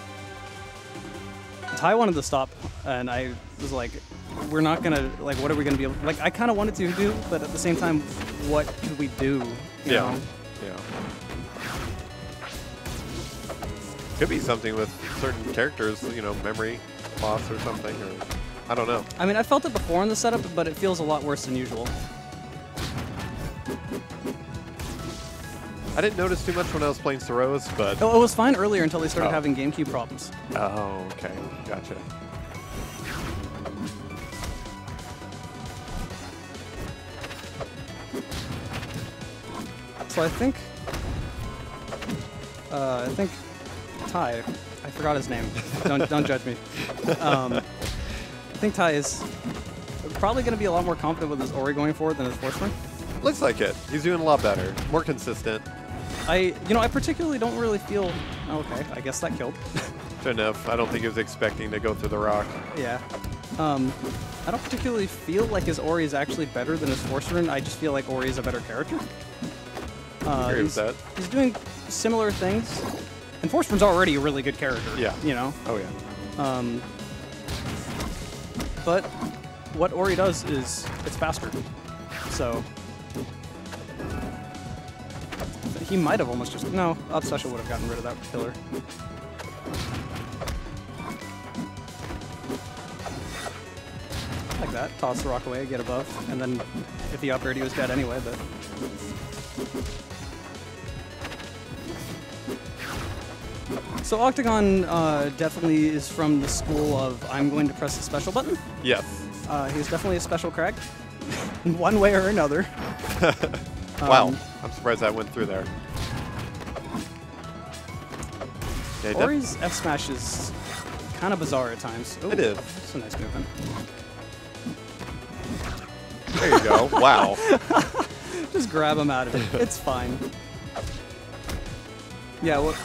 Ty wanted to stop, and I was like, we're not gonna, like, what are we gonna be able, like, I kind of wanted to do, but at the same time, what could we do? You know? Yeah. Could be something with certain characters, you know, memory loss or something, or I don't know. I mean, I felt it before in the setup, but it feels a lot worse than usual. I didn't notice too much when I was playing Soros, but... Oh, it was fine earlier until they started having GameCube problems. Oh, okay. Gotcha. So I think Ty, I forgot his name. Don't judge me. I think Ty is probably going to be a lot more confident with his Ori going forward than his Forceman. Looks like it. He's doing a lot better. More consistent. I particularly don't really feel... Okay, I guess that killed. Fair enough. I don't think he was expecting to go through the rock. Yeah. I don't particularly feel like his Ori is actually better than his Sorcerer. I just feel like Ori is a better character. I agree with that. He's doing similar things. And Forceman's already a really good character. Yeah. You know? Oh, yeah. But what Ori does is it's faster. So... He might have almost just... No, Up Special would have gotten rid of that pillar. Like that. Toss the rock away, get above. And then if he up aired, he was dead anyway, but... So Octagon definitely is from the school of I'm going to press the special button. Yes. He's definitely a special crack. One way or another. Wow. I'm surprised that went through there. Yeah, Ori's F smash is kind of bizarre at times. Ooh, it is. That's a nice movement. There you go. Wow. Just grab him out of it. It's fine. Yeah, well,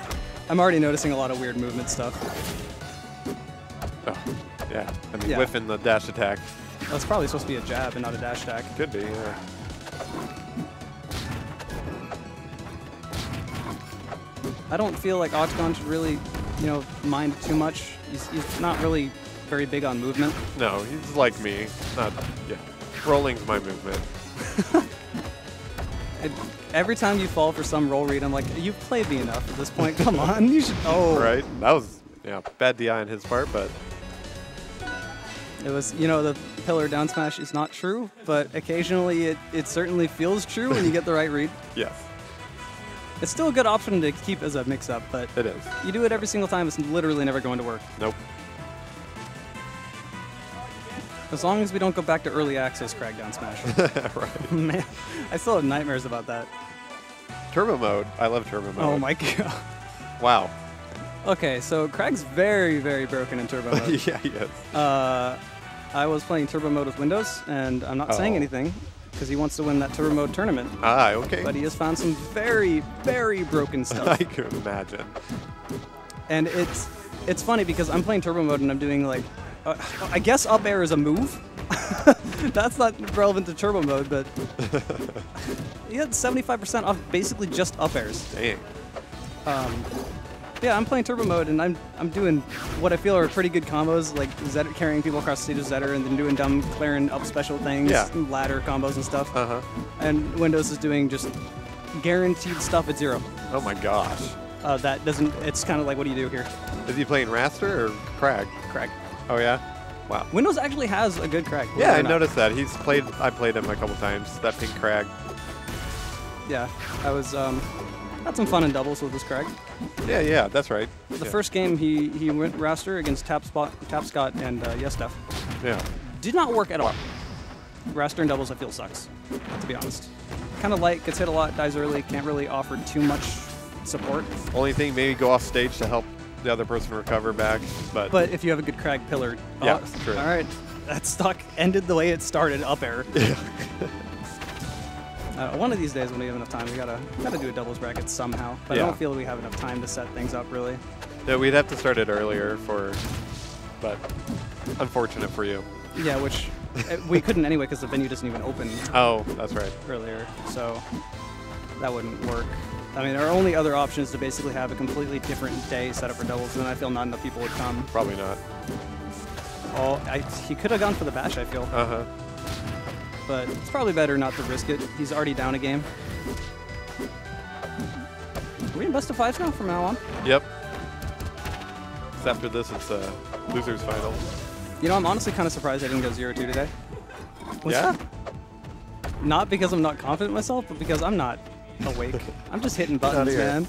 I'm already noticing a lot of weird movement stuff. Oh, yeah. I mean, Yeah. whiffing the dash attack. That's probably supposed to be a jab and not a dash attack. Could be, yeah. I don't feel like Octagon should really, mind too much. He's not really very big on movement. No, he's like me. Not, yeah. Rolling's my movement. Every time you fall for some roll read, I'm like, you've played me enough at this point. Come on, you should. Oh, Right? That was, yeah, bad DI on his part, but... It was, the pillar down smash is not true, but occasionally it certainly feels true when you get the right read. Yes. It's still a good option to keep as a mix-up, but It is. you do it every single time, it's literally never going to work. Nope. As long as we don't go back to early access Crackdown Smash. Right. Man, I still have nightmares about that. Turbo mode. I love turbo mode. Oh my god. Wow. Okay, so Crag's very, very broken in turbo mode. Yeah, he is. I was playing turbo mode with Windows, and I'm not saying anything because he wants to win that turbo mode tournament. Ah, okay. But he has found some very, very broken stuff. I can imagine. And it's funny because I'm playing turbo mode and I'm doing like, I guess up air is a move. That's not relevant to turbo mode, but he had 75% off basically just up airs. Dang. Yeah, I'm playing turbo mode and I'm doing what I feel are pretty good combos, like Zetter, carrying people across the stage with Zetter, and then doing dumb clearing up special things, and ladder combos and stuff. And Windows is doing just guaranteed stuff at 0. Oh my gosh. That doesn't. It's kind of like, what do you do here? Is he playing Raster or Crag? Crag. Oh yeah. Wow. Windows actually has a good Crag. Yeah, I noticed that. I played him a couple times. That pink Crag. Yeah, I was had some fun in doubles with this Crag. Yeah, that's right. The first game he went Raster against Tapscott and Yestef. Yeah. Did not work at all. Raster in doubles I feel sucks, to be honest. Kind of light, gets hit a lot, dies early, can't really offer too much support. Only thing, maybe go off stage to help the other person recover back. But if you have a good Crag pillar, yeah, true. All right, that stock ended the way it started, up air. One of these days when we have enough time, we gotta do a doubles bracket somehow. But I don't feel we have enough time to set things up really. Yeah, we'd have to start it earlier but unfortunate for you. Yeah, which we couldn't anyway because the venue doesn't even open. Oh, that's right. Earlier, so that wouldn't work. I mean, our only other option is to basically have a completely different day set up for doubles, and then I feel not enough people would come. Probably not. Oh, he could have gone for the bash, I feel. But it's probably better not to risk it. He's already down a game. Are we in best of 5s now from now on? Yep. After this, it's losers final. You know, I'm honestly kind of surprised I didn't go 0-2 today. Yeah? Not because I'm not confident in myself, but because I'm not awake. I'm just hitting buttons, man.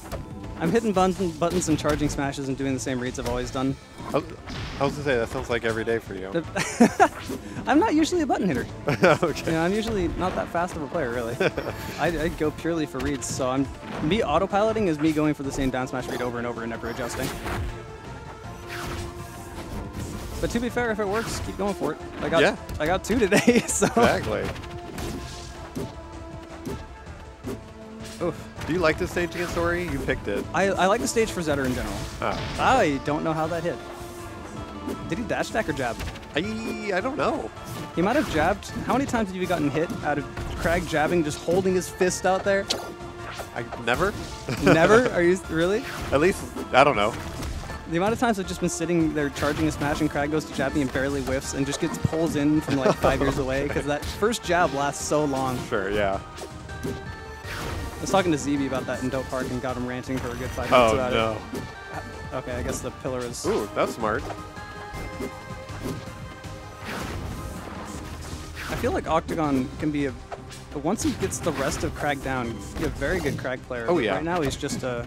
I'm hitting buttons and charging smashes and doing the same reads I've always done. I was going to say, that sounds like every day for you. I'm not usually a button hitter. Okay. You know, I'm usually not that fast of a player, really. I go purely for reads, so me autopiloting is me going for the same down smash read over and over and never adjusting. But to be fair, if it works, keep going for it. I got 2 today, so. Exactly. Oof. Do you like the stage against Ori? You picked it. I like the stage for Zetter in general. Oh. I don't know how that hit. Did he dash attack or jab? I don't know. He might have jabbed. How many times have you gotten hit out of Crag jabbing, just holding his fist out there? Never. Never? Are you really? At least, I don't know. The amount of times I've just been sitting there charging a smash and Crag goes to jab me and barely whiffs and just gets pulls in from like 5 years away because that first jab lasts so long. Sure, yeah. I was talking to ZB about that in Dope Park and got him ranting for a good 5 minutes about no. it. Okay, I guess the pillar is... Ooh, that's smart. I feel like Octagon can be once he gets the rest of Crag down, he's a very good Crag player. Oh, yeah. Right now he's just kind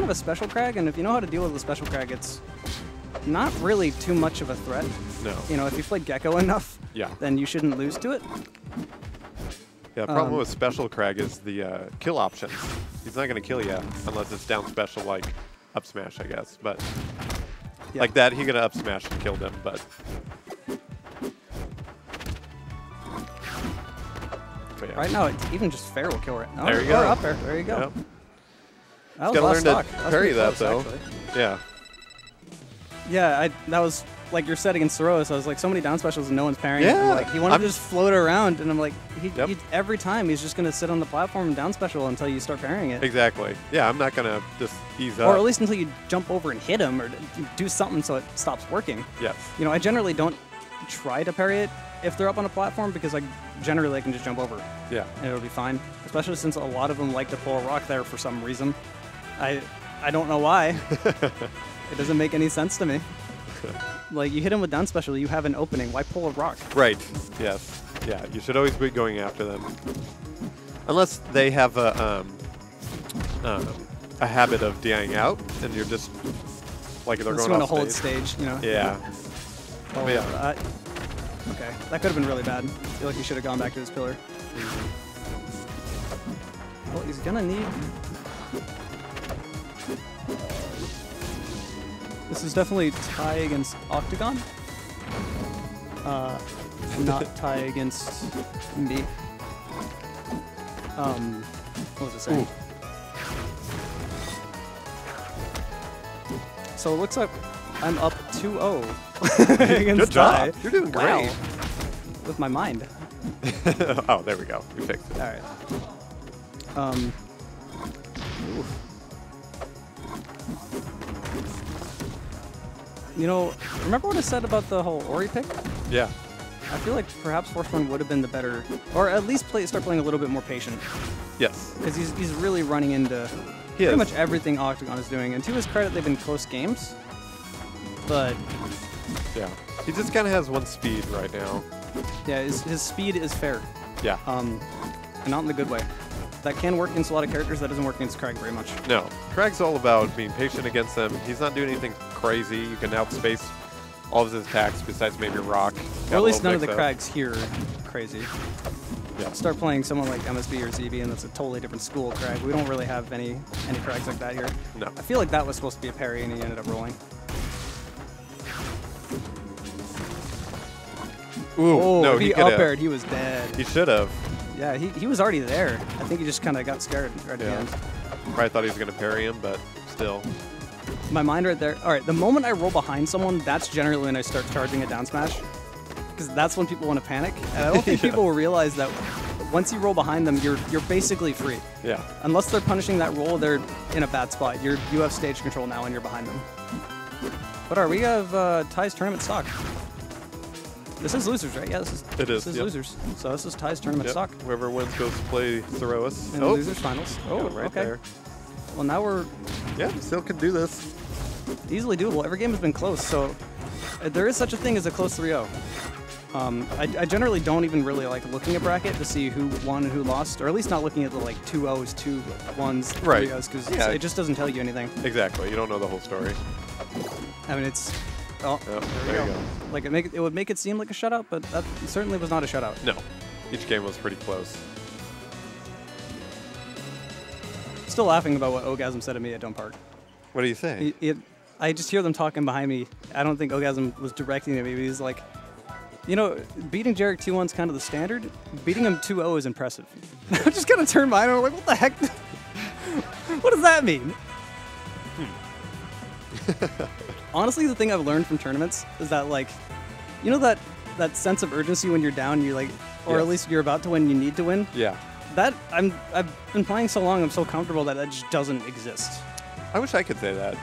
of a special Crag, and if you know how to deal with a special Crag, it's not really too much of a threat. No. You know, if you play Gecko enough, then you shouldn't lose to it. Yeah, the problem with special Crag is the kill options. He's not going to kill you unless it's down special like up smash, I guess. But like that, he could have up smash and killed him, but... yeah. Right now, it's even just fair will kill right now. There you go. Up there. There you go. Yep. That was Gotta last learn stock. to That was parry pretty that, close, though. actually. Yeah. Yeah, that was like your set against Soros. I was like, so many down specials and no one's parrying it. Yeah. Like, he wanted to just float around, and I'm like, Yep. every time he's just going to sit on the platform and down special until you start parrying it. Exactly. Yeah, I'm not going to just ease up. Or at least until you jump over and hit him or do something so it stops working. Yes. You know, I generally don't try to parry it if they're up on a platform because I can just jump over. Yeah. And it'll be fine. Especially since a lot of them like to pull a rock there for some reason. I don't know why. It doesn't make any sense to me. Like, you hit him with down special, you have an opening. Why pull a rock? Right. Yes. Yeah, you should always be going after them. Unless they have a habit of DIing out, and you're just, like, they're Unless going you off want to hold stage. stage, you know? Yeah. Oh, Yeah. Okay, that could have been really bad. I feel like he should have gone back to his pillar. Well, he's gonna need... This is definitely tie against Octagon. Not tie against me. What was it saying? Ooh. So it looks like I'm up 2-0 against Good job. Ty. You're doing great. Wow. With my mind. Oh, there we go. We fixed it. All right. Oof. You know, remember what I said about the whole Ori pick? Yeah. I feel like perhaps Force One would have been the better, or at least start playing a little bit more patient. Yes. Because he's really running into pretty much everything Octagon is doing. And to his credit, they've been close games. But yeah, he just kind of has one speed right now. Yeah, his speed is fair. Yeah. And not in the good way. That can work against a lot of characters. That doesn't work against Craig very much. No, Craig's all about being patient against them. He's not doing anything crazy. You can outspace all of his attacks besides maybe Rock. Or at least none of the Craigs here are crazy. Yeah. Start playing someone like MSB or ZB, and that's a totally different school of Craig. We don't really have any Craigs like that here. No. I feel like that was supposed to be a parry, and he ended up rolling. Ooh, oh, no, if he up-aired, he was dead. He should have. Yeah, he was already there. I think he just kind of got scared right at the end. Probably thought he was going to parry him, but still. My mind right there. All right, the moment I roll behind someone, that's generally when I start charging a down smash. Because that's when people want to panic. And I don't think people will realize that once you roll behind them, you're basically free. Yeah. Unless they're punishing that roll, they're in a bad spot. You have stage control now and you're behind them. But we have Ty's tournament stock. This is losers, right? Yeah, this is losers. So this is Ty's tournament stock. Whoever wins goes to play Zerois. In the losers finals. Oh, right okay. there. Well, now we're... Yeah, we still can do this. Easily doable. Every game has been close, so there is such a thing as a close 3-0. I generally don't even really like looking at bracket to see who won and who lost, or at least not looking at the like 2-0s, 2-1s, 3-0s, because it just doesn't tell you anything. Exactly. You don't know the whole story. I mean, it's... Oh, there you go. Like it would make it seem like a shutout, but that certainly was not a shutout. No. Each game was pretty close. Still laughing about what Ogasm said to me at Dome Park. What do you say? I just hear them talking behind me. I don't think Ogasm was directing at me, but he's like, you know, beating Jarek 2-1 is kind of the standard. Beating him 2-0 is impressive. I'm just going to turn mine and I'm like, what the heck? What does that mean? Honestly, the thing I've learned from tournaments is that, like, you know that sense of urgency when you're down, you like, or at least you're about to win, you need to win? Yeah. That, I've been playing so long, I'm so comfortable that just doesn't exist. I wish I could say that.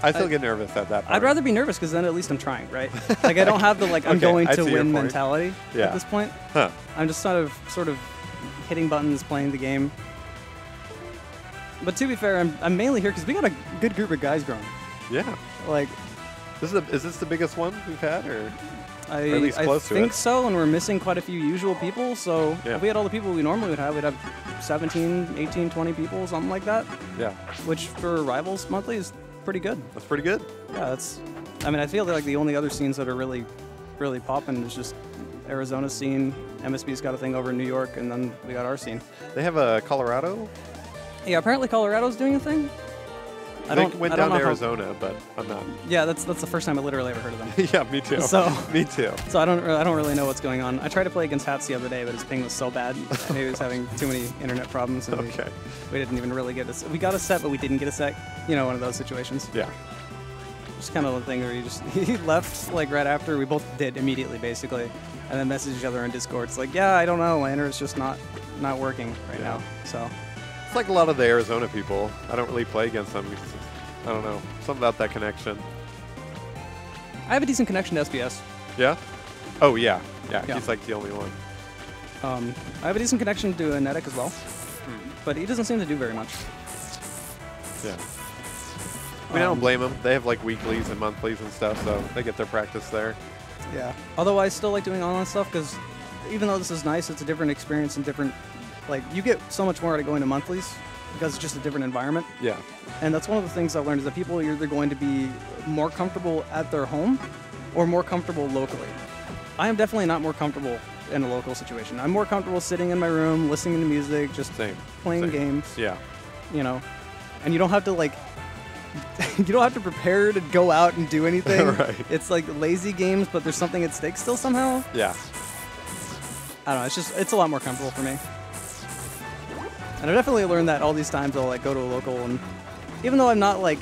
I still get nervous at that point. I'd rather be nervous because then at least I'm trying, right? Like I don't have the like I'm going to win mentality at this point. Huh. I'm just sort of hitting buttons, playing the game. But to be fair, I'm mainly here because we got a good group of guys growing. Yeah. Like, is this the biggest one we've had, or at least close to it? I think so, and we're missing quite a few usual people. So if we had all the people we normally would have, we'd have 17, 18, 20 people, something like that. Yeah. Which for Rivals Monthly is pretty good. That's pretty good. Yeah, I mean, I feel like the only other scenes that are really, really popping is just Arizona's scene. MSB's got a thing over in New York, and then we got our scene. They have a Colorado? Yeah, apparently Colorado's doing a thing. They went down to Arizona, but I'm not. Yeah, that's the first time I literally ever heard of them. Yeah, me too. So me too. So I don't really know what's going on. I tried to play against Hats the other day, but his ping was so bad. He was having too many internet problems, and we didn't even really get a. We got a set, but we didn't get a set. You know, one of those situations. Yeah. Just kind of the thing where he left like right after we both did immediately, basically, and then messaged each other on Discord. It's like, yeah, I don't know, my internet's just not working right now. So. It's like a lot of the Arizona people. I don't really play against them. I don't know. Something about that connection. I have a decent connection to SBS. Yeah? Oh, yeah. Yeah, he's like the only one. I have a decent connection to Netic as well, but he doesn't seem to do very much. Yeah. I mean, I don't blame him. They have like weeklies and monthlies and stuff, so they get their practice there. Yeah. Although I still like doing online stuff because even though this is nice, it's a different experience and different... Like, you get so much more out of going to monthlies because it's just a different environment. Yeah. And that's one of the things I learned is that people are either going to be more comfortable at their home or more comfortable locally. I am definitely not more comfortable in a local situation. I'm more comfortable sitting in my room, listening to music, just playing games. Yeah. You know, and you don't have to like, you don't have to prepare to go out and do anything. Right. It's like lazy games, but there's something at stake still somehow. Yeah. I don't know. It's a lot more comfortable for me. And I've definitely learned that all these times I'll like go to a local, and even though I'm not like,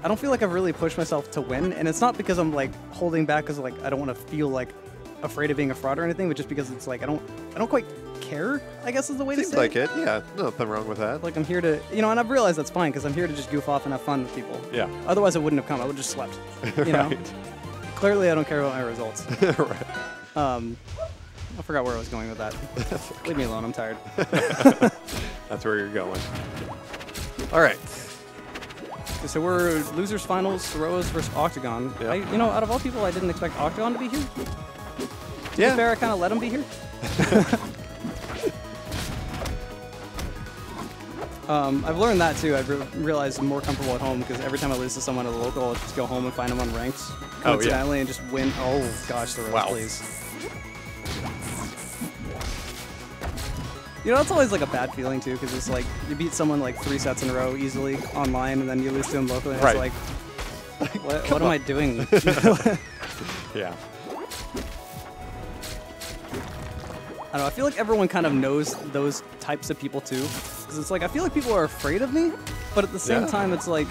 I don't feel like I've really pushed myself to win, and it's not because I'm like holding back because like I don't want to feel like afraid of being a fraud or anything, but just because it's like I don't quite care, I guess is the way to Seems say like it. it. Yeah. Nothing wrong with that. Like I'm here to, you know, and I've realized that's fine because I'm here to just goof off and have fun with people. Yeah. Otherwise I wouldn't have come. I would have just slept. You know. Clearly I don't care about my results. Right. I forgot where I was going with that. Leave me alone. I'm tired. That's where you're going. All right. Okay, so we're losers finals, Sorrows versus Octagon. Yeah. You know, out of all people, I didn't expect Octagon to be here. To Yeah. be fair, I kind of let him be here. I've learned that too. I've realized I'm more comfortable at home because every time I lose to someone at the local, I'll just go home and find them unranked coincidentally and just win. Oh gosh, Sorrows, Wow. please. You know, it's always like a bad feeling too, because it's like you beat someone like 3 sets in a row easily online, and then you lose to them locally, and Right. it's like, what am I doing? Yeah. I don't know, I feel like everyone kind of knows those types of people too, because it's like I feel like people are afraid of me, but at the same time it's like,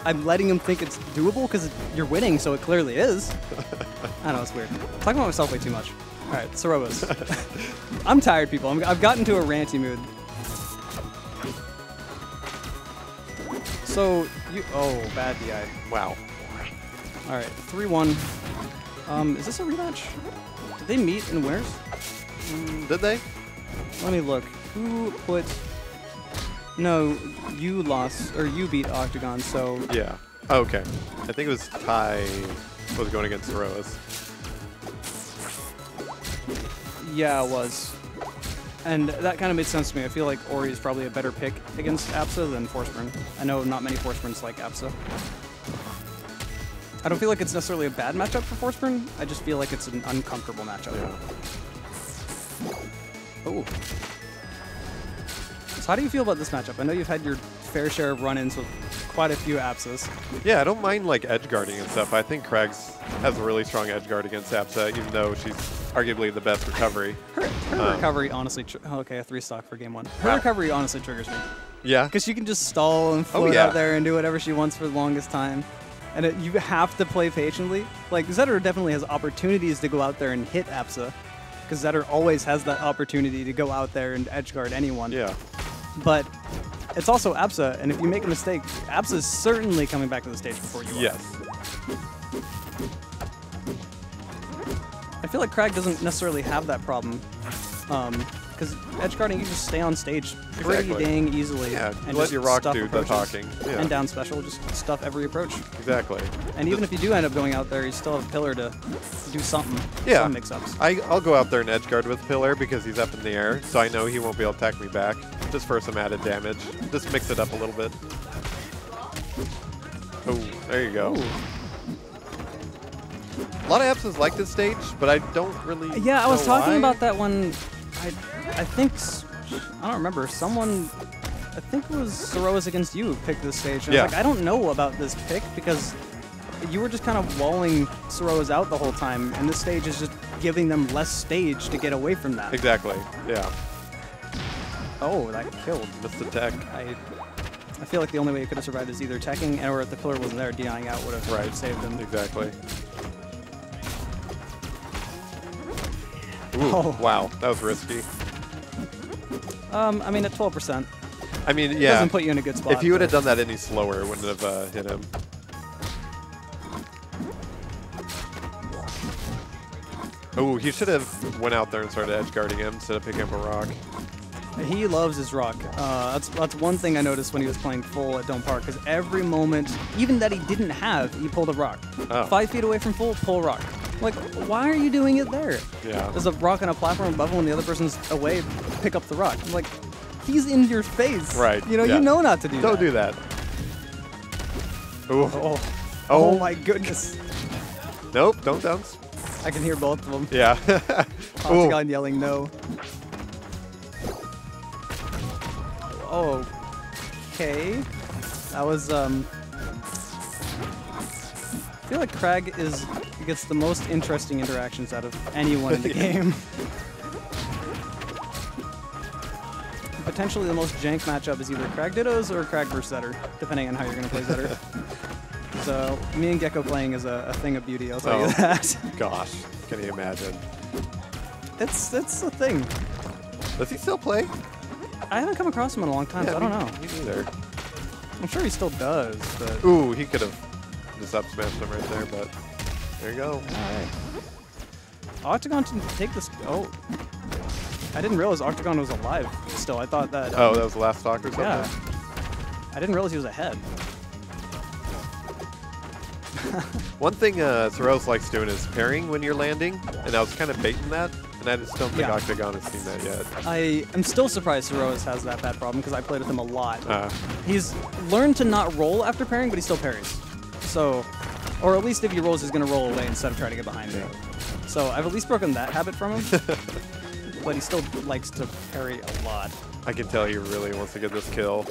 I'm letting them think it's doable because you're winning, so it clearly is. I don't know, it's weird. I'm talking about myself way too much. All right, Sorobos. I'm tired, people. I've gotten to a ranty mood. So, bad DI. Wow. All right, 3-1. Is this a rematch? Did they meet in winners? Did they? Let me look. Who put... No, you lost, or you beat Octagon, so... Yeah. Oh, okay. I think it was Ty was going against Rose. Yeah, it was. And that kind of made sense to me. I feel like Ori is probably a better pick against Apsa than Forceburn. I know not many Forceburns like Apsa. I don't feel like it's necessarily a bad matchup for Forceburn. I just feel like it's an uncomfortable matchup. Yeah. Oh. So how do you feel about this matchup? I know you've had your fair share of run-ins with quite a few Apsas. Yeah, I don't mind like edge guarding and stuff. I think Craig's has a really strong edge guard against Apsa, even though she's arguably the best recovery. Her recovery honestly... okay, a 3-stock for game 1. Her recovery honestly triggers me. Yeah? Because she can just stall and float out there and do whatever she wants for the longest time. And you have to play patiently. Like, Zetter definitely has opportunities to go out there and hit Apsa. Because Zetter always has that opportunity to go out there and edge guard anyone. Yeah. But it's also Apsa, and if you make a mistake, Apsa's certainly coming back to the stage before you are. Yes. I feel like Crag doesn't necessarily have that problem. Because edge guarding, you just stay on stage pretty dang easily. Yeah, and let just your rock stuff do the approaches. talking. Yeah. And down special, just stuff every approach. Exactly. And even if you do end up going out there, you still have Pillar to do something. Yeah. Some mix-ups. I'll go out there and edge guard with Pillar because he's up in the air, so I know he won't be able to attack me back. Just for some added damage. Just mix it up a little bit. Oh, there you go. Ooh. A lot of Apsas like this stage, but I don't really Yeah, I was know talking why. about that one. I think, I don't remember, someone, I think it was Sorrows against you who picked this stage. And I was like, I don't know about this pick because you were just kind of walling Sorrows out the whole time, and this stage is just giving them less stage to get away from that. Exactly, yeah. Oh, that killed. Missed the tech. I feel like the only way you could have survived is either teching or if the Pillar wasn't there, DIing out would have saved him. Exactly. Ooh, Oh. wow, that was risky. I mean, at 12%. I mean, It yeah. doesn't put you in a good spot. If you would have but- done that any slower, it wouldn't have hit him. Oh, he should have went out there and started edge guarding him instead of picking up a rock. He loves his rock. That's one thing I noticed when he was playing full at Dome Park, because every moment, even that he didn't have, he pulled a rock. Oh. 5 feet away from full, pull a rock. Like, why are you doing it there? Yeah. There's a rock on a platform above him when the other person's away, pick up the rock. I'm like, he's in your face. Right. You know, yeah. you know not to do that. Don't do that. Ooh. Oh. Oh my goodness. Nope, don't bounce. I can hear both of them. Yeah. Octagon yelling no. Oh, okay. That was I feel like Crag gets the most interesting interactions out of anyone in the game. Potentially the most jank matchup is either Crag Dittos or Crag vs. Zetter, depending on how you're going to play Zetter. So me and Gecko playing is a thing of beauty, I'll tell you that. Gosh, can you imagine? It's a thing. Does he still play? I haven't come across him in a long time, so I don't know. Me neither. I'm sure he still does, but... Ooh, he could have just up smashed him right there, but there you go. All right. Octagon can take this... Oh. I didn't realize Octagon was alive still. I thought that... Oh, that was the last stock or something? Yeah. I didn't realize he was ahead. One thing Soros likes doing is parrying when you're landing, and I was kind of baiting that, and I just don't think Octagon has seen that yet. I am still surprised Soros has that bad problem because I played with him a lot. Uh, He's learned to not roll after parrying, but he still parries. So, or at least if he rolls, he's going to roll away instead of trying to get behind me. So I've at least broken that habit from him, but he still likes to parry a lot. I can tell he really wants to get this kill.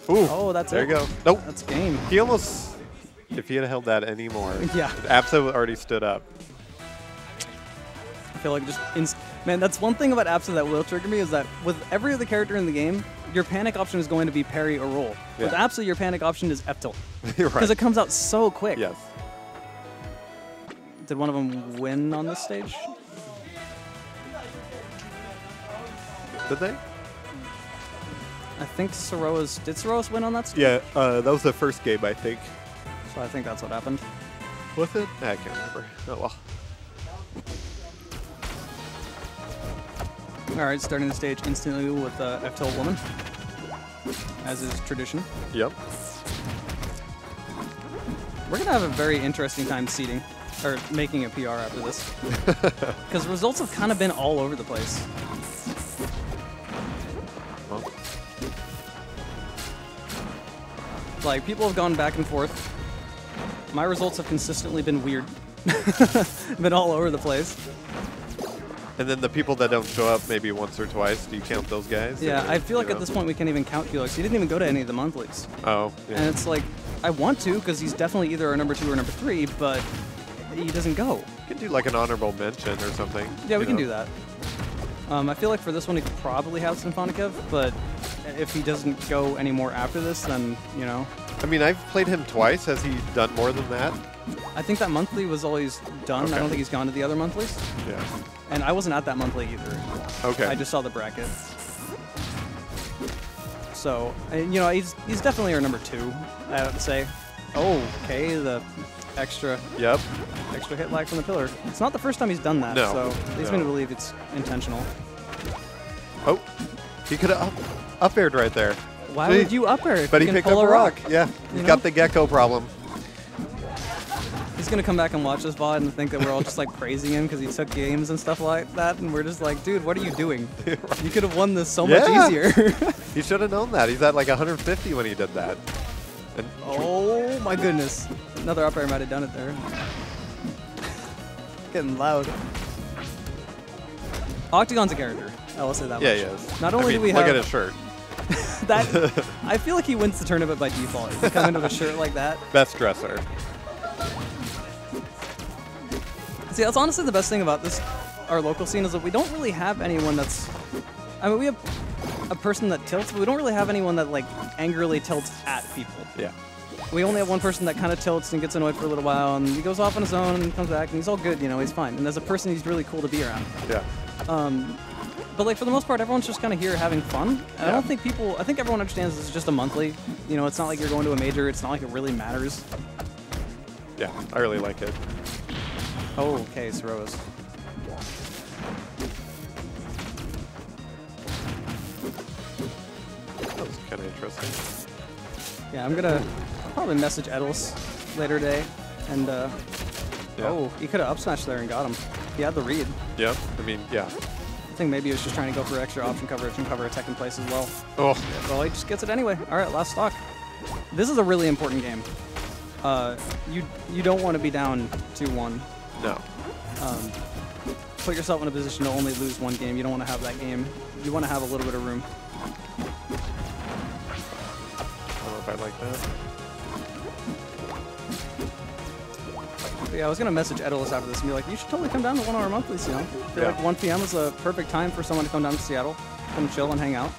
Ooh, oh, that's there it. you go. Nope. That's game. He almost, if he had held that anymore, Yeah. Absa already stood up. I feel like just man, that's one thing about Absa that will trigger me is that with every other character in the game, your panic option is going to be parry or roll. Yeah. With Absa, your panic option is F tilt. Right. Because it comes out so quick. Yes. Did one of them win on this stage? Did they? I think Soros... Did Soros win on that stage? Yeah, that was the first game, I think. So I think that's what happened. Was it? I can't remember. Oh, well. All right, starting the stage instantly with F tilt woman, as is tradition. Yep. We're going to have a very interesting time seeding, or making a PR after this. Because results have kind of been all over the place. Well, Like, people have gone back and forth. My results have consistently been weird. Been all over the place. and then the people that don't show up maybe once or twice, do you count those guys? Yeah, Or, I feel like you at know? this point we can't even count Felix. He didn't even go to any of the monthlies. Oh, yeah. And it's like, I want to, because he's definitely either our number 2 or number 3, but he doesn't go. You can do like an honorable mention or something. Yeah, we you can know? do that. I feel like for this one he probably has Symphonikev, but if he doesn't go anymore after this, then, you know. I mean, I've played him twice. Has he done more than that? I think that monthly was all he's done. Okay. I don't think he's gone to the other monthlies. Yeah. And I wasn't at that monthly either. Okay. I just saw the bracket. So, and, you know, he's definitely our number 2, I would say. Oh, okay, the extra Yep. hit lag from the pillar. It's not the first time he's done that, No, so leads me no. to believe it's intentional. Oh, he could have up aired right there. Why See? would you up air if But you he can picked pull up a rock? Yeah, You he's know? got the gecko problem. He's gonna come back and watch this VOD and think that we're all just like praising him because he took games and stuff like that, and we're just like, dude, what are you doing? You could have won this so much Yeah. easier. He should have known that. He's at like 150 when he did that. And Oh my goodness. Another up air might have done it there. Getting loud. Octagon's a character. I will say that yeah, much. he is. Not only I mean, do we look have at his shirt. that, I feel like he wins the tournament by default. If you come into a shirt like that. Best dresser. See, that's honestly the best thing about this, our local scene, is that we don't really have anyone that's, I mean, we have a person that tilts, but we don't really have anyone that like angrily tilts at people. Yeah. We only have one person that kind of tilts and gets annoyed for a little while, and he goes off on his own and comes back, and he's all good, you know, he's fine. And as a person, he's really cool to be around. Yeah. But like for the most part, everyone's just kind of here having fun. And I Yeah. don't think people, I think everyone understands this is just a monthly. You know, it's not like you're going to a major. It's not like it really matters. Yeah, I really like it. Oh, okay, Soros. That was kind of interesting. Yeah, I'm gonna probably message Edels later today. And, Yeah. oh, he could have up smashed there and got him. He had the read. Yep. I mean, yeah. I think maybe he was just trying to go for extra option coverage and cover a tech in place as well. Oh, Well, he just gets it anyway. All right, last stock. This is a really important game. You don't want to be down 2-1 No. Put yourself in a position to only lose one game. You don't want to have that game. You want to have a little bit of room. I don't know if I like that. But yeah, I was going to message Edalus after this and be like, you should totally come down to 1 hour monthlies, you know? I feel like 1 p.m. is a perfect time for someone to come down to Seattle, come chill and hang out.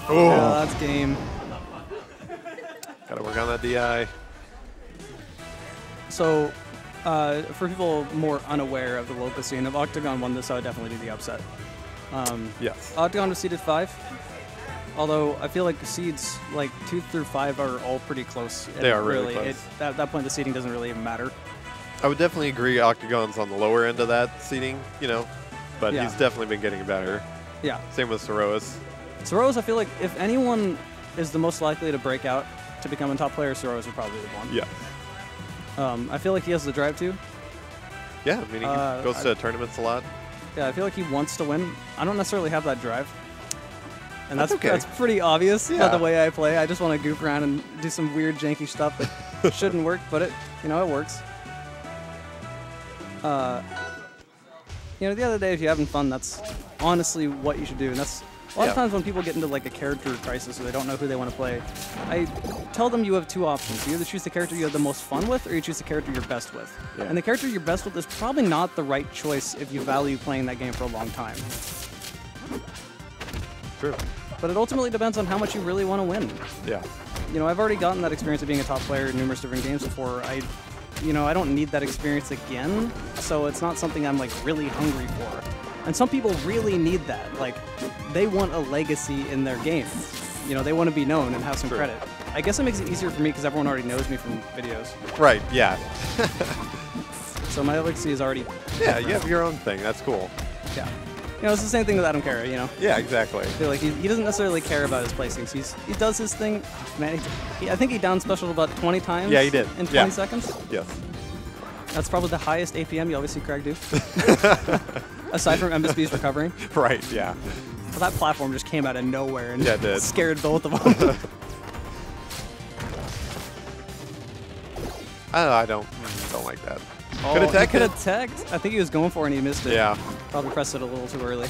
Oh, Yeah, that's game. gotta work on that DI. So, for people more unaware of the local scene, if Octagon won this, I would definitely do the upset. Yes. Octagon was seeded 5. Although I feel like the seeds like 2 through 5 are all pretty close. They are really close. At that point, the seeding doesn't really even matter. I would definitely agree Octagon's on the lower end of that seating, you know, but Yeah. he's definitely been getting better. Yeah. Same with Soroas. Soros, I feel like if anyone is the most likely to break out to become a top player, Soros would probably be one. Yeah. I feel like he has the drive to. Yeah, I mean, he goes to tournaments a lot. Yeah, I feel like he wants to win. I don't necessarily have that drive. And That's okay. That's pretty obvious by Yeah. the way I play. I just want to goof around and do some weird janky stuff that shouldn't work, but it works. You know, the other day, if you're having fun, that's honestly what you should do. And that's a lot of times when people get into like a character crisis or they don't know who they want to play, I tell them you have 2 options. You either choose the character you have the most fun with, or you choose the character you're best with. Yeah. And the character you're best with is probably not the right choice if you value playing that game for a long time. True. But it ultimately depends on how much you really want to win. Yeah. You know, I've already gotten that experience of being a top player in numerous different games before. I don't need that experience again, so it's not something I'm like really hungry for. And some people really need that. Like, they want a legacy in their game. You know, they want to be known and have some True. credit. I guess it makes it easier for me because everyone already knows me from videos. Right, yeah. So my legacy is already... Yeah, you have your own thing. That's cool. Yeah. You know, it's the same thing with Adam Kara, you know? Yeah, exactly. I feel like he doesn't necessarily care about his placings. He does his thing. Man, I think he down special about 20 times. Yeah, he did. In 20 Yeah. seconds. Yes. That's probably the highest APM you always see Craig do. Aside from MSB's recovering. Right, yeah. Well, that platform just came out of nowhere and Yeah, it did. scared both of them. I don't like that. Oh, Could attack he could it. have teched. I think he was going for it and he missed it. Yeah. Probably pressed it a little too early.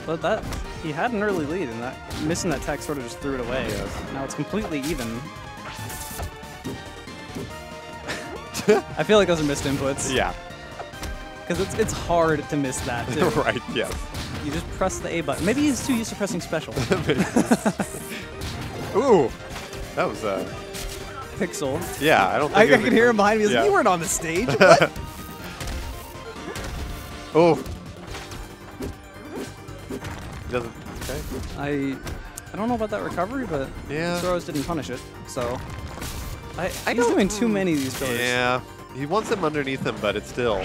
But that, he had an early lead, and that missing that tech sort of just threw it away. Yes. Now it's completely even. I feel like those are missed inputs. Yeah. Because it's hard to miss that, too. Right, yes. You just press the A button. Maybe he's too used to pressing special. Ooh. That was, Pixel. yeah, I don't I think could hear him behind me. He was like, Yeah. you weren't on the stage. What? Oh. He doesn't, okay. I don't know about that recovery, but Yeah. Soros didn't punish it, so he's don't- doing too many of these pillars. Yeah. He wants him underneath him, but it's still.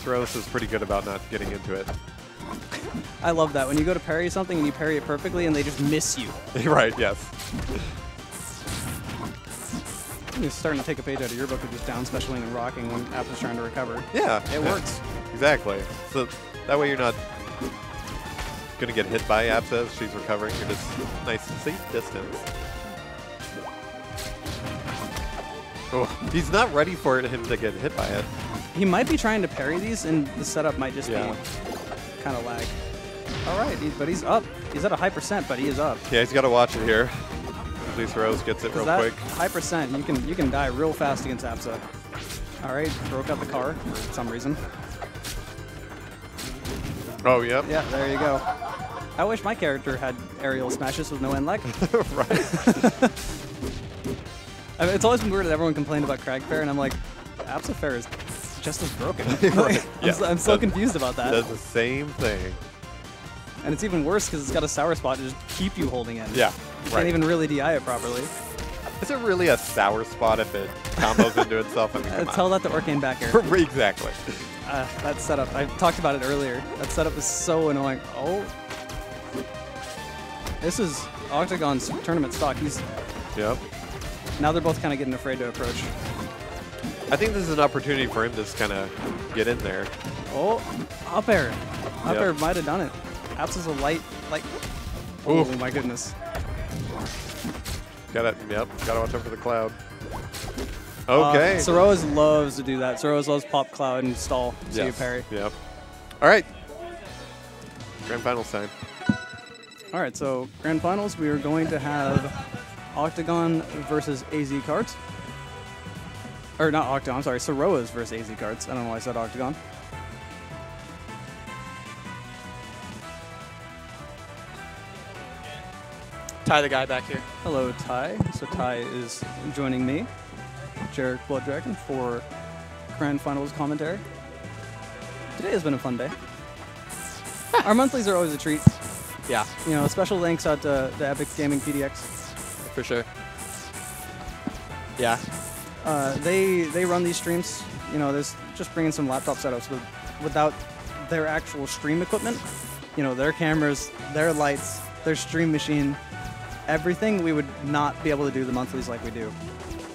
Throws is pretty good about not getting into it. I love that when you go to parry something and you parry it perfectly and they just miss you. Right, yes. You're starting to take a page out of your book of just down specialing and rocking when App is trying to recover. Yeah. It works. Exactly. So that way you're not going to get hit by Apps as she's recovering. You're just nice and safe distance. Oh, he's not ready for him to get hit by it. He might be trying to parry these and the setup might just Yeah. be kind of lag. All right, but he's up. He's at a high percent, but he is up. Yeah, he's got to watch it here. Usually Rose gets it real Because that quick. high percent, you can die real fast against Apsa. All right, broke out the car for some reason. Oh, yep. Yeah, there you go. I wish my character had aerial smashes with no end lag. Right. I mean, it's always been weird that everyone complained about Crag Fair, and I'm like, Apsa Fair is just as broken. Right. Yeah, I'm so that- confused about that. Does the same thing. And it's even worse because it's got a sour spot to just keep you holding in. Yeah. You Right. can't even really DI it properly. Is it really a sour spot if it combos into itself? I mean, come Tell that to Arcane back air. on. Exactly. That setup, I talked about it earlier. That setup is so annoying. Oh. This is Octagon's tournament stock. Yep. Now they're both kind of getting afraid to approach. I think this is an opportunity for him to just kind of get in there. Oh, up air. Up Yep. air might have done it. Apps is a light, like, oh my goodness. Gotta watch out for the cloud. Okay. Soroas loves to do that. Soroas loves pop cloud and stall. See you parry. Yep. All right. Grand finals time. All right, so grand finals, we are going to have Octagon versus AZ Cards. Or not Octagon, I'm sorry, Soroas versus AZ Cards. I don't know why I said Octagon. Ty the guy back here. Hello, Ty. So Ty is joining me, Jarek Blood Dragon, for grand finals commentary. Today has been a fun day. Our monthlies are always a treat. Yeah, You know, special thanks out to the Epic Gaming PDX. for sure. Yeah. They run these streams. You know, there's just bringing some laptop setups without their actual stream equipment. You know, their cameras, their lights, their stream machine, everything. We would not be able to do the monthlies like we do.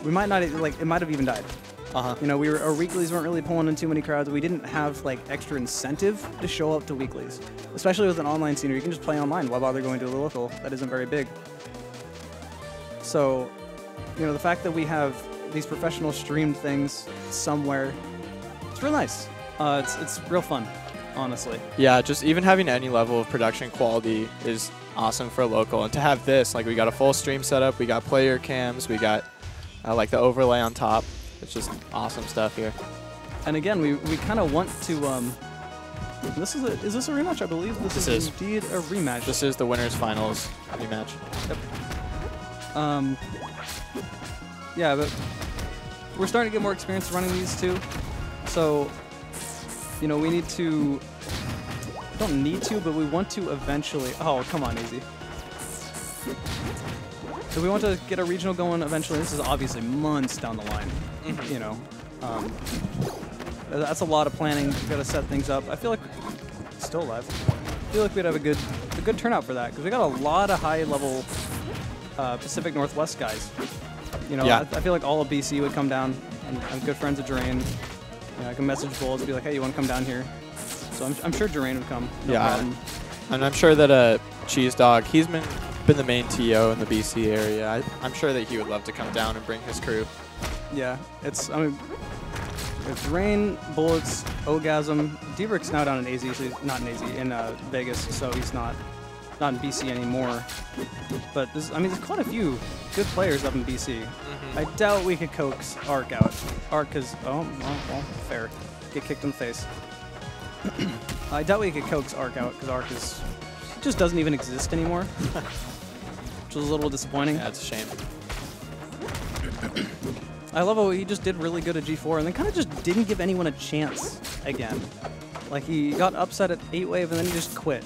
We might not, like, it might have even died. You know, our weeklies weren't really pulling in too many crowds. We didn't have like extra incentive to show up to weeklies, especially with an online scene where you can just play online. Why bother going to a local that isn't very big? So, you know, the fact that we have these professional streamed things somewhere, it's real nice. It's real fun, honestly. Yeah, just even having any level of production quality is awesome for a local. And to have this, like, we got a full stream setup, we got player cams, we got like the overlay on top. It's just awesome stuff here. And again, we kind of want to. Is this a rematch? I believe this is indeed a rematch. This is the winners finals rematch. Yep. Yeah, but we're starting to get more experience running these too. So, you know, we need to. Don't need to, but we want to eventually. Oh, come on, Easy. So we want to get a regional going eventually. This is obviously months down the line. You know, that's a lot of planning. We've got to set things up. I feel like still alive. I feel like we'd have a good turnout for that because we got a lot of high level Pacific Northwest guys. You know, Yeah. I feel like all of BC would come down. I'm good friends with Drain. You know, I can message Bulls and be like, hey, you want to come down here? So I'm sure Drain would come. No problem. And I'm sure that Cheese Dog, he's been the main TO in the BC area. I'm sure that he would love to come down and bring his crew. Yeah, it's Rain, Bullets, Ogasm. Debrick's now down in AZ, so he's not in AZ, in Vegas, so he's not in BC anymore. But there's quite a few good players up in BC. I doubt we could coax Ark out. Ark is, well, fair. Get kicked in the face. I doubt we could coax Ark out because Ark just doesn't even exist anymore, which was a little disappointing. Yeah, it's a shame. I love how he just did really good at G4 and then kind of just didn't give anyone a chance again. Like, he got upset at 8-Wave and then he just quit.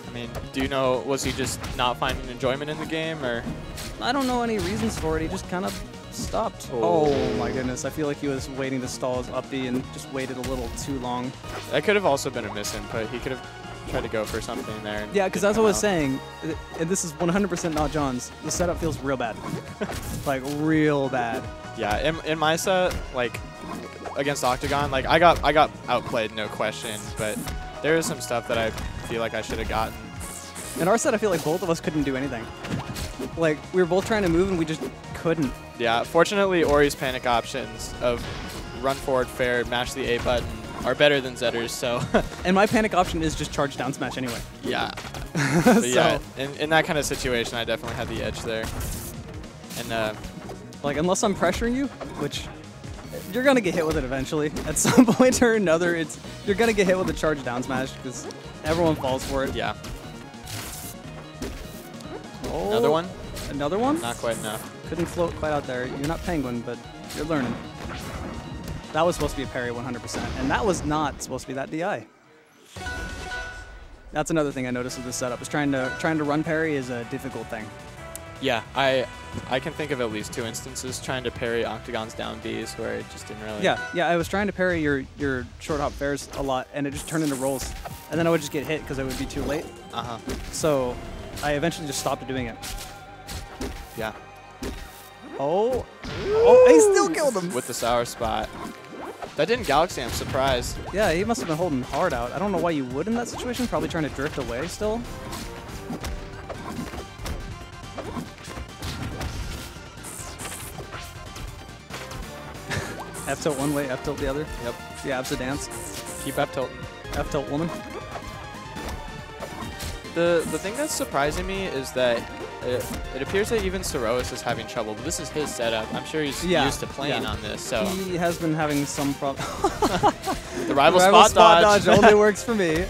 I mean, do you know, was he just not finding enjoyment in the game, or? I don't know any reasons for it. He just kind of stopped. Oh my goodness. I feel like he was waiting to stall his up B and just waited a little too long. That could have also been a misinput. He could have tried to go for something there. Yeah, because that's what I was saying. And this is 100% not John's. The setup feels real bad. Like, real bad. Yeah, in my set, like, against Octagon, like, I got outplayed, no question, but there is some stuff that I feel like I should have gotten. In our set, I feel like both of us couldn't do anything. Like, we were both trying to move and we just couldn't. Yeah, fortunately, Ori's panic options of run forward fair, mash the A button are better than Zetter's, so. And my panic option is just charge down smash anyway. Yeah. So, yeah, in that kind of situation, I definitely had the edge there. And like, unless I'm pressuring you, which you're gonna get hit with it eventually. At some point or another, you're gonna get hit with a charge down smash because everyone falls for it. yeah, Oh, another one? Another one? Not quite enough. Couldn't float quite out there. You're not Penguin, but you're learning. That was supposed to be a parry 100%, and that was not supposed to be that DI. That's another thing I noticed with this setup, is trying to run parry is a difficult thing. Yeah, I can think of at least 2 instances trying to parry Octagon's down Bs where it just didn't really. Yeah, I was trying to parry your short hop fairs a lot, and it just turned into rolls, and then I would just get hit because it would be too late. So I eventually just stopped doing it. Yeah. Oh. Oh, he still killed him. With the sour spot. That didn't Galaxy, I'm surprised. Yeah, he must have been holding hard out. I don't know why you would in that situation. Probably trying to drift away still. F tilt one way, F tilt the other. Yep. Yeah, F's a dance. Keep up tilting. F tilt woman. The thing that's surprising me is that it appears that even Soros is having trouble, but this is his setup. I'm sure he's used to playing on this, so. He has been having some problem. The rival spot dodge. only works for me.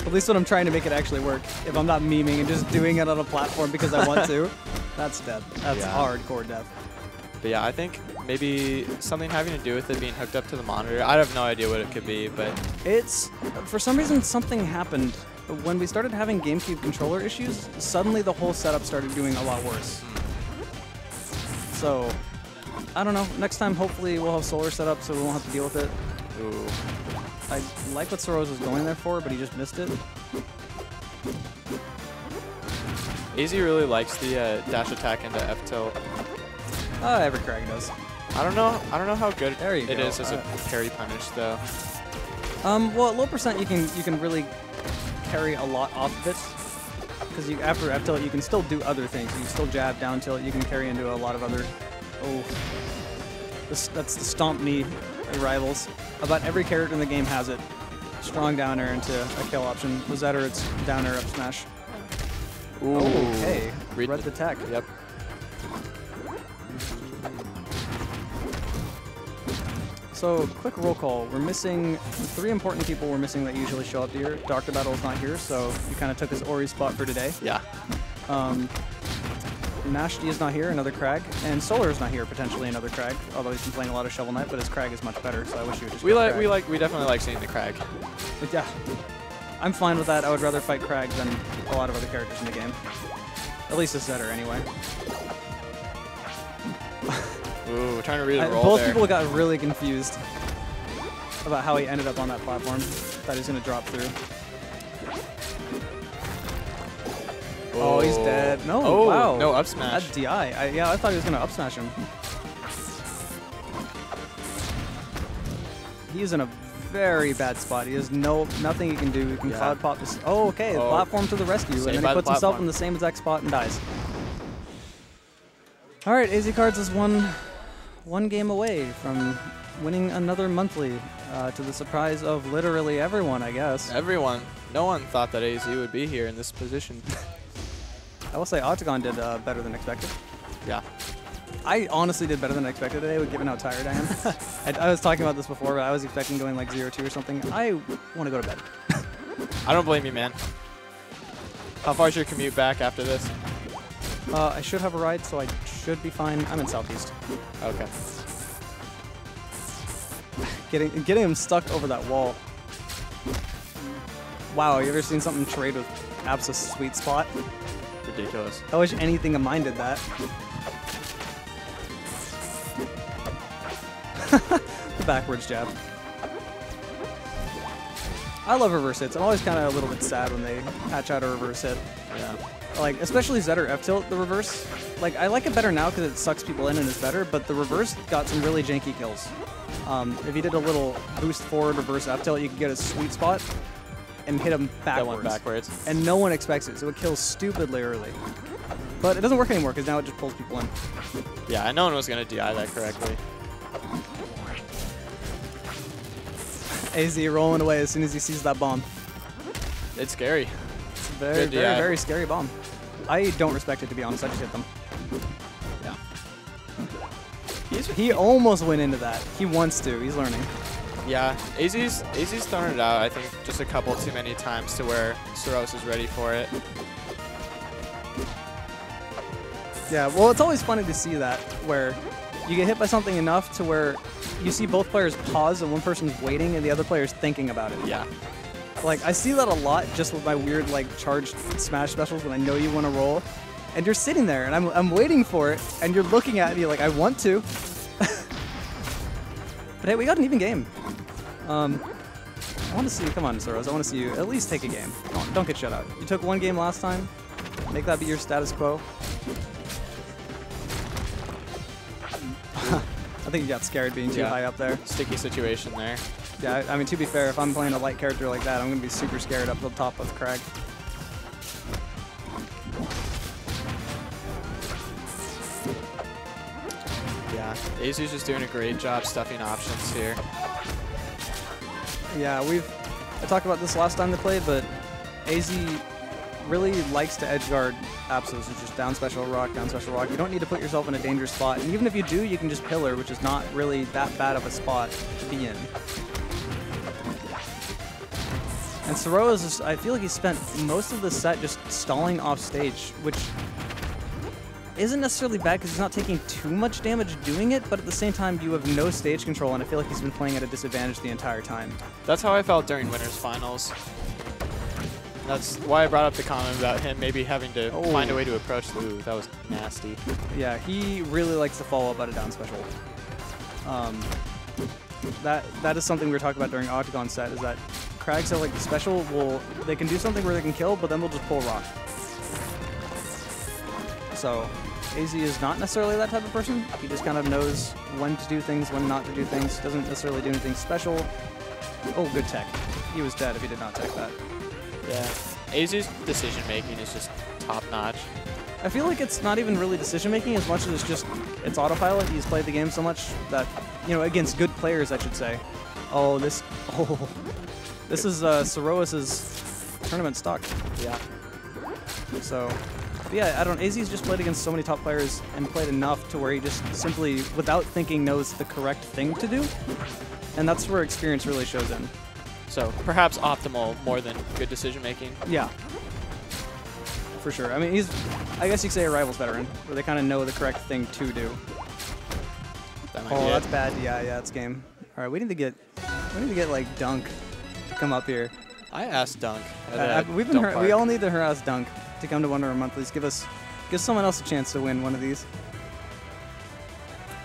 At least when I'm trying to make it actually work. If I'm not memeing and just doing it on a platform because I want to, that's dead. That's hardcore death. But yeah, I think maybe something having to do with it being hooked up to the monitor. I have no idea what it could be, but it's for some reason something happened when we started having GameCube controller issues. Suddenly, the whole setup started doing a lot worse. So, I don't know. Next time, hopefully, we'll have solar set up so we won't have to deal with it. ooh. I like what Soros was going there for, but he just missed it. AZ really likes the dash attack into F tilt. Every Crag does. I don't know how good There you it go. is as a parry punish though. Well, at low percent, you can really carry a lot off of it. Because after F tilt, you can still do other things. You can still jab, down tilt. You can carry into a lot of other. Oh, that's the stomp me rivals. About every character in the game has it. Strong down air into a kill option. Was that or it's down air up smash. Ooh. Okay. Read Read the tech. Yep. So, quick roll call. We're missing 3 important people we're missing that usually show up here. Dr. Battle's not here, so you kind of took his Ori spot for today. Yeah. Nashdi is not here, another Crag. And Solar is not here, potentially another Crag. Although he's been playing a lot of Shovel Knight, but his Crag is much better, so I wish he would just We go Crag. definitely like seeing the Crag. But yeah, I'm fine with that. I would rather fight Crag than a lot of other characters in the game. At least a Zetter, anyway. Ooh, trying to read a roll Both there. people got really confused about how he ended up on that platform. Thought he was going to drop through. Oh, he's dead. No, Oh, wow. no, up smash. That's DI. Yeah, I thought he was going to up smash him. He's in a very bad spot. He has nothing he can do. He can cloud pop this. Oh, okay. Oh. Platform to the rescue. Saved And then by he the puts himself platform. in the same exact spot and dies. All right, AZ Cards is one game away from winning another monthly, to the surprise of literally everyone, I guess. Everyone. No one thought that AZ would be here in this position. I will say Octagon did better than expected. Yeah. I honestly did better than I expected today with given how tired I am. I was talking about this before, but I was expecting going like 0-2 or something. I want to go to bed. I don't blame you, man. How far is your commute back after this? I should have a ride, so I should be fine. I'm in Southeast. Okay. Getting him stuck over that wall. Wow, you ever seen something trade with Ab's sweet spot? Ridiculous. I wish anything of mine did that. The backwards jab. I love reverse hits. I'm always kind of a little bit sad when they hatch out a reverse hit. Yeah. Like, especially Zetter F tilt, the reverse. Like, I like it better now because it sucks people in and is better, but the reverse got some really janky kills. If you did a little boost forward reverse F tilt, you could get a sweet spot and hit him backwards. That went backwards. And no one expects it, so it kills stupidly early. But it doesn't work anymore because now it just pulls people in. Yeah, no one was going to DI that correctly. AZ rolling away as soon as he sees that bomb. It's scary. It's a very, Good DI. very, very scary bomb. I don't respect it, to be honest. I just hit them. Yeah. He almost went into that. He wants to. He's learning. Yeah, AZ's thrown it out, I think, just a couple too many times to where Soros is ready for it. Yeah, well, it's always funny to see that, where you get hit by something enough to where you see both players pause and one person's waiting and the other player's thinking about it. Yeah. Like, I see that a lot just with my weird, like, charged smash specials when I know you want to roll. And you're sitting there, and I'm waiting for it, and you're looking at me like, I want to. But hey, we got an even game. I want to see you. Come on, Soros. I want to see you at least take a game. Come on, don't get shut out. You took one game last time. Make that be your status quo. I think he got scared being too high up there. Sticky situation there. Yeah, I mean, to be fair, if I'm playing a light character like that, I'm going to be super scared up the top with Crag. Yeah, Azu's just doing a great job stuffing options here. Yeah, I talked about this last time they played, but AZ really likes to edge guard Apsos, which is down special rock, down special rock. You don't need to put yourself in a dangerous spot, and even if you do, you can just pillar, which is not really that bad of a spot to be in. And Soroa is just, I feel like he spent most of the set just stalling off stage, which isn't necessarily bad because he's not taking too much damage doing it, but at the same time, you have no stage control, and I feel like he's been playing at a disadvantage the entire time. That's how I felt during Winners Finals. That's why I brought up the comment about him maybe having to find a way to approach the Ooh, that was nasty. Yeah, he really likes to follow up at a down special. That is something we were talking about during Octagon set, is that Krags have like the special they can do something where they can kill, but then they'll just pull rock. So AZ is not necessarily that type of person. He just kind of knows when to do things, when not to do things. Doesn't necessarily do anything special. Oh, good tech. He was dead if he did not tech that. Yeah, AZ's decision making is just top notch. I feel like it's not even really decision making as much as it's autopilot. He's played the game so much that, you know, against good players, I should say. This is Soroas' tournament stock. Yeah. So, yeah, I don't. AZ's just played against so many top players and played enough to where he just simply, without thinking, knows the correct thing to do, and that's where experience really shows in. So perhaps optimal more than good decision making. Yeah, for sure. I mean, I guess you could say a Rivals veteran, where they kind of know the correct thing to do. That's bad. Yeah, it's game. All right, we need to get like Dunk to come up here. I asked Dunk. We all need to harass Dunk to come to one of our monthlies. Give someone else a chance to win one of these.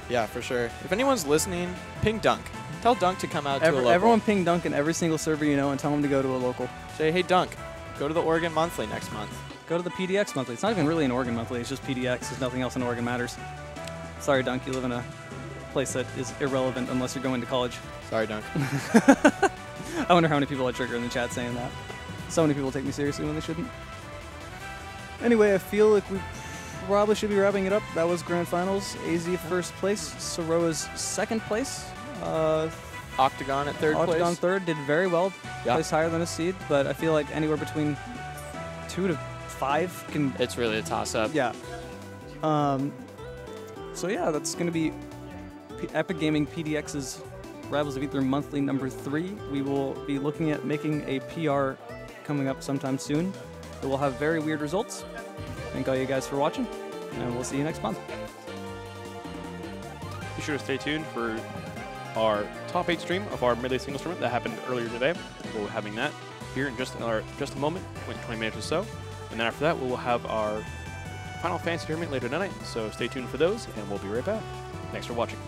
Yeah, for sure. If anyone's listening, ping Dunk. Tell Dunk to come out to a local. Everyone ping Dunk in every single server you know and tell him to go to a local. Say, hey Dunk, go to the Oregon Monthly next month. Go to the PDX Monthly. It's not even really an Oregon Monthly, it's just PDX, because nothing else in Oregon matters. Sorry, Dunk, you live in a place that is irrelevant unless you're going to college. Sorry, Dunk. I wonder how many people I trigger in the chat saying that. So many people take me seriously when they shouldn't. Anyway, I feel like we probably should be wrapping it up. That was Grand Finals. AZ first place, Soroa's second place. Octagon at third place. Octagon third, did very well. Yeah. Placed higher than a seed, but I feel like anywhere between 2 to 5 can... It's really a toss-up. Yeah. So yeah, that's going to be Epic Gaming PDX's Rivals of Aether Monthly number 3. We will be looking at making a PR coming up sometime soon. It will have very weird results. Thank all you guys for watching, and we'll see you next month. Be sure to stay tuned for our top 8 stream of our Melee Singles Tournament that happened earlier today. We'll be having that here in just a moment, 20 minutes or so. And then after that, we'll have our Final Fantasy Tournament later tonight. So stay tuned for those, and we'll be right back. Thanks for watching.